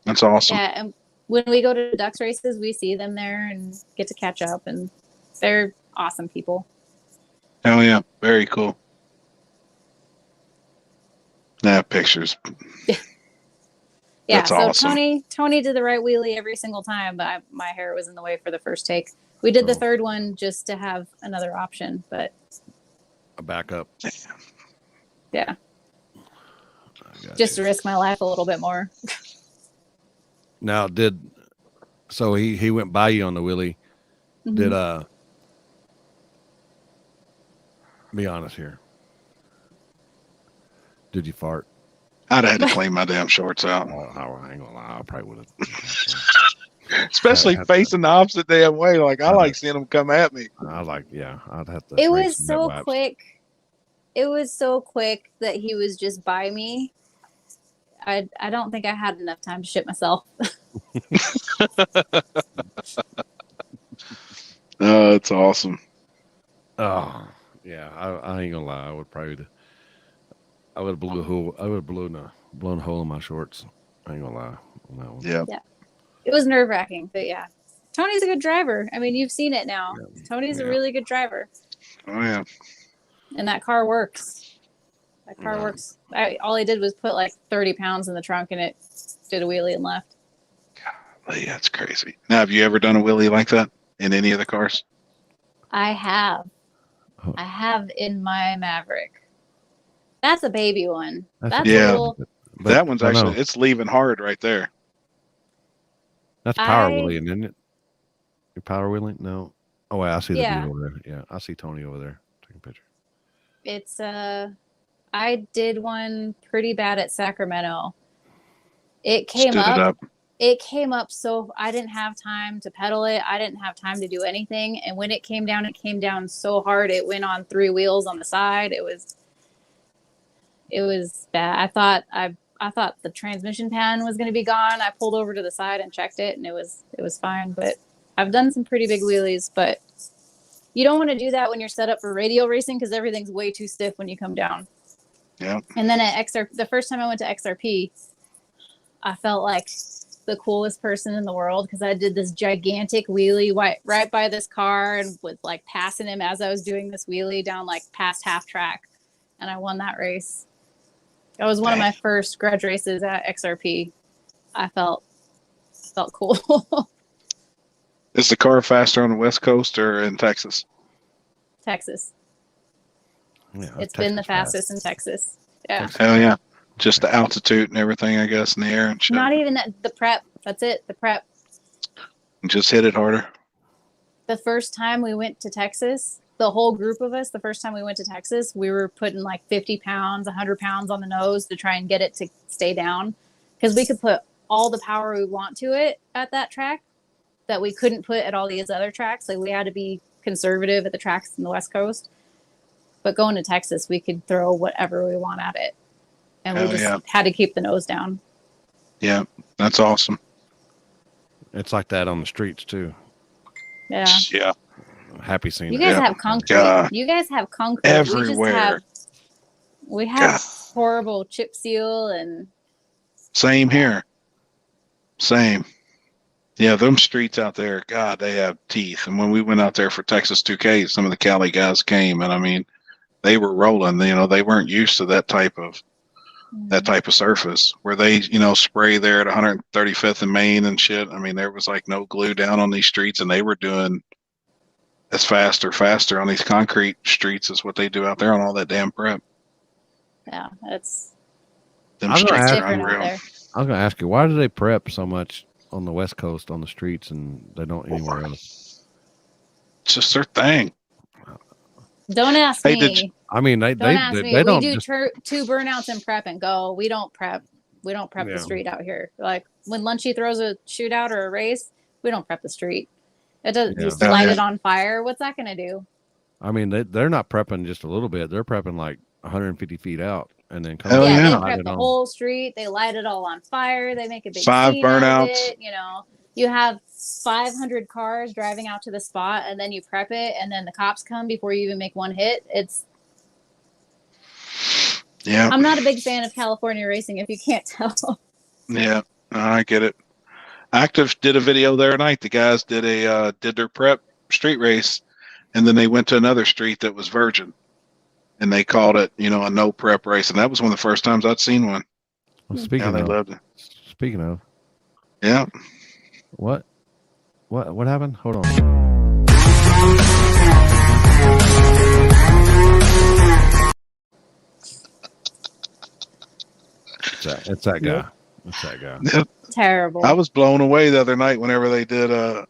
That's awesome. Yeah, and when we go to ducks races, we see them there and get to catch up, and they're awesome people. Oh yeah, very cool. Pictures. Yeah, that's so awesome. Tony did the right wheelie every single time, but my hair was in the way for the first take. We did the third one just to have another option, but a backup. Yeah. Just to risk my life a little bit more. Now, so he went by you on the wheelie. Mm-hmm. Did be honest here. Did you fart? I'd have had to clean my damn shorts out. I ain't gonna lie, I probably would have. Especially facing the opposite damn way. I like seeing them come at me. I'd have to. It was so quick. It was so quick that he was just by me. I don't think I had enough time to shit myself. Oh, it's awesome. Oh, yeah. I ain't gonna lie. I would have blown a hole in my shorts. I ain't gonna lie on that one. Yeah. It was nerve-wracking, but yeah. Tony's a good driver. I mean, you've seen it now. Tony's a really good driver. Oh yeah. And that car works. That car works. All I did was put like 30 pounds in the trunk and it did a wheelie and left. God, that's crazy. Now, have you ever done a wheelie like that in any of the cars? I have. Oh. I have in my Maverick. That's a baby one. That's Yeah. a little. But that one's I know. actually, it's leaving hard right there. That's power wheeling, isn't it? You're power wheeling? No. Oh, wait, I see the dude over there. Yeah, I see Tony over there taking a picture. It's I did one pretty bad at Sacramento. It came Stood it up. It came up so I didn't have time to pedal it. I didn't have time to do anything. And when it came down so hard. It went on 3 wheels on the side. It was bad. I thought the transmission pan was going to be gone. I pulled over to the side and checked it, and it was fine. But I've done some pretty big wheelies, but you don't want to do that when you're set up for radial racing because everything's way too stiff when you come down. Yeah. And then at the first time I went to XRP, I felt like the coolest person in the world because I did this gigantic wheelie right by this car and was like passing him as I was doing this wheelie down like past half track, and I won that race. It was one of my first grudge races at XRP. I felt cool. Is the car faster on the West Coast or in Texas? Texas. Yeah, It's been the fastest in Texas. Yeah. Hell yeah. Just the altitude and everything, I guess, in the air and shit. Not even that. The prep. That's it. The prep. Just hit it harder. The first time we went to Texas, the whole group of us, the first time we went to Texas, we were putting like 50 pounds, 100 pounds on the nose to try and get it to stay down because we could put all the power we want to it at that track that we couldn't put at all these other tracks. Like we had to be conservative at the tracks in the West Coast. But going to Texas, we could throw whatever we want at it. And we just had to keep the nose down. Yeah, that's awesome. It's like that on the streets too. Yeah. Yeah. Happy seeing You it. guys have concrete. God. You guys have concrete. Everywhere. We have horrible chip seal and. Same here. Same. Yeah, them streets out there, God, they have teeth. And when we went out there for Texas 2K, some of the Cali guys came, and I mean, they were rolling. You know, they weren't used to that type of surface where they, you know, spray there at 135th and Main and shit. I mean, there was like no glue down on these streets, and they were doing as faster on these concrete streets as what they do out there on all that damn prep. Yeah, that's. Them streets are unreal. I was going to ask you, why do they prep so much on the West Coast on the streets and they don't anywhere else? It's just their thing. Don't ask me. I mean, they don't. We do 2 burnouts and prep and go. We don't prep. We don't prep the street out here. Like when Lunchy throws a shootout or a race, we don't prep the street. It doesn't just light it on fire. What's that going to do? I mean, they're not prepping just a little bit. They're prepping like 150 feet out and then come. They prep the whole street. They light it all on fire. They make a big 5 scene out of burnouts. it. You know, you have 500 cars driving out to the spot, and then you prep it, and then the cops come before you even make one hit. I'm not a big fan of California racing, if you can't tell. Yeah, I get it. Active did a video there tonight. The guys did their prep street race, and then they went to another street that was virgin, and they called it, you know, a no prep race. And that was one of the first times I'd seen one. Well, they loved it. Speaking of, yeah. What happened? Hold on. It's that guy. Yep. It's that guy. Yep. Terrible. I was blown away the other night whenever they did a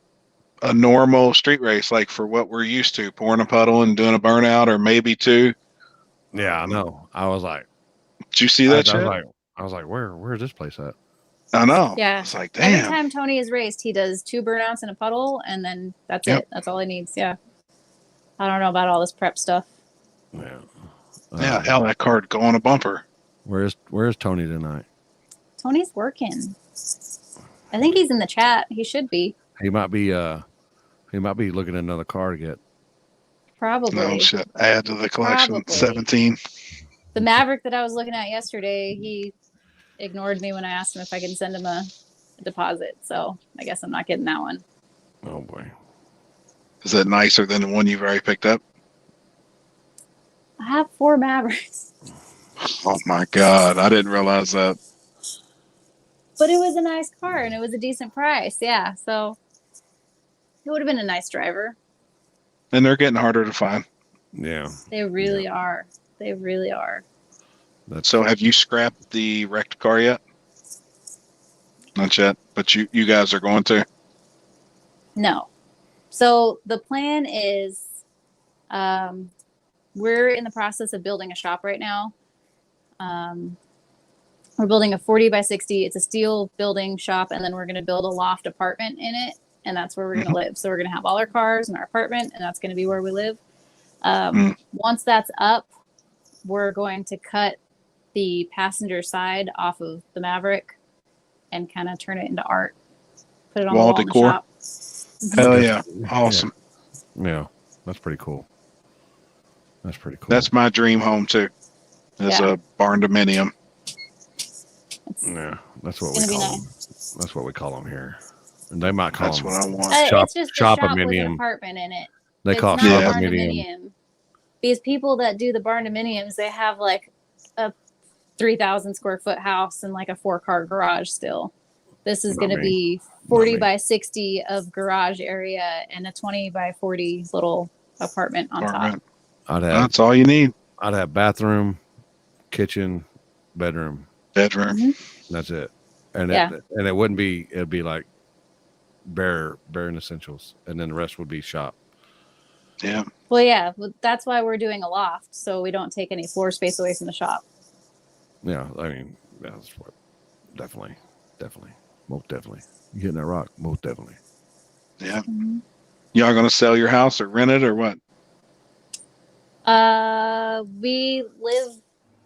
normal street race, like for what we're used to, pouring a puddle and doing a burnout or maybe 2. Yeah, I know. I was like, did you see that shit? I was like, where's this place at? I know. Yeah. It's like, damn. Every time Tony is raced, he does 2 burnouts in a puddle, and then that's it. That's all he needs. Yeah. I don't know about all this prep stuff. Yeah. Yeah, hell, that card go on a bumper. Where's Tony tonight? Tony's working. I think he's in the chat. He should be. He might be looking at another car to get. Probably. No shit. Add to the collection. Probably. 17. The Maverick that I was looking at yesterday, he ignored me when I asked him if I could send him a deposit. So I guess I'm not getting that one. Oh boy. Is that nicer than the one you've already picked up? I have 4 Mavericks. Oh my God, I didn't realize that. But it was a nice car and it was a decent price. Yeah, so it would have been a nice driver. And they're getting harder to find. Yeah. They really are. They really are. So have you scrapped the wrecked car yet? Not yet, but you guys are going to? No. So the plan is we're in the process of building a shop right now. We're building a 40 by 60. It's a steel building shop, and then we're going to build a loft apartment in it, and that's where we're going to live. So we're going to have all our cars in our apartment, and that's going to be where we live. Once that's up, we're going to cut the passenger side off of the Maverick and kind of turn it into art. Put it on Wall the wall decor. in the shop. Hell yeah. Awesome. Yeah. That's pretty cool. That's pretty cool. That's my dream home too. Is a barn dominium. Yeah, that's what It's we gonna call be them. That's what we call them here. And they might call That's them what I want. It's just a shop with an shop-a-minium. apartment in it. They It's call it not a shop-a-minium. barn-dominium. These people that do the barn-dominiums, they have like a 3,000 square foot house and like a 4-car garage still. This is going to be 40 by 60 of garage area and a 20 by 40 little apartment on top. That's all you need. I'd have bathroom, kitchen, bedroom. That's it. And it wouldn't be. It'd be like bare essentials, and then the rest would be shop. Yeah. Well, yeah, that's why we're doing a loft, so we don't take any floor space away from the shop. Yeah, I mean, that's what. Definitely, most definitely. You hitting that rock? Most definitely. Yeah. Y'all gonna sell your house or rent it or what? We live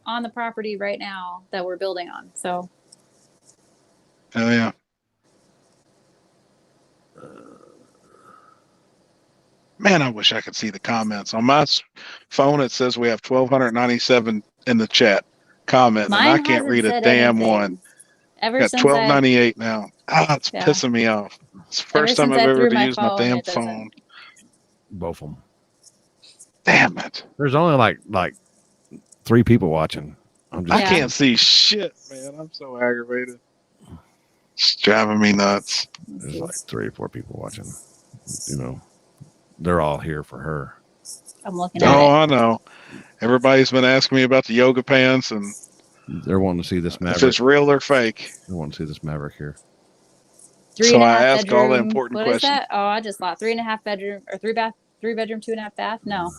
on the property right now that we're building on. So. Hell yeah. Man, I wish I could see the comments. On my phone, it says we have 1,297 in the chat comment, Mine and I can't read a damn one. Ever Got since 1298 now. It's pissing me off. It's the first time I've ever used my damn phone. Both of them. Damn it. There's only like 3 people watching. I can't see shit, man. I'm so aggravated. It's driving me nuts. There's like 3 or 4 people watching. You know, they're all here for her. I'm looking at it. Oh, I know. Everybody's been asking me about the yoga pants, and they're wanting to see this Maverick. if it's real or fake. They want to see this Maverick here. So I ask all the important questions. What is that? Oh, I just thought 3.5 bedroom or 3 bedroom, 2.5 bath. No,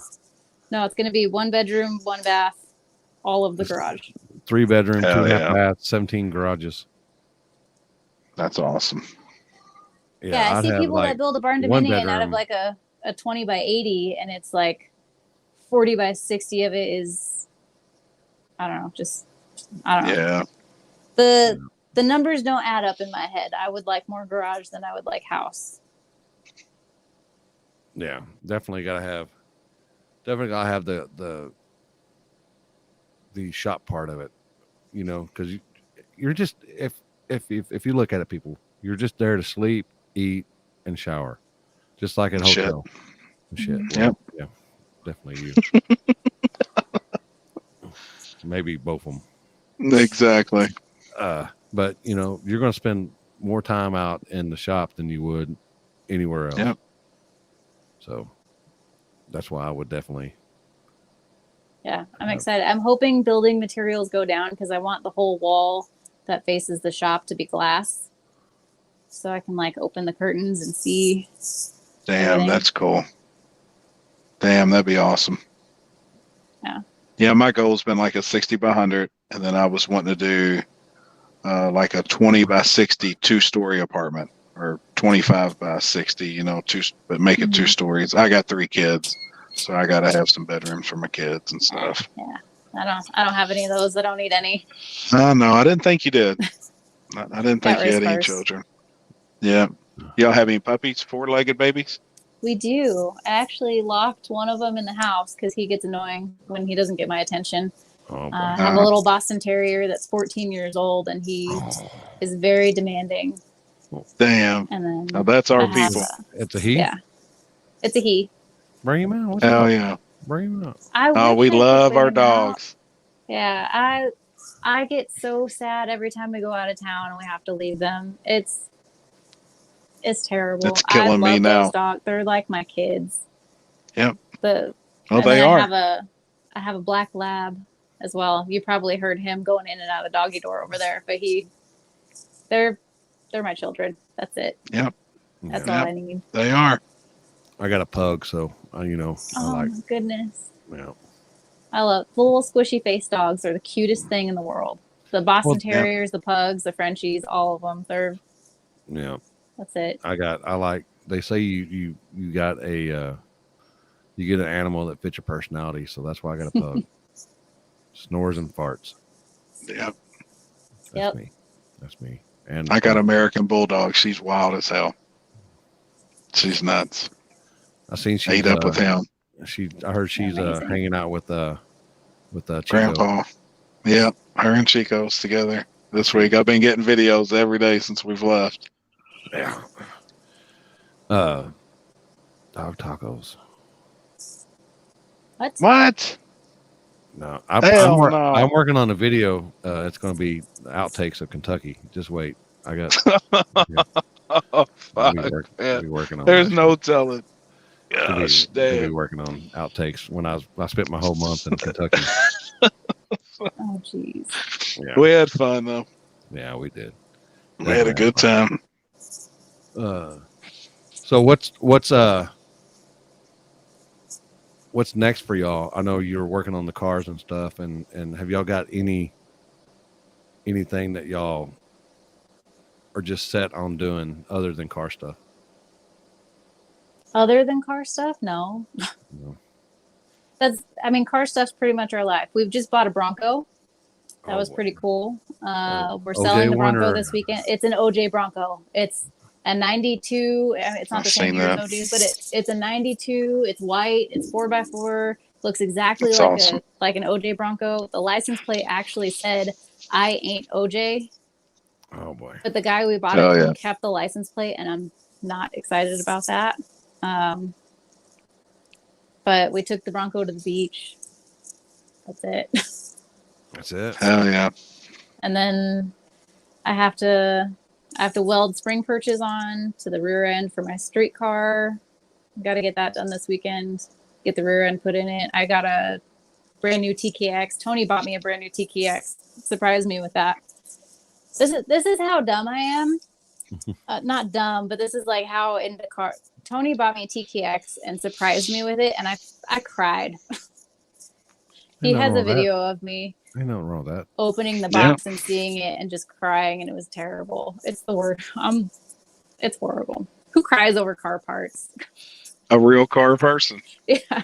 it's going to be 1 bedroom, 1 bath, all of the garage. 3 bedroom, 2.5 bath, 17 garages. That's awesome. Yeah, I see people that build a barn dominium out of like a 20 by 80, and it's like 40 by 60 of it is, I don't know. Yeah. The numbers don't add up in my head. I would like more garage than I would like house. Yeah, definitely gotta have the shop part of it, you know, because you're just if you look at it, people, you're just there to sleep, eat, and shower, just like at a hotel. Shit. Yep. Yeah, definitely you. Maybe both of them. Exactly. But you know, you're going to spend more time out in the shop than you would anywhere else. Yep. So that's why I would definitely. Yeah, I'm excited. I'm hoping building materials go down because I want the whole wall that faces the shop to be glass, so I can like open the curtains and see. Damn, everything. That's cool. Damn, that'd be awesome. Yeah. Yeah, my goal's been like a 60 by 100, and then I was wanting to do like a 20 by 60 2-story apartment, or 25 by 60, you know, but make it 2 stories. I got 3 kids, so I gotta have some bedrooms for my kids and stuff. Yeah, I don't have any of those. I don't need any. No, I didn't think you did. I didn't think you had any cars. children. Yeah. Y'all have any puppies, 4-legged babies? We do. I actually locked one of them in the house because he gets annoying when he doesn't get my attention. I have a little Boston Terrier that's 14 years old, and he is very demanding. Damn. And then now that's our people. It's a he? Yeah. It's a he. Bring him out. Hell yeah. Bring him out. We love our dogs. Yeah, I get so sad every time we go out of town and we have to leave them. It's terrible. It's killing me love now. those dogs. They're like my kids. Yep. And Well, then they are. I have a black lab as well. You probably heard him going in and out of the doggy door over there, but they're my children. That's it. Yep. That's Yeah. all I need. They are. I got a pug, so I Oh like. my goodness. Yeah. I love little squishy face dogs. They're the cutest thing in the world. The Boston yeah. Terriers, the pugs, the Frenchies, all of them. Yeah. That's it. I like. They say you got a you get an animal that fits your personality, so that's why I got a pug. Snores and farts. Yep. That's me. That's me. And I got American Bulldog. She's wild as hell. She's nuts. I seen she Ate up with him. I heard she's Amazing. hanging out with Chico. Grandpa. Yep. Her and Chico's together this week. I've been getting videos every day since we've left. Yeah. Dog tacos. What? No, Hell no. I'm working on a video. It's going to be outtakes of Kentucky. Just wait. I got. Oh, fuck. I'll be working on. There's that. no telling. I'll Gosh, be damn. working on outtakes when I spent my whole month in Kentucky. Oh, jeez. Yeah, We had fun though. yeah, we did. We had a good time. So what's next for y'all? I know you're working on the cars and stuff, and have y'all got anything that y'all are just set on doing other than car stuff? Other than car stuff, no. No. Car stuff's pretty much our life. We've just bought a Bronco. That was boy. pretty cool. We're OJ selling the Bronco one or- this weekend. It's an OJ Bronco. It's a 92. It's not I've the same seen year as that. OJ, but it's a 92. It's white. It's 4x4. Looks exactly That's like awesome. like an OJ Bronco. The license plate actually said, "I ain't OJ," Oh boy. but the guy we bought Oh, it yeah. from kept the license plate, and I'm not excited about that. But we took the Bronco to the beach. That's it. That's it. Hell yeah. And then I have to weld spring perches on to the rear end for my street car. Got to get that done this weekend. Get the rear end put in it. I got a brand new TKX. Tony bought me a brand new TKX. Surprised me with that. This is how dumb I am. Not dumb, but this is like how into car. Tony bought me a TKX and surprised me with it, and I cried. He has a video of me Ain't nothing wrong with that. opening the Yeah. box and seeing it and just crying, and it was terrible. It's the word. It's horrible. Who cries over car parts? A real car person. Yeah.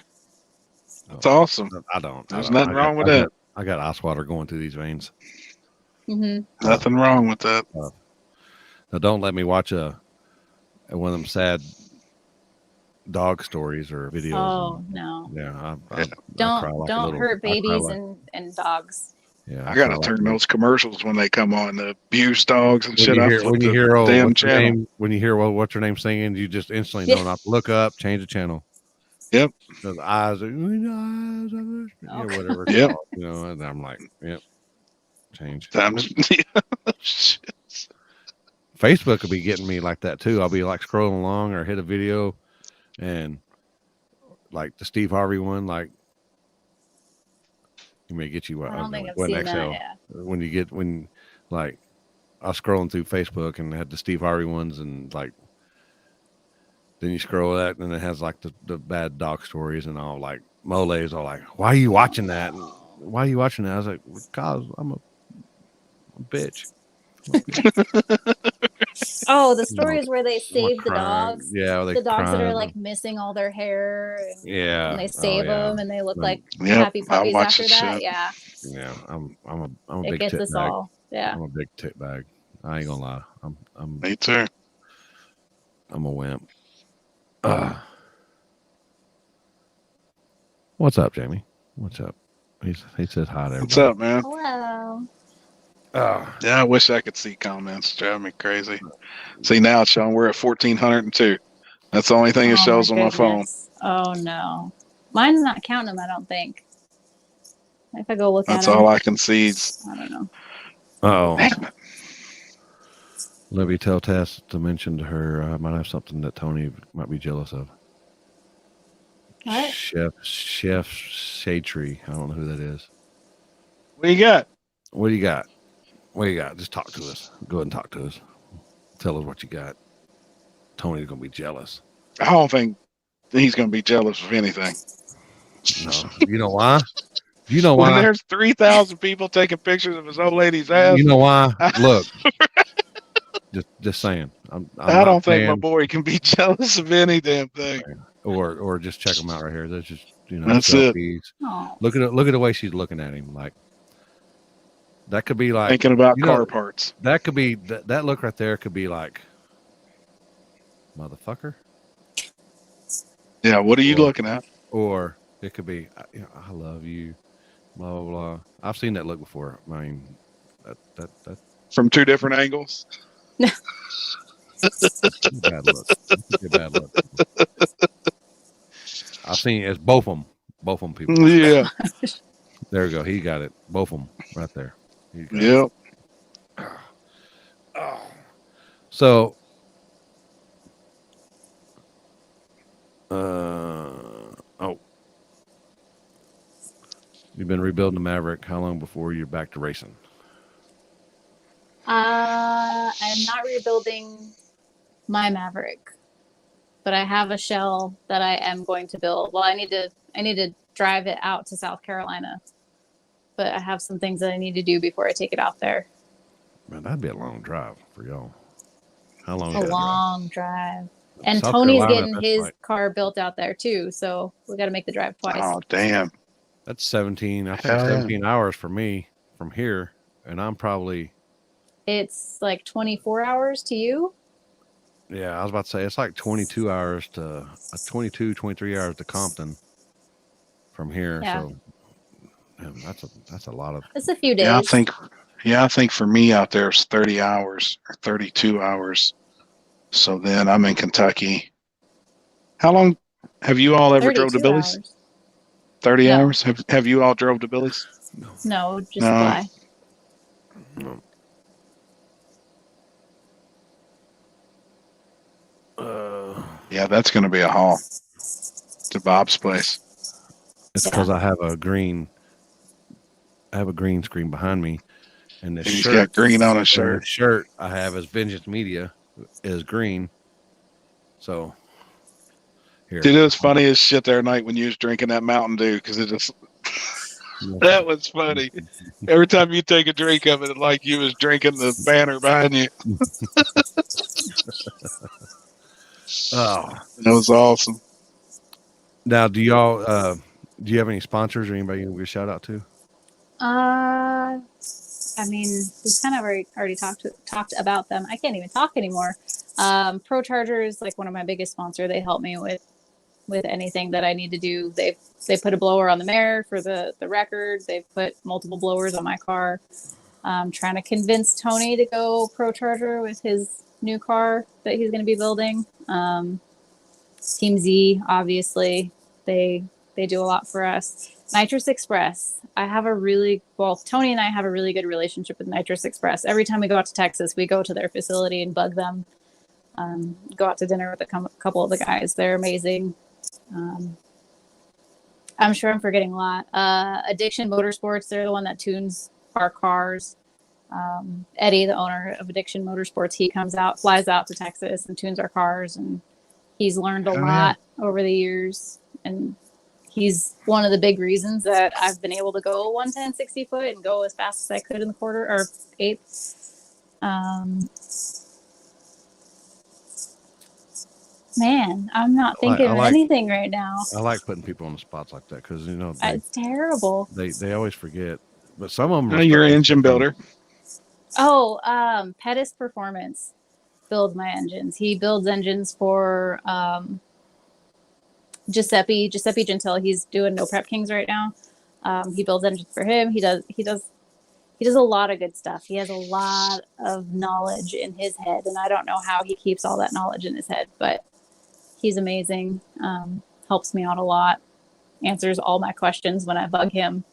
It's awesome. I don't. There's nothing wrong with that. I got ice water going through these veins. hmm Nothing wrong with that. Now, don't let me watch one of them sad dog stories or videos. Oh no! Yeah, I cry Don't like a don't little- hurt I cry babies like- and dogs. Yeah, I gotta cry turn like a those commercials when they come on, the abuse dogs and shit. little- I when you flip hear the damn what's your channel. name, when you hear what's her name singing, you just instantly know Yeah. not to look up, change the channel. Yep. The eyes, whatever. it's Yep. called, and I'm like, yep, change. Time to- Shit. Facebook could be getting me like that too. I'll be like scrolling along or hit a video, and like the Steve Harvey one, like you may get you. I don't think I've what seen next that. hell? Yeah. When like I was scrolling through Facebook and had the Steve Harvey ones, and like then you scroll that and it has like the bad dog stories and all, like Mole's all like, why are you watching that? And, why are you watching that? I was like, because I'm a bitch. Oh, the stories where they save the crying. dogs. Yeah, The dogs that are crying. like missing all their hair. And, Yeah, and they save them and they look like Yep, happy I'll puppies watch after this that. shit. Yeah, Yeah, I'm a it big gets tit us bag. all. Yeah. I'm a big tit bag. I ain't gonna lie. I'm Me too. a wimp. What's up, Jamie? What's up? He says hi to everybody. What's up, man? Hello. Yeah, I wish I could see comments. Drive me crazy. See, now it's showing we're at 1,402. That's the only thing it shows on my phone. goodness. Oh no, mine's not counting them. I don't think. If I go look That's at them, all I can see. I don't know. Oh, Damn it. let me tell Tess to mention to her I might have something that Tony might be jealous of. What? Chef Shade Tree. I don't know who that is. What you got? What do you got? What do you got? Just talk to us. Go ahead and talk to us. Tell us what you got. Tony's gonna be jealous. I don't think he's going to be jealous of anything. No, you know why? You know When why? there's 3,000 people taking pictures of his old lady's ass, You know why? Look, just saying. I'm I not don't think my saying, boy can be jealous of any damn thing. or just check them out right here. There's just That's it. selfies. Oh, Look at the way she's looking at him. Like that could be like Thinking about you know, car parts. that could be that look right there could be like motherfucker, Yeah, what are you Or- looking at? or it could be I love you, blah blah blah. I've seen that look before. I mean, that From two different angles? bad look. That's a bad look. I've seen it's both of them people. Yeah. There we go. He got it. Both of them right there. He got it. Yep. Oh. So, you've been rebuilding the Maverick. How long before you're back to racing? I'm not rebuilding my Maverick, but I have a shell that I am going to build. Well, I need to drive it out to South Carolina, but I have some things that I need to do before I take it out there. Man, that'd be a long drive for y'all. How long? A is that long drive. drive? And South Tony's Carolina, getting that's his like- car built out there too, so we got to make the drive twice. Oh, damn. that's 17. I think Hell yeah. 17 hours for me from here, and I'm probably It's like 24 hours to you. I was about to say it's like 22 hours to 23 hours to Compton from here. Yeah. So man, that's a lot of. It's a few days. Yeah, I think for me out there it's 30 hours or 32 hours. So then I'm in Kentucky. How long have you all ever drove to 32 Billy's? hours. 30 No. hours? Have you all drove to Billy's? No, just No. fly. Yeah, that's going to be a haul to Bob's place. It's because I have a green screen behind me, and the And he's shirt got green on his and shirt. the shirt I have as Vengeance Media is green. So here, Dude, it was funny as shit there night when you was drinking that Mountain Dew because it just that was funny. Every time you take a drink of it, like you was drinking the banner behind you. oh, That was awesome. now do y'all do you have any sponsors or anybody you can give a shout out to? I mean, we've kind of already talked about them. I can't even talk anymore. Pro Charger is like one of my biggest sponsors. They help me with anything that I need to do. They put a blower on the mare for the record. They've put multiple blowers on my car. I'm trying to convince Tony to go Pro Charger with his new car that he's going to be building. Team Z, obviously, they do a lot for us. Nitrous Express. Tony and I have a really good relationship with Nitrous Express. Every time we go out to Texas, we go to their facility and bug them. Go out to dinner with a couple of the guys. They're amazing. I'm sure I'm forgetting a lot. Addiction Motorsports, they're the one that tunes our cars. Eddie, the owner of Addiction Motorsports, he flies out to Texas and tunes our cars, and he's learned a lot over the years. And he's one of the big reasons that I've been able to go 110 60 foot and go as fast as I could in the quarter or eighth. Man, I'm not thinking of anything right now. I like putting people on the spots like that because It's terrible. they always forget, but some of them. You're an engine builder. Oh, Pettis Performance builds my engines. He builds engines for Giuseppe Gentile. He's doing No Prep Kings right now. He builds engines for him. He does a lot of good stuff. He has a lot of knowledge in his head, and I don't know how he keeps all that knowledge in his head, but he's amazing. Helps me out a lot. Answers all my questions when I bug him.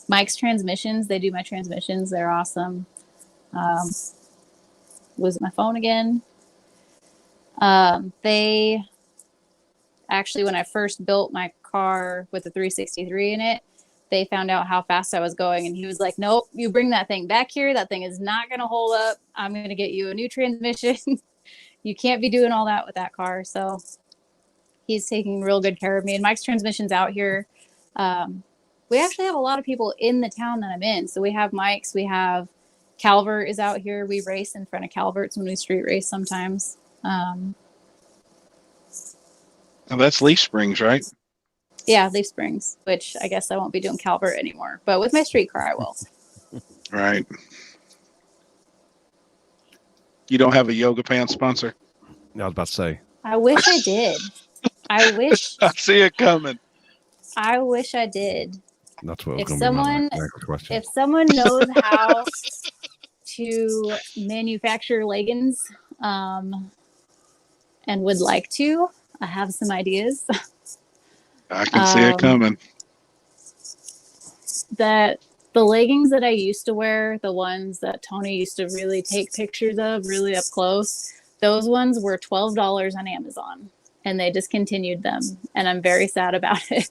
Mike's transmissions, they do my transmissions. They're awesome. Was it my phone again? They actually, when I first built my car with the 363 in it, they found out how fast I was going, and he was like, nope, you bring that thing back here. That thing is not going to hold up. I'm going to get you a new transmission. You can't be doing all that with that car. So he's taking real good care of me. And Mike's transmission's out here. We actually have a lot of people in the town that I'm in. So we have Mike's, we have Calvert is out here. We race in front of Calvert's when we street race sometimes. Oh, that's Leaf Springs, right? Yeah, Leaf Springs, which I guess I won't be doing Calvert anymore. But with my street car, I will. Right. You don't have a yoga pants sponsor? I was about to say. I wish I did. I wish. I see it coming. I wish I did. That's what was If going to be my someone, next question. if someone knows how to manufacture leggings, and would like to, I have some ideas. I can see it coming. That the leggings that I used to wear, the ones that Tony used to really take pictures of really up close, those ones were $12 on Amazon, and they discontinued them, and I'm very sad about it.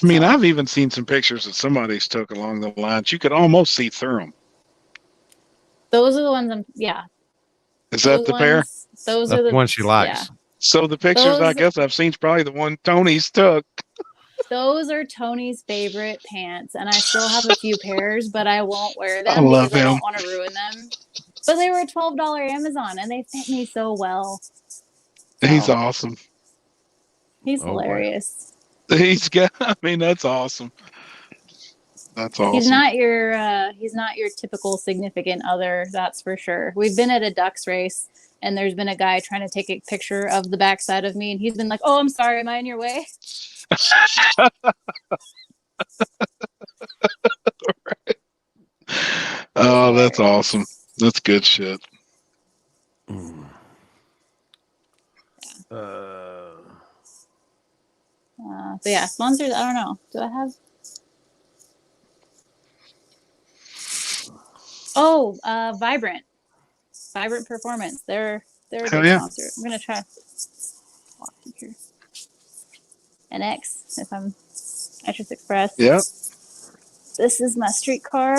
I mean, I've even seen some pictures that somebody's took along the lines. You could almost see through them. Those are the ones yeah. Is that the pair? Those That's are the one she likes. Yeah. So the pictures, I guess I've seen is probably the one Tony's took. Those are Tony's favorite pants, and I still have a few pairs, but I won't wear them I love because I him. don't want to ruin them. But they were $12 Amazon, and they fit me so well. He's awesome. He's hilarious. He's got. I mean, that's awesome. That's awesome. He's not your typical significant other, that's for sure. We've been at a ducks race, and there's been a guy trying to take a picture of the backside of me, and he's been like, "Oh, I'm sorry, am I in your way?" Right. Oh, that's awesome. That's good shit. But yeah, sponsors, I don't know. Do I have? Oh, Vibrant Performance. They're a big sponsor. I'm gonna try walk through here. NX, if I'm Nitrous Express. Yep. This is my street car.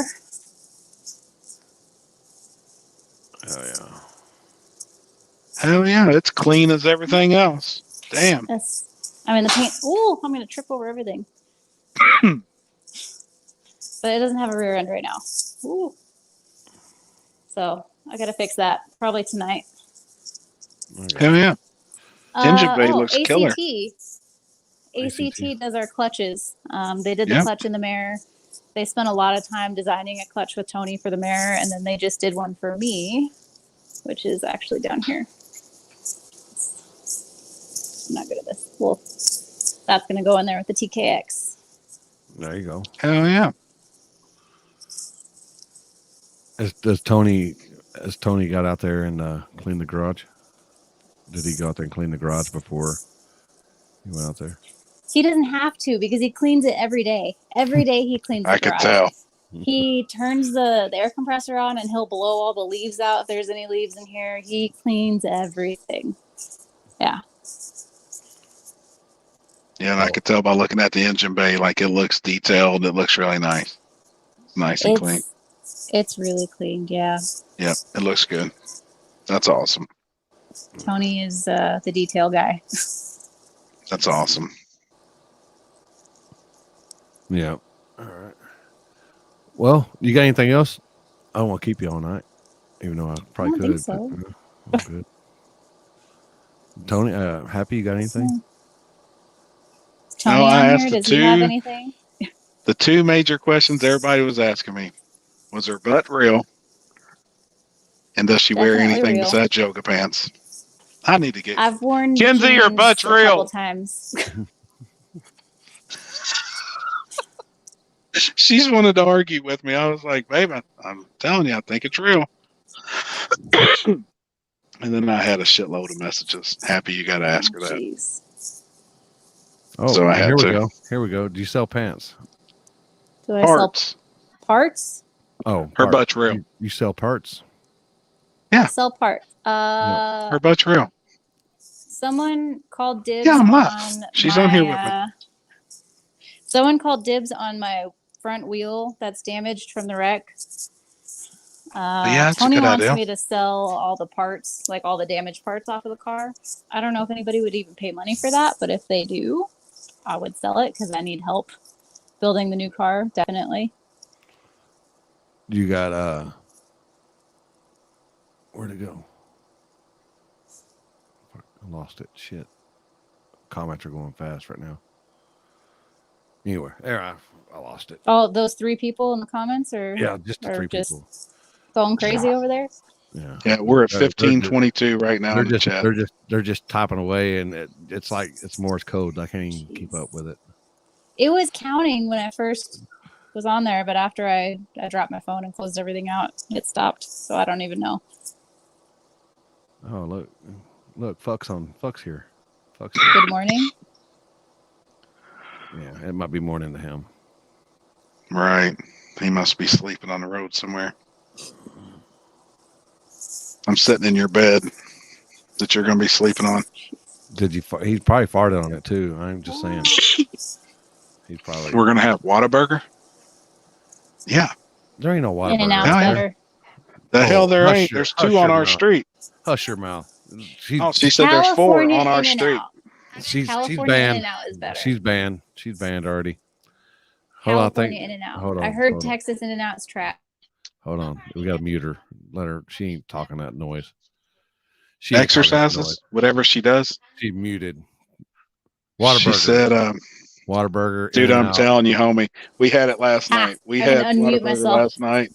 Oh yeah. Hell yeah, it's clean as everything else. Damn. I mean the paint. Ooh, I'm gonna trip over everything. But it doesn't have a rear end right now. Ooh. So I gotta fix that probably tonight. Hell yeah. Engine bay looks ACT. killer. ACT does our clutches. They did the clutch in the Mare. They spent a lot of time designing a clutch with Tony for the Mare, and then they just did one for me, which is actually down here. I'm not good at this. Well, that's going to go in there with the TKX. There you go. Hell yeah. Has Tony got out there and cleaned the garage? Did he go out there and clean the garage before he went out there? He doesn't have to because he cleans it every day. Every day he cleans the I garage. could tell. He turns the air compressor on and he'll blow all the leaves out if there's any leaves in here. He cleans everything. Yeah. Yeah, and I could tell by looking at the engine bay, like it looks detailed. It looks really nice. Nice and clean. It's really cleaned, yeah. Yep, it looks good. That's awesome. Tony is the detail guy. That's awesome. Yeah. All right. Well, you got anything else? I don't want to keep you all night, even though I probably could. So. But, good. Tony, Happy, you got anything? Tony I asked here, does he have anything? The two major questions everybody was asking me. Was her butt real? And does she wear anything besides yoga pants? I need to get. I've worn Kenzie, your butt's a real. couple times. She's wanted to argue with me. I was like, babe, I'm telling you, I think it's real. And then I had a shitload of messages. Happy you got to ask her that. Oh, So I had here we to. go. Here we go. Do you sell pants? Do I Parts. sell parts? Oh, Her parts. butt's real. You sell parts? Yeah. I sell parts. Her butt's real. Someone called dibs Yeah, I'm on live. She's on here with me. Someone called dibs on my front wheel that's damaged from the wreck. Yeah, that's a Tony good wants idea. me to sell all the parts, like all the damaged parts off of the car. I don't know if anybody would even pay money for that, but if they do, I would sell it because I need help building the new car, definitely. You got where'd it go? I lost it. Shit. Comments are going fast right now. Anyway, there I lost it. Oh, those 3 people in the comments, or Yeah, just the 3 people. Going crazy over there. Yeah. Yeah, we're at 1522 right now in the chat. They're just typing away, and it's like it's Morse code. I can't even keep up with it. It was counting when I first was on there, but after I dropped my phone and closed everything out, it stopped. So I don't even know. Oh, look, Fuck's here. Fuck's here. Good morning. Yeah, it might be morning to him. Right. He must be sleeping on the road somewhere. I'm sitting in your bed that you're going to be sleeping on. Did you? He probably farted on it too. I'm just saying. He's probably. We're going to have Whataburger? Yeah. There ain't no Whataburger. In-N-Out's better. The hell there hush ain't. your- There's hush 2 on your our mouth. street. Hush your mouth. She said there's 4 California on our In-N-Out. street. She's California banned. In-N-Out is better. She's banned. She's banned already. Hold California on, In-N-Out. hold on, I heard hold on. Texas In-N-Out's trash. Hold on. We got to mute her. Let her. She ain't talking that noise. She ain't talking that Exercises, noise. whatever she does. She's muted. Whataburger. She said, Whataburger. dude, I'm In-N-Out. telling you, homie, we had it last night. We I had can unmute Whataburger myself. last night.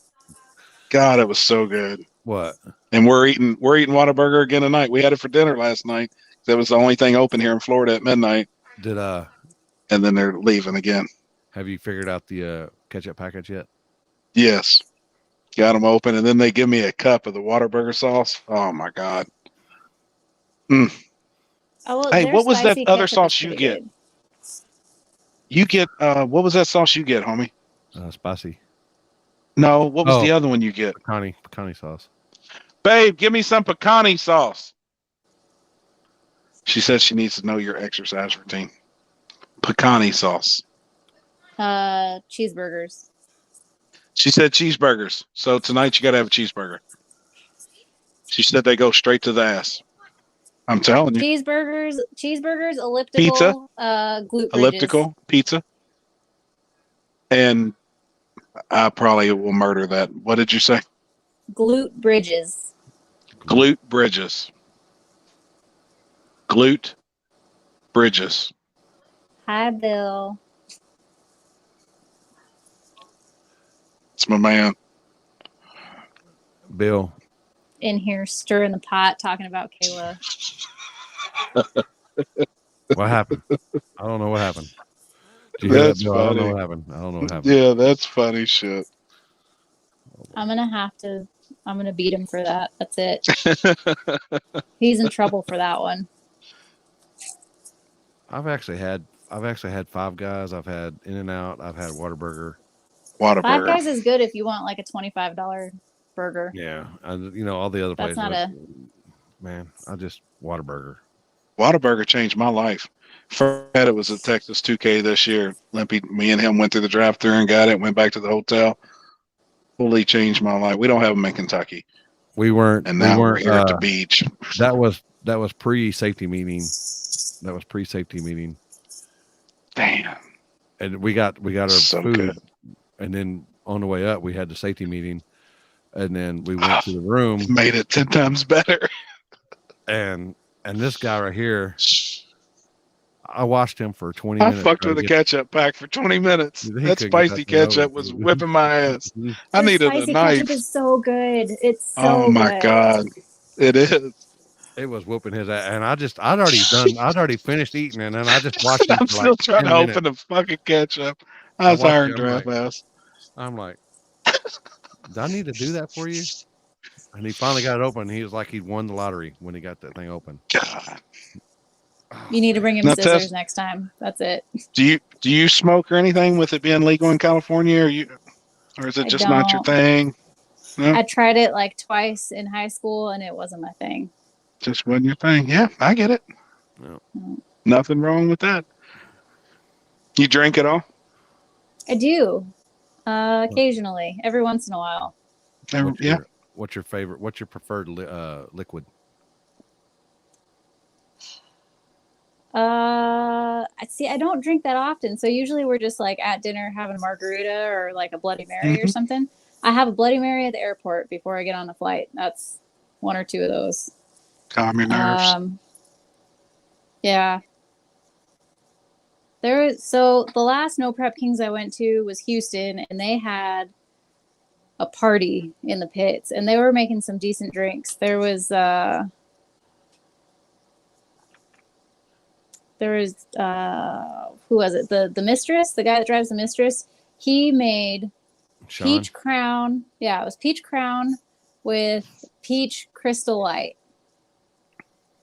God, it was so good. What? And we're eating Whataburger again tonight. We had it for dinner last night. That was the only thing open here in Florida at midnight. Did And then they're leaving again. have you figured out the ketchup package yet? Yes. Got them open, and then they give me a cup of the Whataburger sauce. Oh my God. Oh, well, Hey, their what was that spicy other ketchup is sauce you pretty get? good. You get what was that sauce you get, homie? Spicy. No, what was Oh. the other one you get? Pecani sauce. Babe, give me some pecani sauce. She says she needs to know your exercise routine. Pecani sauce. Cheeseburgers. She said cheeseburgers. So tonight you got to have a cheeseburger. She said they go straight to the ass. I'm telling you. Cheeseburgers, elliptical, Pizza? glute bridges. Elliptical pizza. And I probably will murder that. What did you say? Glute bridges. Glute bridges. Glute bridges. Hi, Bill. It's my man. Bill. In here stirring the pot, talking about Kayla. What happened? I don't know what happened. Did you hear That's that, Bill? I don't know funny. what happened. I don't know what happened. Yeah, that's funny shit. I'm gonna beat him for that. That's it. He's in trouble for that one. I've actually had 5 Guys. I've had In-N-Out. I've had Whataburger. Five Whataburger. Guys is good if you want like a $25 burger. Yeah, and all the other That's places. not Man, I just Whataburger. Whataburger changed my life. First had it was a Texas 2K this year. Limpy, me and him went through the drive-thru and got it. Went back to the hotel. Fully changed my life. We don't have them in Kentucky, We weren't. and now we we're weren't, here at the beach. That was pre-safety meeting. Damn, And we got our So food, good. and then on the way up we had the safety meeting, and then we went to the room, made it 10 times better. and this guy right here, I watched him for 20 I minutes. fucked trying with to a get- ketchup pack for 20 minutes. He That couldn't get spicy that thing over. ketchup was whipping my ass. I The needed a spicy knife. ketchup is so good. It's so Oh my good. God, it is. It was whooping his ass, and I'd already finished eating, and then I just watched him I'm for still like trying 10 to minutes. open the fucking ketchup. I was watched iron him, draft like- ass. I'm like, do I need to do that for you? And he finally got it open. He was like he'd won the lottery when he got that thing open. God, You need to bring him Now, scissors Tess, next time. That's it. do you smoke or anything with it being legal in California, or is it I just not your don't. thing? No, I tried it like twice in high school and it wasn't my thing. just wasn't your thing. Yeah, I get it. No. Nothing wrong with that. You drink at all? I do. Occasionally, every once in a while. Yeah. What's your favorite? What's your preferred liquid? I see. I don't drink that often, so usually we're just like at dinner having a margarita or like a Bloody Mary or something. I have a Bloody Mary at the airport before I get on the flight. That's one or two of those. Calm your nerves. Yeah. So the last No Prep Kings I went to was Houston, and they had a party in the pits, and they were making some decent drinks. There was who was it? The mistress, the guy that drives the mistress. He made Sean? Peach Crown. Yeah, it was Peach Crown with Peach Crystal Light,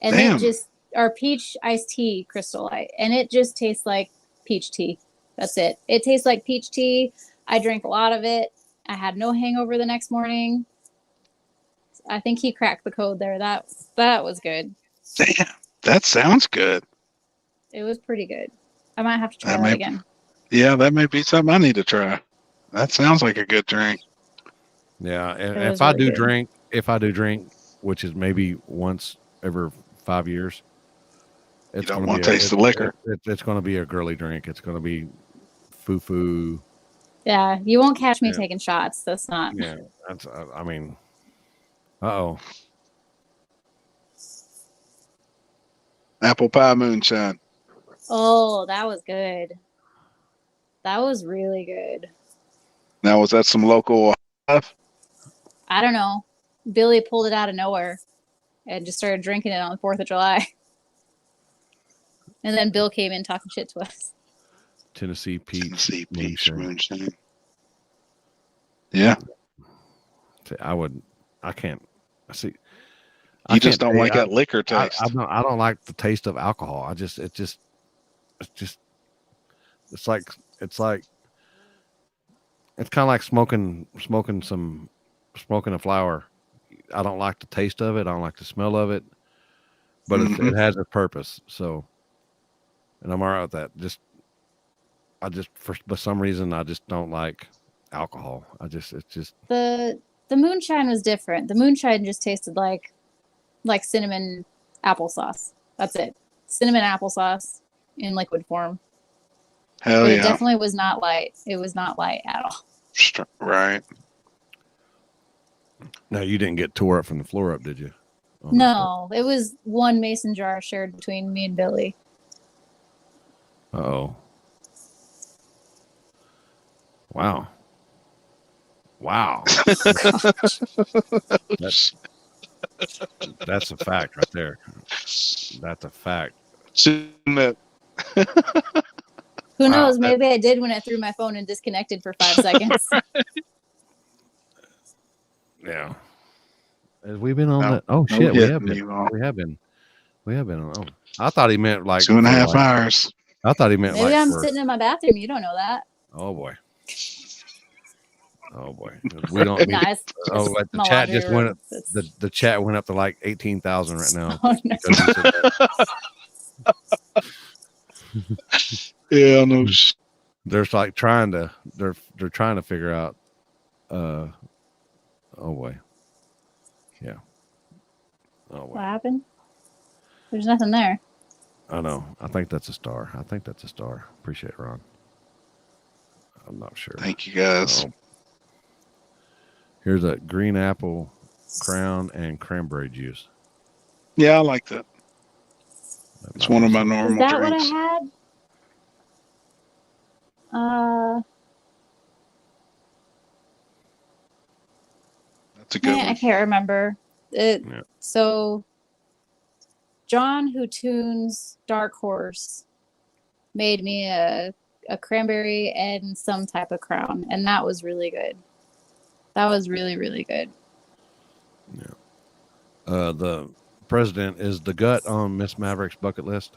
and Damn. it just or Peach Iced Tea Crystal Light, and it just tastes like peach tea. That's it. It tastes like peach tea. I drank a lot of it. I had no hangover the next morning. I think he cracked the code there. That was good. Damn, that sounds good. It was pretty good. I might have to try that again. Yeah, that may be something I need to try. That sounds like a good drink. Yeah, and It was if I really do good. drink, which is maybe once every 5 years, You don't want to taste the liquor. It's going to be a girly drink. It's going to be foo-foo. Yeah, you won't catch me Yeah. taking shots. That's not. Yeah, that's. I mean, uh-oh. Apple pie moonshine. Oh, that was good. That was really good. Now, was that some local stuff? I don't know. Billy pulled it out of nowhere and just started drinking it on the 4th of July. And then Bill came in talking shit to us. Tennessee peach. Tennessee peach moonshine. moonshine. Yeah. See, I can't. See. You just don't like that liquor I taste. I don't like the taste of alcohol. It's like it's kind of like smoking a flower. I don't like the taste of it. I don't like the smell of it, but it has a purpose. So, and I'm all right with that. For some reason, I just don't like alcohol. It's just The moonshine was different. The moonshine just tasted like cinnamon applesauce. That's it. Cinnamon applesauce in liquid form. Hell But yeah. it definitely was not light. It was not light at all. Right. no. You didn't get tore up from the floor up, did you? No, it was one mason jar shared between me and Billy. Uh-oh. Wow. That's a fact right there. That's a fact. Shouldn't Who knows? Maybe I did when I threw my phone and disconnected for 5 seconds. Yeah. Have we been on that? Oh shit, we have been. We have been on. Oh, I thought he meant like 2.5 hours. I thought he meant Maybe like I'm sitting in my bathroom. You don't know that. Oh boy. We don't. Nice. The chat just went up. The chat went up to like 18,000 right now. Oh, no. Yeah, no. They're like trying to. They're trying to figure out. Oh boy. Yeah. Oh boy. What happened? There's nothing there. I know. I think that's a star. Appreciate it, Ron. I'm not sure. Thank you, guys. Here's a green apple crown and cranberry juice. Yeah, I like that. It's one of my normal Is that drinks. what I had? That's a good I one. can't remember. So John, who tunes Dark Horse, made me a cranberry and some type of crown, and that was really good. That was really, really good. Yeah. The president, is the gut on Miss Maverick's bucket list?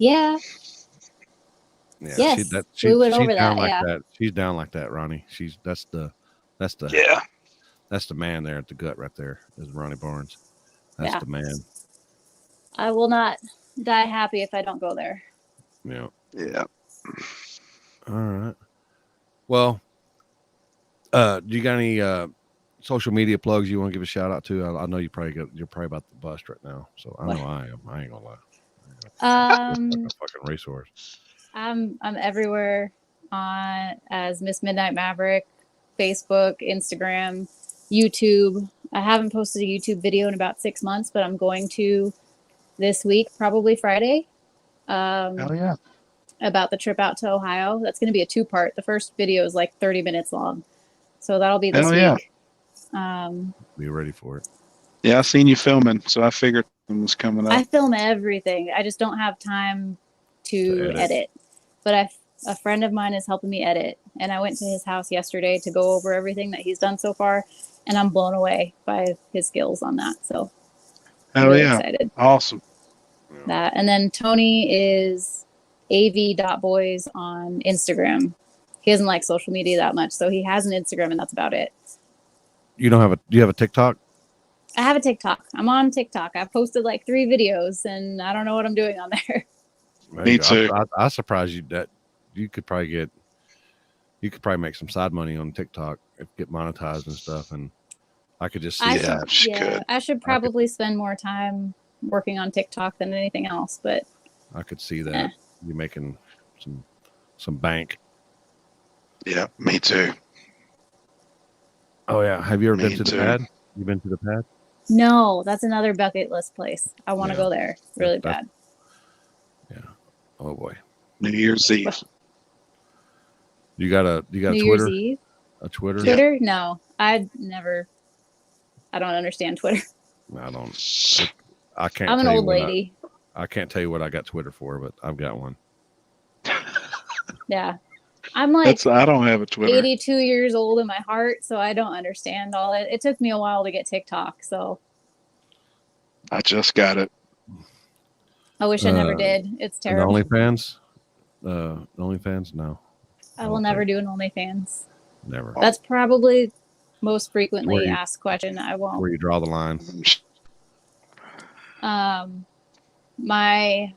Yeah. Yeah, Yes, she's we went over down that, like yeah. that. She's down like that, Ronnie. That's the Yeah. that's the man there at the gut right there is Ronnie Barnes. That's Yeah. the man. I will not die happy if I don't go there. Yeah. Yeah. All right. Well, do you got any social media plugs you want to give a shout out to? I know you're probably about the bust right now, so I know I am. I ain't gonna lie. It's like a fucking racehorse. I'm everywhere on as Miss Midnight Maverick, Facebook, Instagram, YouTube. I haven't posted a YouTube video in about 6 months, but I'm going to this week, probably Friday. Hell yeah. About the trip out to Ohio. That's going to be a 2-part. The first video is like 30 minutes long, so that'll be this Hell week. Be ready for it. Yeah, I seen you filming, so I figured it was coming up. I film everything. I just don't have time to edit. But a friend of mine is helping me edit, and I went to his house yesterday to go over everything that he's done so far, and I'm blown away by his skills on that. So I'm really excited. Awesome. That, and then Tony is av.boys on Instagram. He doesn't like social media that much, so he has an Instagram, and that's about it. Do you have a TikTok? I have a TikTok. I'm on TikTok. I've posted like 3 videos, and I don't know what I'm doing on there. Me too. I surprised you that you could probably make some side money on TikTok if get monetized and stuff, and I could just see that. I should probably spend more time working on TikTok than anything else, but I could see that you're making some bank. Yeah, me too. Oh yeah, have you ever been to the pad? You been to the pad? No, that's another bucket list place. I want to go there really bad. Yeah. Oh boy. New Year's Eve. You got New Twitter? Year's Eve? A Twitter? Twitter? No, I don't understand Twitter. I don't. I can't. I'm an old lady. I can't tell you what I got Twitter for, but I've got one. Yeah. I'm like, I don't have a Twitter. 82 years old in my heart, so I don't understand all it. It took me a while to get TikTok, so. I just got it. I wish I never did. It's terrible. OnlyFans? OnlyFans? No. I will never do an OnlyFans. Never. That's probably most frequently asked question. I won't. Where you draw the line. My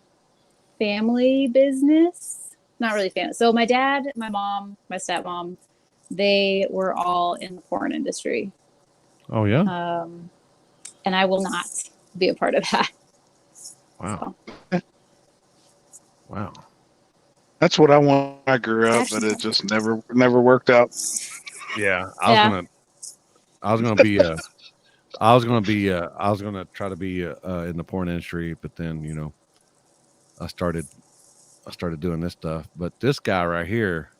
family business. Not really family. So my dad, my mom, my stepmom, they were all in the porn industry. Oh yeah. And I will not be a part of that. Wow. So. Wow. That's what I want. I grew up, but it just never worked out. Yeah, I was gonna try to be in the porn industry, but then I started doing this stuff. But this guy right here,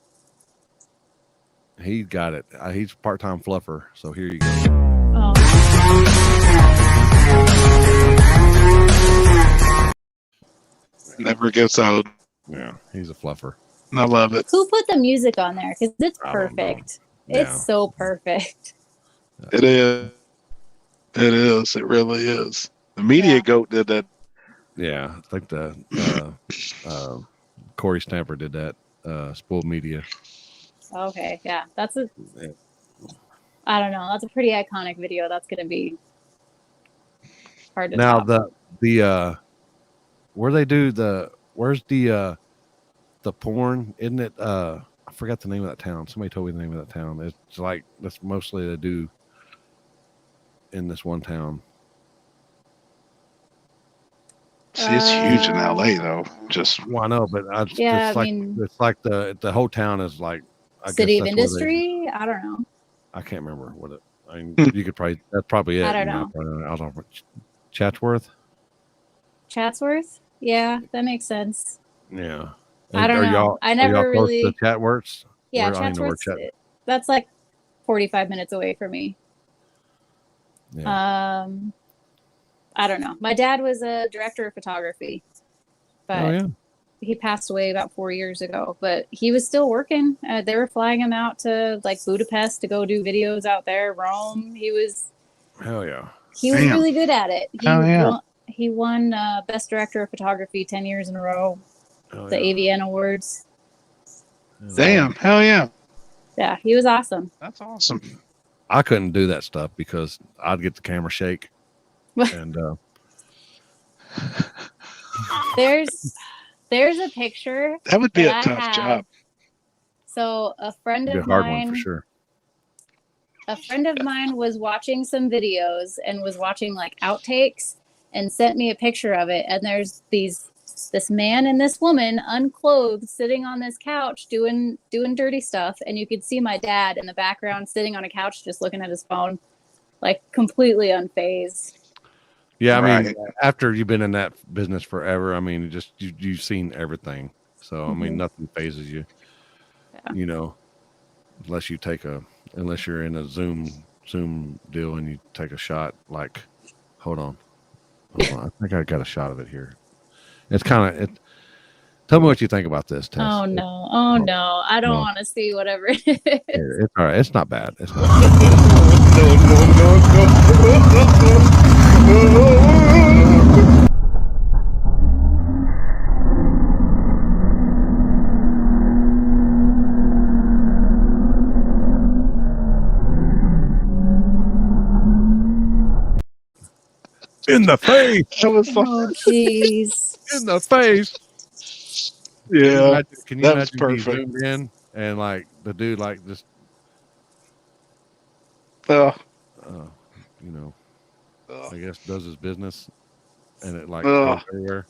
he got it. He's a part-time fluffer. So here you go. Oh. Never gets old. Yeah, he's a fluffer. I love it. Who put the music on there? Because it's perfect. It's so perfect. It is. It is. It really is. The Media Goat did that. Yeah, I think the Corey Stamper did that. Spoiled Media. Okay, yeah, I don't know. That's a pretty iconic video. That's gonna be hard to top. The where they do where's the porn? Isn't it? I forgot the name of that town. Somebody told me the name of that town. It's like that's mostly they do in this one town. See, it's huge in LA though. Well, I know, but it's like the whole town is like City of Industry. I don't know. I can't remember what it. I mean, you could probably. That's probably it. I don't know. I don't know. Chatsworth. Yeah, that makes sense. Yeah. I don't know. I never really. To Chatworth. Yeah, Chatsworth. That's like 45 minutes away from me. Yeah. I don't know. My dad was a director of photography, but he passed away about 4 years ago. But he was still working. They were flying him out to like Budapest to go do videos out there. Rome. He was. Hell yeah. He was really good at it. He won Best Director of Photography 10 years in a row. the AVN Awards. Damn, hell yeah. Yeah, he was awesome. That's awesome. I couldn't do that stuff because I'd get the camera shake. And there's a picture that would be a I tough have. job. So a friend it'd be of a hard one mine, for sure. a friend of mine was watching some videos and was watching like outtakes and sent me a picture of it. And there's this man and this woman unclothed sitting on this couch doing dirty stuff, and you could see my dad in the background sitting on a couch just looking at his phone, like completely unfazed. Yeah, I mean, Right. after you've been in that business forever, I mean, you've seen everything. So I mean, nothing phases you. Yeah. You know, unless you're in a Zoom deal and you take a shot. Like, hold on. I think I got a shot of it here. It's kind of. Tell me what you think about this, Tess. Oh no! Oh no! I don't want to see whatever it is. It's all right. It's not bad. It's not in the face. That was Oh jeez! In the face. yeah. Can you That was imagine perfect. he zoomed in and like the dude like just you know, I guess does his business and it like goes everywhere.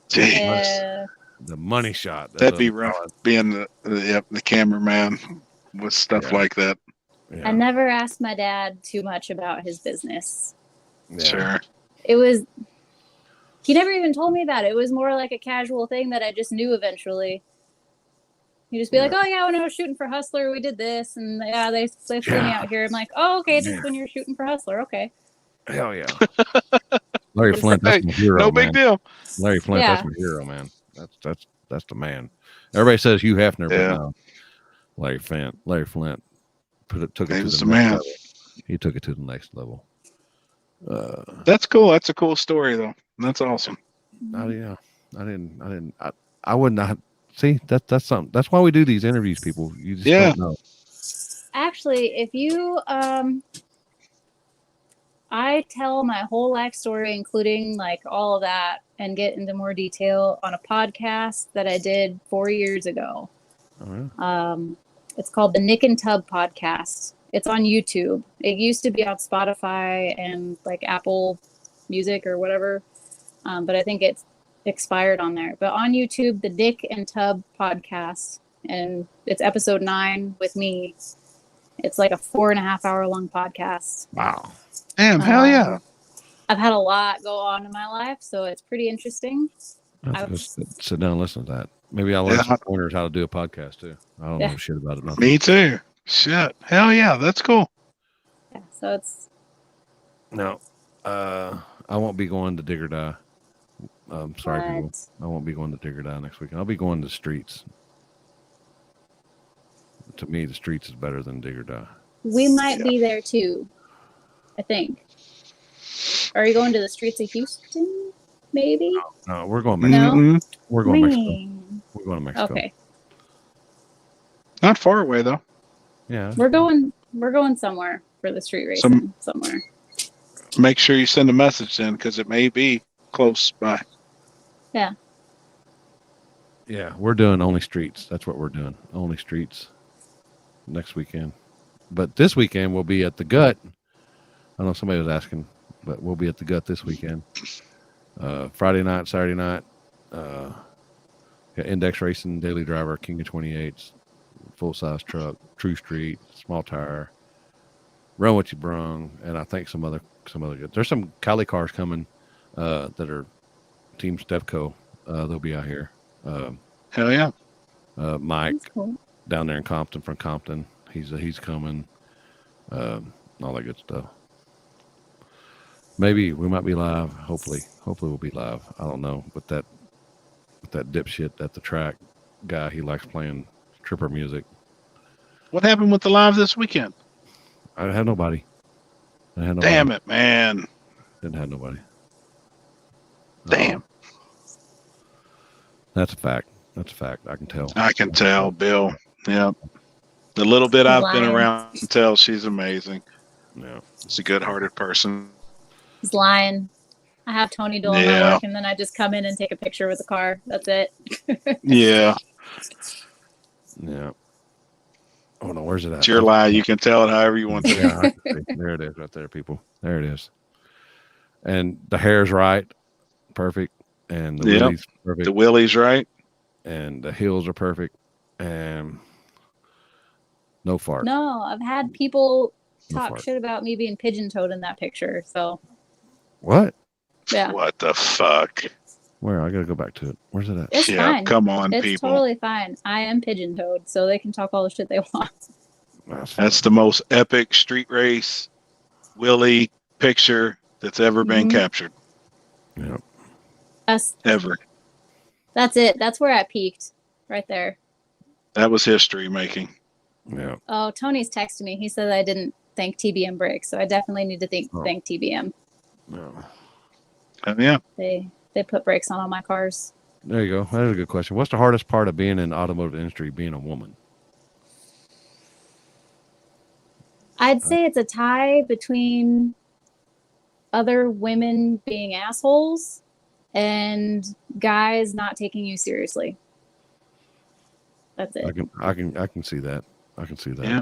Jeez. Yeah. The money shot. That'd be rough being the cameraman with stuff like that. Yeah. I never asked my dad too much about his business. Yeah. Sure. He never even told me about it. It was more like a casual thing that I just knew eventually. He'd just be like, oh yeah, when I was shooting for Hustler, we did this. And yeah, they flew me out here. I'm like, oh, okay, just when you're shooting for Hustler. Okay. Hell yeah. Larry Flint, that's my hero. No man. big deal. Larry Flint, that's my hero, man. That's the man. Everybody says Hugh Hefner, but no. Larry Flint took it to the next level. He took it to the next level. That's cool. That's a cool story, though. That's awesome. I would not see that's something. That's why we do these interviews, people. You just don't know. Actually, if you I tell my whole life story, including like all of that, and get into more detail on a podcast that I did 4 years ago. Oh, yeah. It's called the Nick and Tub Podcast. It's on YouTube. It used to be on Spotify and like Apple Music or whatever, but I think it's expired on there. But on YouTube, the Nick and Tub Podcast, and it's episode 9 with me. It's like a 4.5 hour long podcast. Wow. Damn, hell yeah. I've had a lot go on in my life, so it's pretty interesting. Just sit down and listen to that. Maybe I'll learn some pointers how to do a podcast too. I don't know shit about it. Nothing. Me too. Shit. Hell yeah. That's cool. Yeah, so it's no. I won't be going to Dig or Die. Sorry, people. I won't be going to Dig or Die next weekend. I'll be going to the streets. To me, the streets is better than Dig or Die. We might be there too, I think. Are you going to the streets of Houston? Maybe? No, we're going to Mexico. No? We're going to Mexico. We're going to Mexico. Okay. Not far away though. Yeah. We're going somewhere for the street racing somewhere. Make sure you send a message in because it may be close by. Yeah. Yeah, we're doing only streets. That's what we're doing. Only streets next weekend. But this weekend we'll be at the Gut. I know somebody was asking, but we'll be at the Gut this weekend. Friday night, Saturday night. Got Index Racing, Daily Driver, King of 28s, full size truck, True Street, small tire, Run What You Brung, and I think some other good. There's some Cali cars coming that are Team Stefco. They'll be out here. Hell yeah. Mike Cool. down there in Compton from Compton. He's coming. All that good stuff. Maybe we might be live. Hopefully we'll be live. I don't know, but that dipshit at the track guy, he likes playing tripper music. What happened with the live this weekend? I had nobody. Damn it, man. Didn't have nobody. Damn. That's a fact. That's a fact. I can tell. I can tell, Bill. Yep. The little bit I've been Lying. around can tell she's amazing. Yeah. She's a good-hearted person. He's lying. I have Tony do all my Yeah. work, and then I just come in and take a picture with the car. That's it. Yeah. Yeah. Oh no, where's it at? It's your lie. You can tell it however you want to. Yeah, I can see. There it is, right there, people. There it is. And the hair's right, perfect, and the Yep. willy's perfect, The Willie's right. and the heels are perfect, and no fart. No, I've had people No talk fart. shit about me being pigeon-toed in that picture. So, What? yeah. What the fuck? Where? I gotta go back to it. Where's it at? It's Yeah, fine. come on, It's people. totally fine. I am pigeon-toed, so they can talk all the shit they want. That's the most epic street race Willie picture that's ever been Mhm. captured. Yeah. Ever. That's it. That's where I peaked. Right there. That was history making. Yeah. Oh, Tony's texted me. He said I didn't thank TBM Brakes, so I definitely need to thank TBM. Yeah. Yeah. They put brakes on all my cars. There you go. That is a good question. What's the hardest part of being in the automotive industry, being a woman? I'd say it's a tie between other women being assholes and guys not taking you seriously. That's it. I can see that. I can see that. Yeah.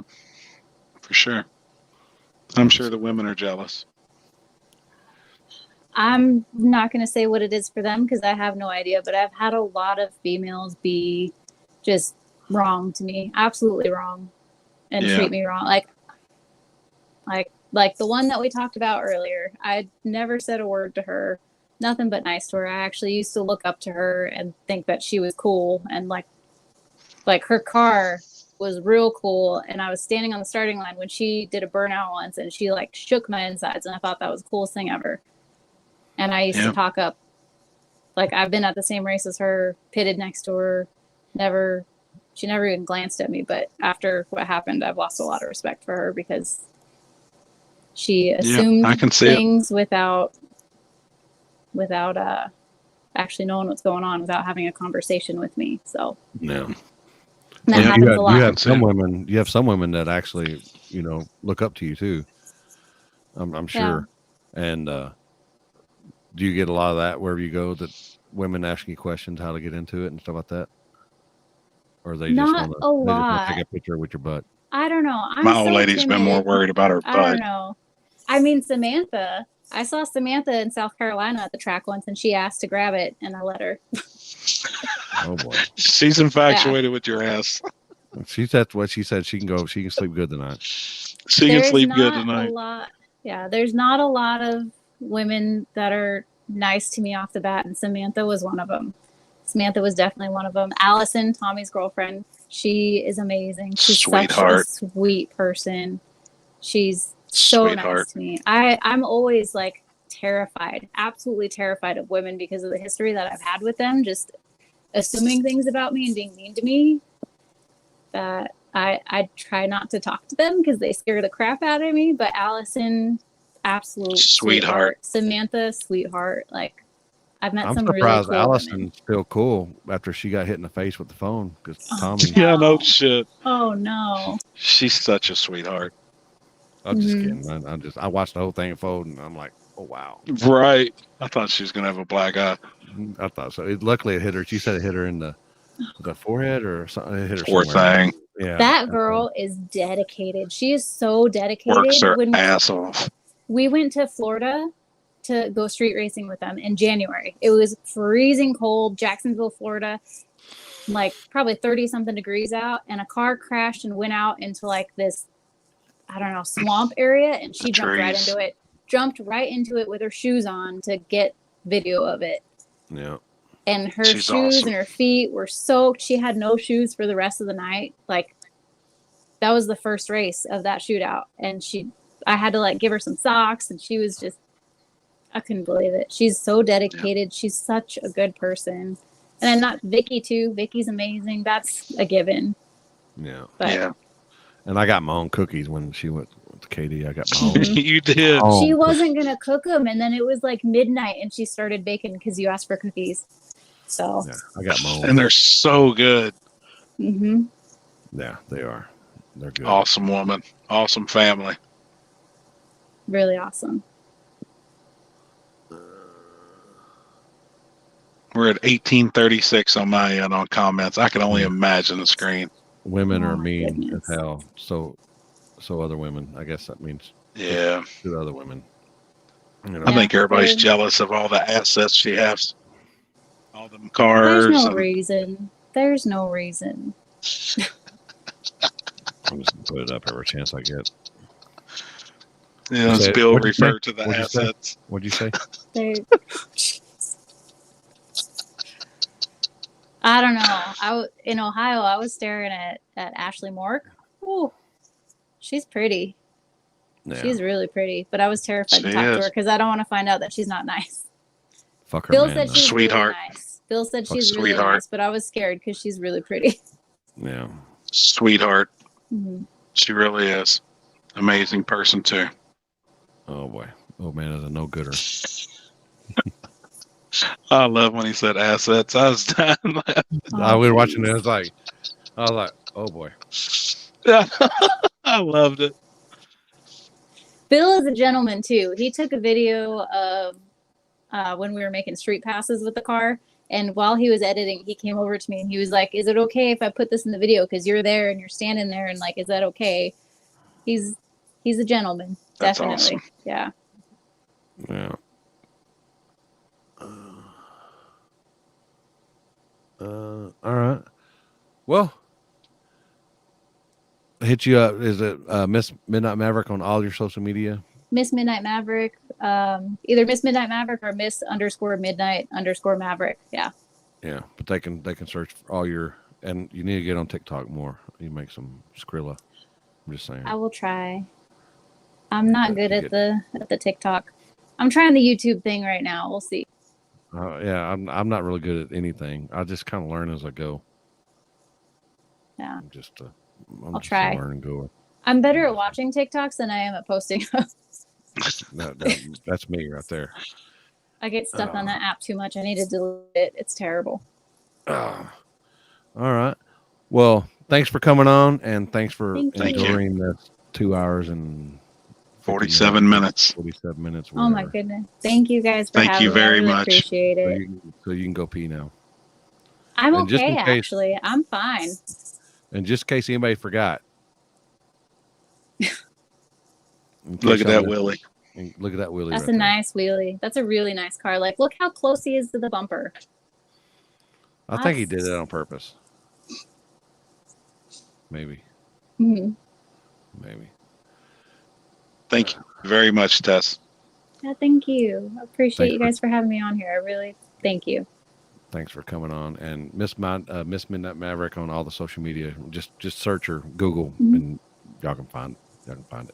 For sure. I'm sure the women are jealous. I'm not going to say what it is for them because I have no idea, but I've had a lot of females be just wrong to me, absolutely wrong, and Yeah. treat me wrong. Like the one that we talked about earlier. I never said a word to her, nothing but nice to her. I actually used to look up to her and think that she was cool, and like her car was real cool. And I was standing on the starting line when she did a burnout once, and she like shook my insides, and I thought that was the coolest thing ever. And I used to talk up, like I've been at the same race as her, pitted next to her, she never even glanced at me. But after what happened, I've lost a lot of respect for her because she assumed I can see things without actually knowing what's going on, without having a conversation with me. So Yeah. that happens a lot. You have some women that actually, look up to you too. I'm sure. And do you get a lot of that wherever you go, that women asking you questions, how to get into it and stuff like that? Or they Not just a want lot. to take a picture with your butt? I don't know. My old lady's been more worried about her I don't butt. know. I mean, Samantha. I saw Samantha in South Carolina at the track once, and she asked to grab it, and I let her. Oh boy. She's infatuated with your ass. That's what she said. She can sleep good tonight. She can sleep good tonight. There's not a lot of women that are nice to me off the bat, and Samantha was one of them. Samantha was definitely one of them. Allison, Tommy's girlfriend, she is amazing. She's Sweetheart. such a sweet person. She's so nice to me. I'm always like terrified, absolutely terrified of women because of the history that I've had with them, just assuming things about me and being mean to me, that I try not to talk to them because they scare the crap out of me. But Allison, absolute sweetheart. Samantha, sweetheart. Like, I've met some really cool surprised Allison's women. still cool after she got hit in the face with the phone because Tommy. Yeah, no shit. Oh no. She's such a sweetheart. I'm just kidding. I watched the whole thing unfold and I'm like, oh wow. Right. I thought she was gonna have a black eye. I thought so. Luckily it hit her. She said it hit her in the forehead or something. It hit her Poor somewhere. thing. Yeah. That girl is dedicated. She is so dedicated. Works her ass off. We went to Florida to go street racing with them in January. It was freezing cold, Jacksonville, Florida, like probably 30 something degrees out, and a car crashed and went out into like this, I don't know, swamp area, and she jumped right into it with her shoes on to get video of it. Yeah. And her She's shoes awesome. and her feet were soaked. She had no shoes for the rest of the night. Like, that was the first race of that shootout. And I had to like give her some socks, and she was just, I couldn't believe it. She's so dedicated. Yeah. She's such a good person. And I'm not Vicky too. Vicky's amazing. That's a given. Yeah. But yeah. And I got my own cookies when she went to Katie. I got my own. You did. She wasn't going to cook them. And then it was like midnight and she started baking because you asked for cookies. So Yeah, I got my own. And they're so good. hmm Yeah, they are. They're good. Awesome woman. Awesome family. really awesome. We're at 1836 on my end on comments. I can only imagine the screen. Women Oh are my mean goodness. as hell. So other women. I guess that means Yeah. to other women. You know, I think everybody's they're- jealous of all the assets she has. All them There's cars. no and reason. There's no reason. I'm just gonna put it up every chance I get. Yeah, Say it. Bill What'd you say? referred to the What'd you say? assets. What'd you say? They're... I don't know. In Ohio, I was staring at Ashley Mork. Ooh, she's pretty. Yeah. She's really pretty, but I was terrified to She talk to is. her because I don't want to find out that she's not nice. Fuck her Bill man. said though. she's Sweetheart. really nice. Bill said Fuck she's really sweetheart. nice, but I was scared because she's really pretty. Yeah. Sweetheart. Mhm. She really is. Amazing person, too. Oh boy. Oh man is a no gooder. I love when he said assets. I was dying laughing. I was watching geez. it. I was like, oh boy. I loved it. Bill is a gentleman too. He took a video of when we were making street passes with the car, and while he was editing, he came over to me and he was like, "Is it okay if I put this in the video? Because you're there and you're standing there, and like, is that okay?" He's a gentleman, That's definitely. awesome. Yeah. Yeah. All right. Well, hit you up. Is it Miss Midnight Maverick on all your social media? Miss Midnight Maverick, either Miss Midnight Maverick or Miss_Midnight_Maverick. Yeah. Yeah, but they can search for all your, and you need to get on TikTok more. You make some Skrilla. I'm just saying. I will try. I'm not good You at the TikTok. I'm trying the YouTube thing right now. We'll see. Yeah, I'm not really good at anything. I just kind of learn as I go. Yeah. I'm just I'll try. a learn and go. I'm better at watching TikToks than I am at posting. That's me right there. I get stuck on that app too much. I need to delete it. It's terrible. All right. Well, thanks for coming on, and thanks for Thank you. enduring this 2 hours and 47 minutes. 47 minutes. Oh my whatever. goodness. Thank you guys for Thank having you me. I very really much. appreciate So it. you can go pee now. I'm and just in okay, case- actually. I'm fine. And just in case anybody forgot. Look at that Willie. Look at that Willie. That's right a there. nice wheelie. That's a really nice car. Like, look how close he is to the bumper. I think he did it on purpose. Maybe. Mhm. Maybe. Thank you very much, Tess. Yeah, thank you. I appreciate Thanks you guys for having me on here. I really thank you. Thanks for coming on. And Miss Midnight Maverick on all the social media. Just search her, Google, Mhm. and y'all can find it.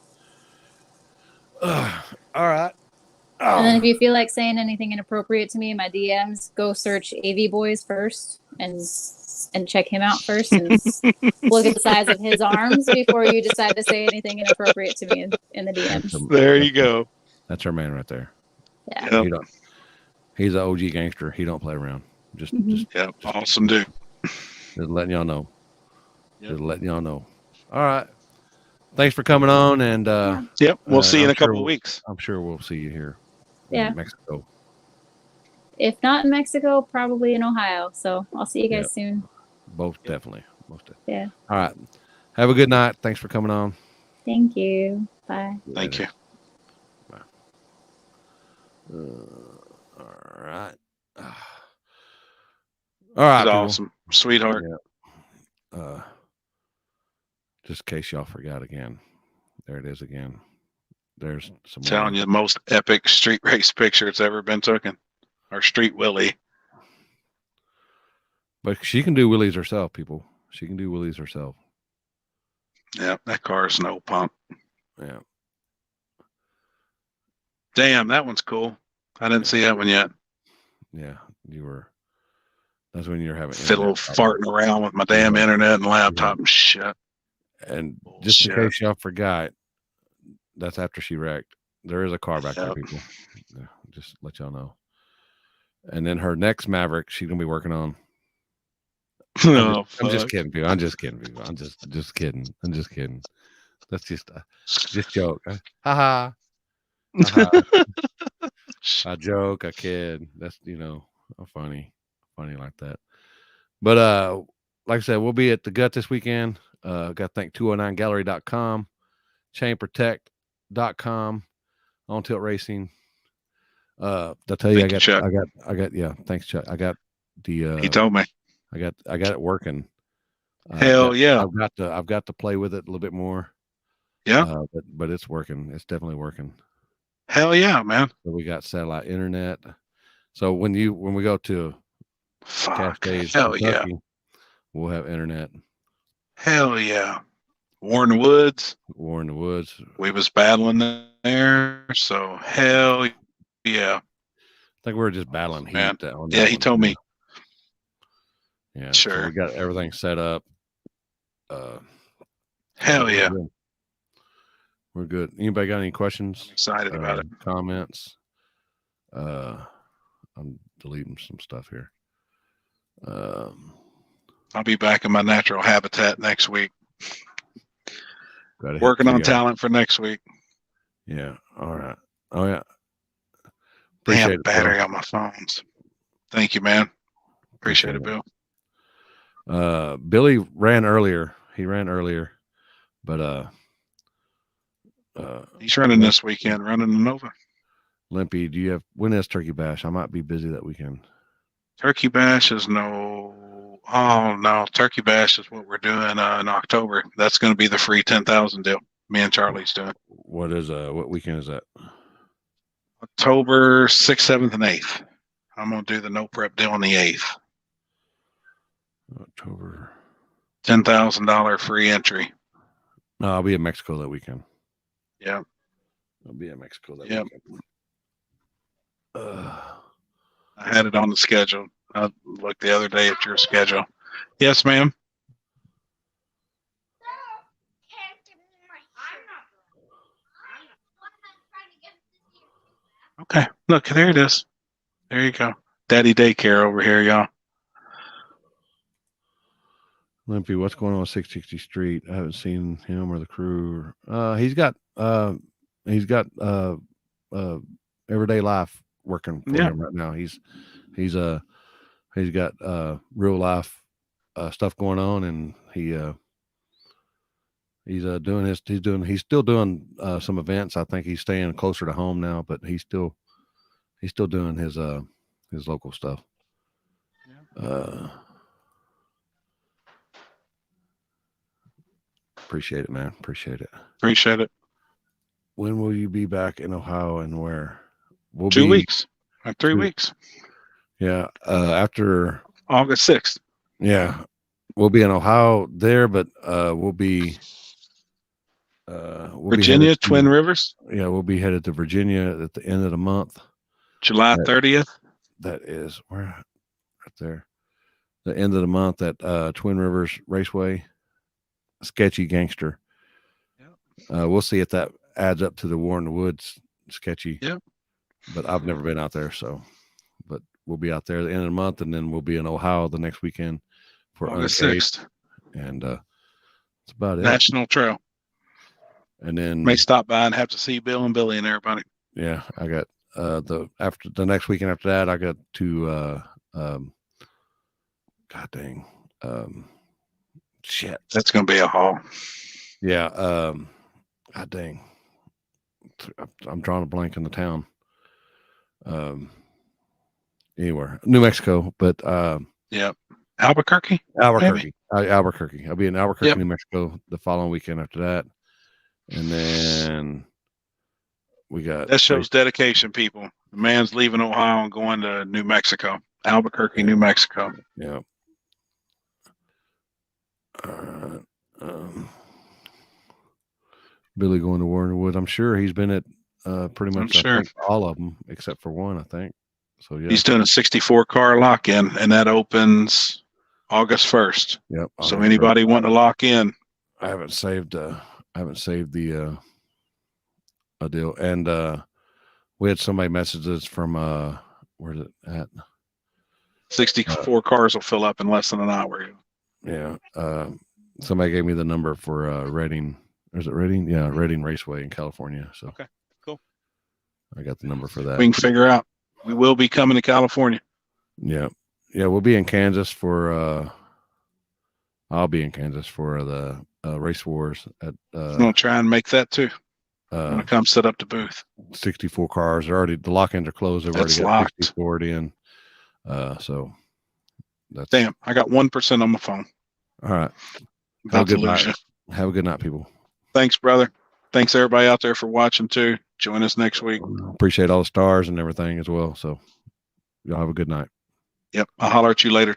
All right. And then if you feel like saying anything inappropriate to me in my DMs, go search AV Boys first and check him out first and look at the size of his arms before you decide to say anything inappropriate to me in the DMs. There you go. That's our man right there. Yeah. Yep. He's an OG gangster. He don't play around. Just Yep. Awesome dude. letting y'all know. Yep. Just letting y'all know. All right. Thanks for coming on, and Yep. We'll see you in I'm a couple sure of weeks. I'm sure we'll see you here Yeah. in Mexico. If not in Mexico, probably in Ohio. So I'll see you guys soon. Most definitely. Yeah. All right. Have a good night. Thanks for coming on. Thank you. Bye. Thank you. Bye. All right. All right. He's People. awesome. Sweetheart. Just in case y'all forgot again. There it is again. There's some Telling you, the most epic street race picture that's ever been taken. Our street Willie. But she can do wheelies herself, people. She can do wheelies herself. Yeah, that car is no pump. Yeah. Damn, that one's cool. I didn't see that one yet. Yeah. That's when you're having Fiddle internet problems. farting around with my damn internet and laptop and shit. And just in Bullshit. case y'all forgot, that's after she wrecked. There is a car back there, Yep. people. Yeah, just let y'all know. And then her next Maverick, she's gonna be working on. Oh, I'm just fuck. kidding, people. I'm just kidding, people. I'm just kidding. I'm just kidding. That's just joke. Ha ha. I joke. I kid. That's funny like that. But like I said, we'll be at the Gut this weekend. Got to thank 209gallery.com, chainprotect.com, On Tilt Racing. I'll tell you, Thank you, Chuck. I got. Yeah, thanks, Chuck. I got the. He told me. I got it working. Hell yeah. I've got to play with it a little bit more. Yeah. But it's working. It's definitely working. Hell yeah, man. So we got satellite internet. So when we go to Cascades, Hell Kentucky, yeah. we'll have internet. Hell yeah. War in the Woods. We was battling there. So hell yeah. I think we were just battling heat. Man. On Yeah, he told me. Yeah, sure. So we got everything set up. Hell yeah. We're good. Anybody got any questions? I'm excited about it. Comments? I'm deleting some stuff here. I'll be back in my natural habitat next week. Working Working on talent for next week. Yeah. All right. Oh yeah. Appreciate it, battery on my phones. Thank you, man. Appreciate it, Bill. Billy ran earlier. He ran earlier, but he's running this weekend, running the Nova. Limpy, when is Turkey Bash? I might be busy that weekend. Turkey Bash is no. Turkey Bash is what we're doing in October. That's going to be the free 10,000 deal. Me and Charlie's doing. What weekend is that? October 6th, 7th, and 8th. I'm going to do the no prep deal on the 8th. October. $10,000 free entry. No, I'll be in Mexico that weekend. Yeah. I'll be in Mexico that weekend. I had it on the schedule. I looked the other day at your schedule. Yes, ma'am. Okay. Look, there it is. There you go. Daddy daycare over here, y'all. Limpy, what's going on 660 Street? I haven't seen him or the crew. He's got everyday life working for him right now. He's got real life stuff going on, and he's still doing some events. I think he's staying closer to home now, but he's still doing his local stuff. Appreciate it, man. Appreciate it. When will you be back in Ohio, and where? 2 weeks. 3 weeks. Yeah. After August 6th. Yeah. We'll be in Ohio there, but we'll be Virginia, Twin Rivers. Yeah, we'll be headed to Virginia at the end of the month. July 30th. That is where right there. The end of the month at Twin Rivers Raceway. Sketchy Gangster. We'll see if that adds up to the War in the Woods sketchy. Yep. But I've never been out there, but we'll be out there at the end of the month, and then we'll be in Ohio the next weekend for August 6th. And that's about it. National Trail. And then may stop by and have to see Bill and Billy and everybody. Yeah, I got the next weekend after that, I got to God dang. Shit. That's gonna be a haul. Yeah. God dang. I'm drawing a blank in the town. Anywhere. New Mexico, but yeah. Albuquerque. I'll be in Albuquerque, New Mexico the following weekend after that. And then we got that shows dedication, people. The man's leaving Ohio and going to New Mexico. Albuquerque, New Mexico. Yeah. Billy going to War in the Woods. I'm sure he's been at pretty much all of them except for one, I think. So yeah, he's doing a 64 car lock-in, and that opens August 1st. Yep. So anybody want to lock in? I haven't saved the a deal, and we had somebody messages from where's it at? 64 cars will fill up in less than an hour. Yeah. Somebody gave me the number for Reading. Is it Reading? Yeah, Reading Raceway in California. So Okay, cool. I got the number for that. We can figure out. We will be coming to California. Yeah. Yeah, we'll be in Kansas for I'll be in Kansas for the Race Wars at I'm gonna try and make that too. I'm gonna come set up the booth. 64 cars. They're already, the lock-ins are closed. They've That's already got locked. 64 in. So that's Damn, I got 1% on my phone. all right. About to lose you. Have a good night, people. Thanks, brother. Thanks everybody out there for watching too. Join us next week. Appreciate all the stars and everything as well. So y'all have a good night. Yep. I'll holler at you later too.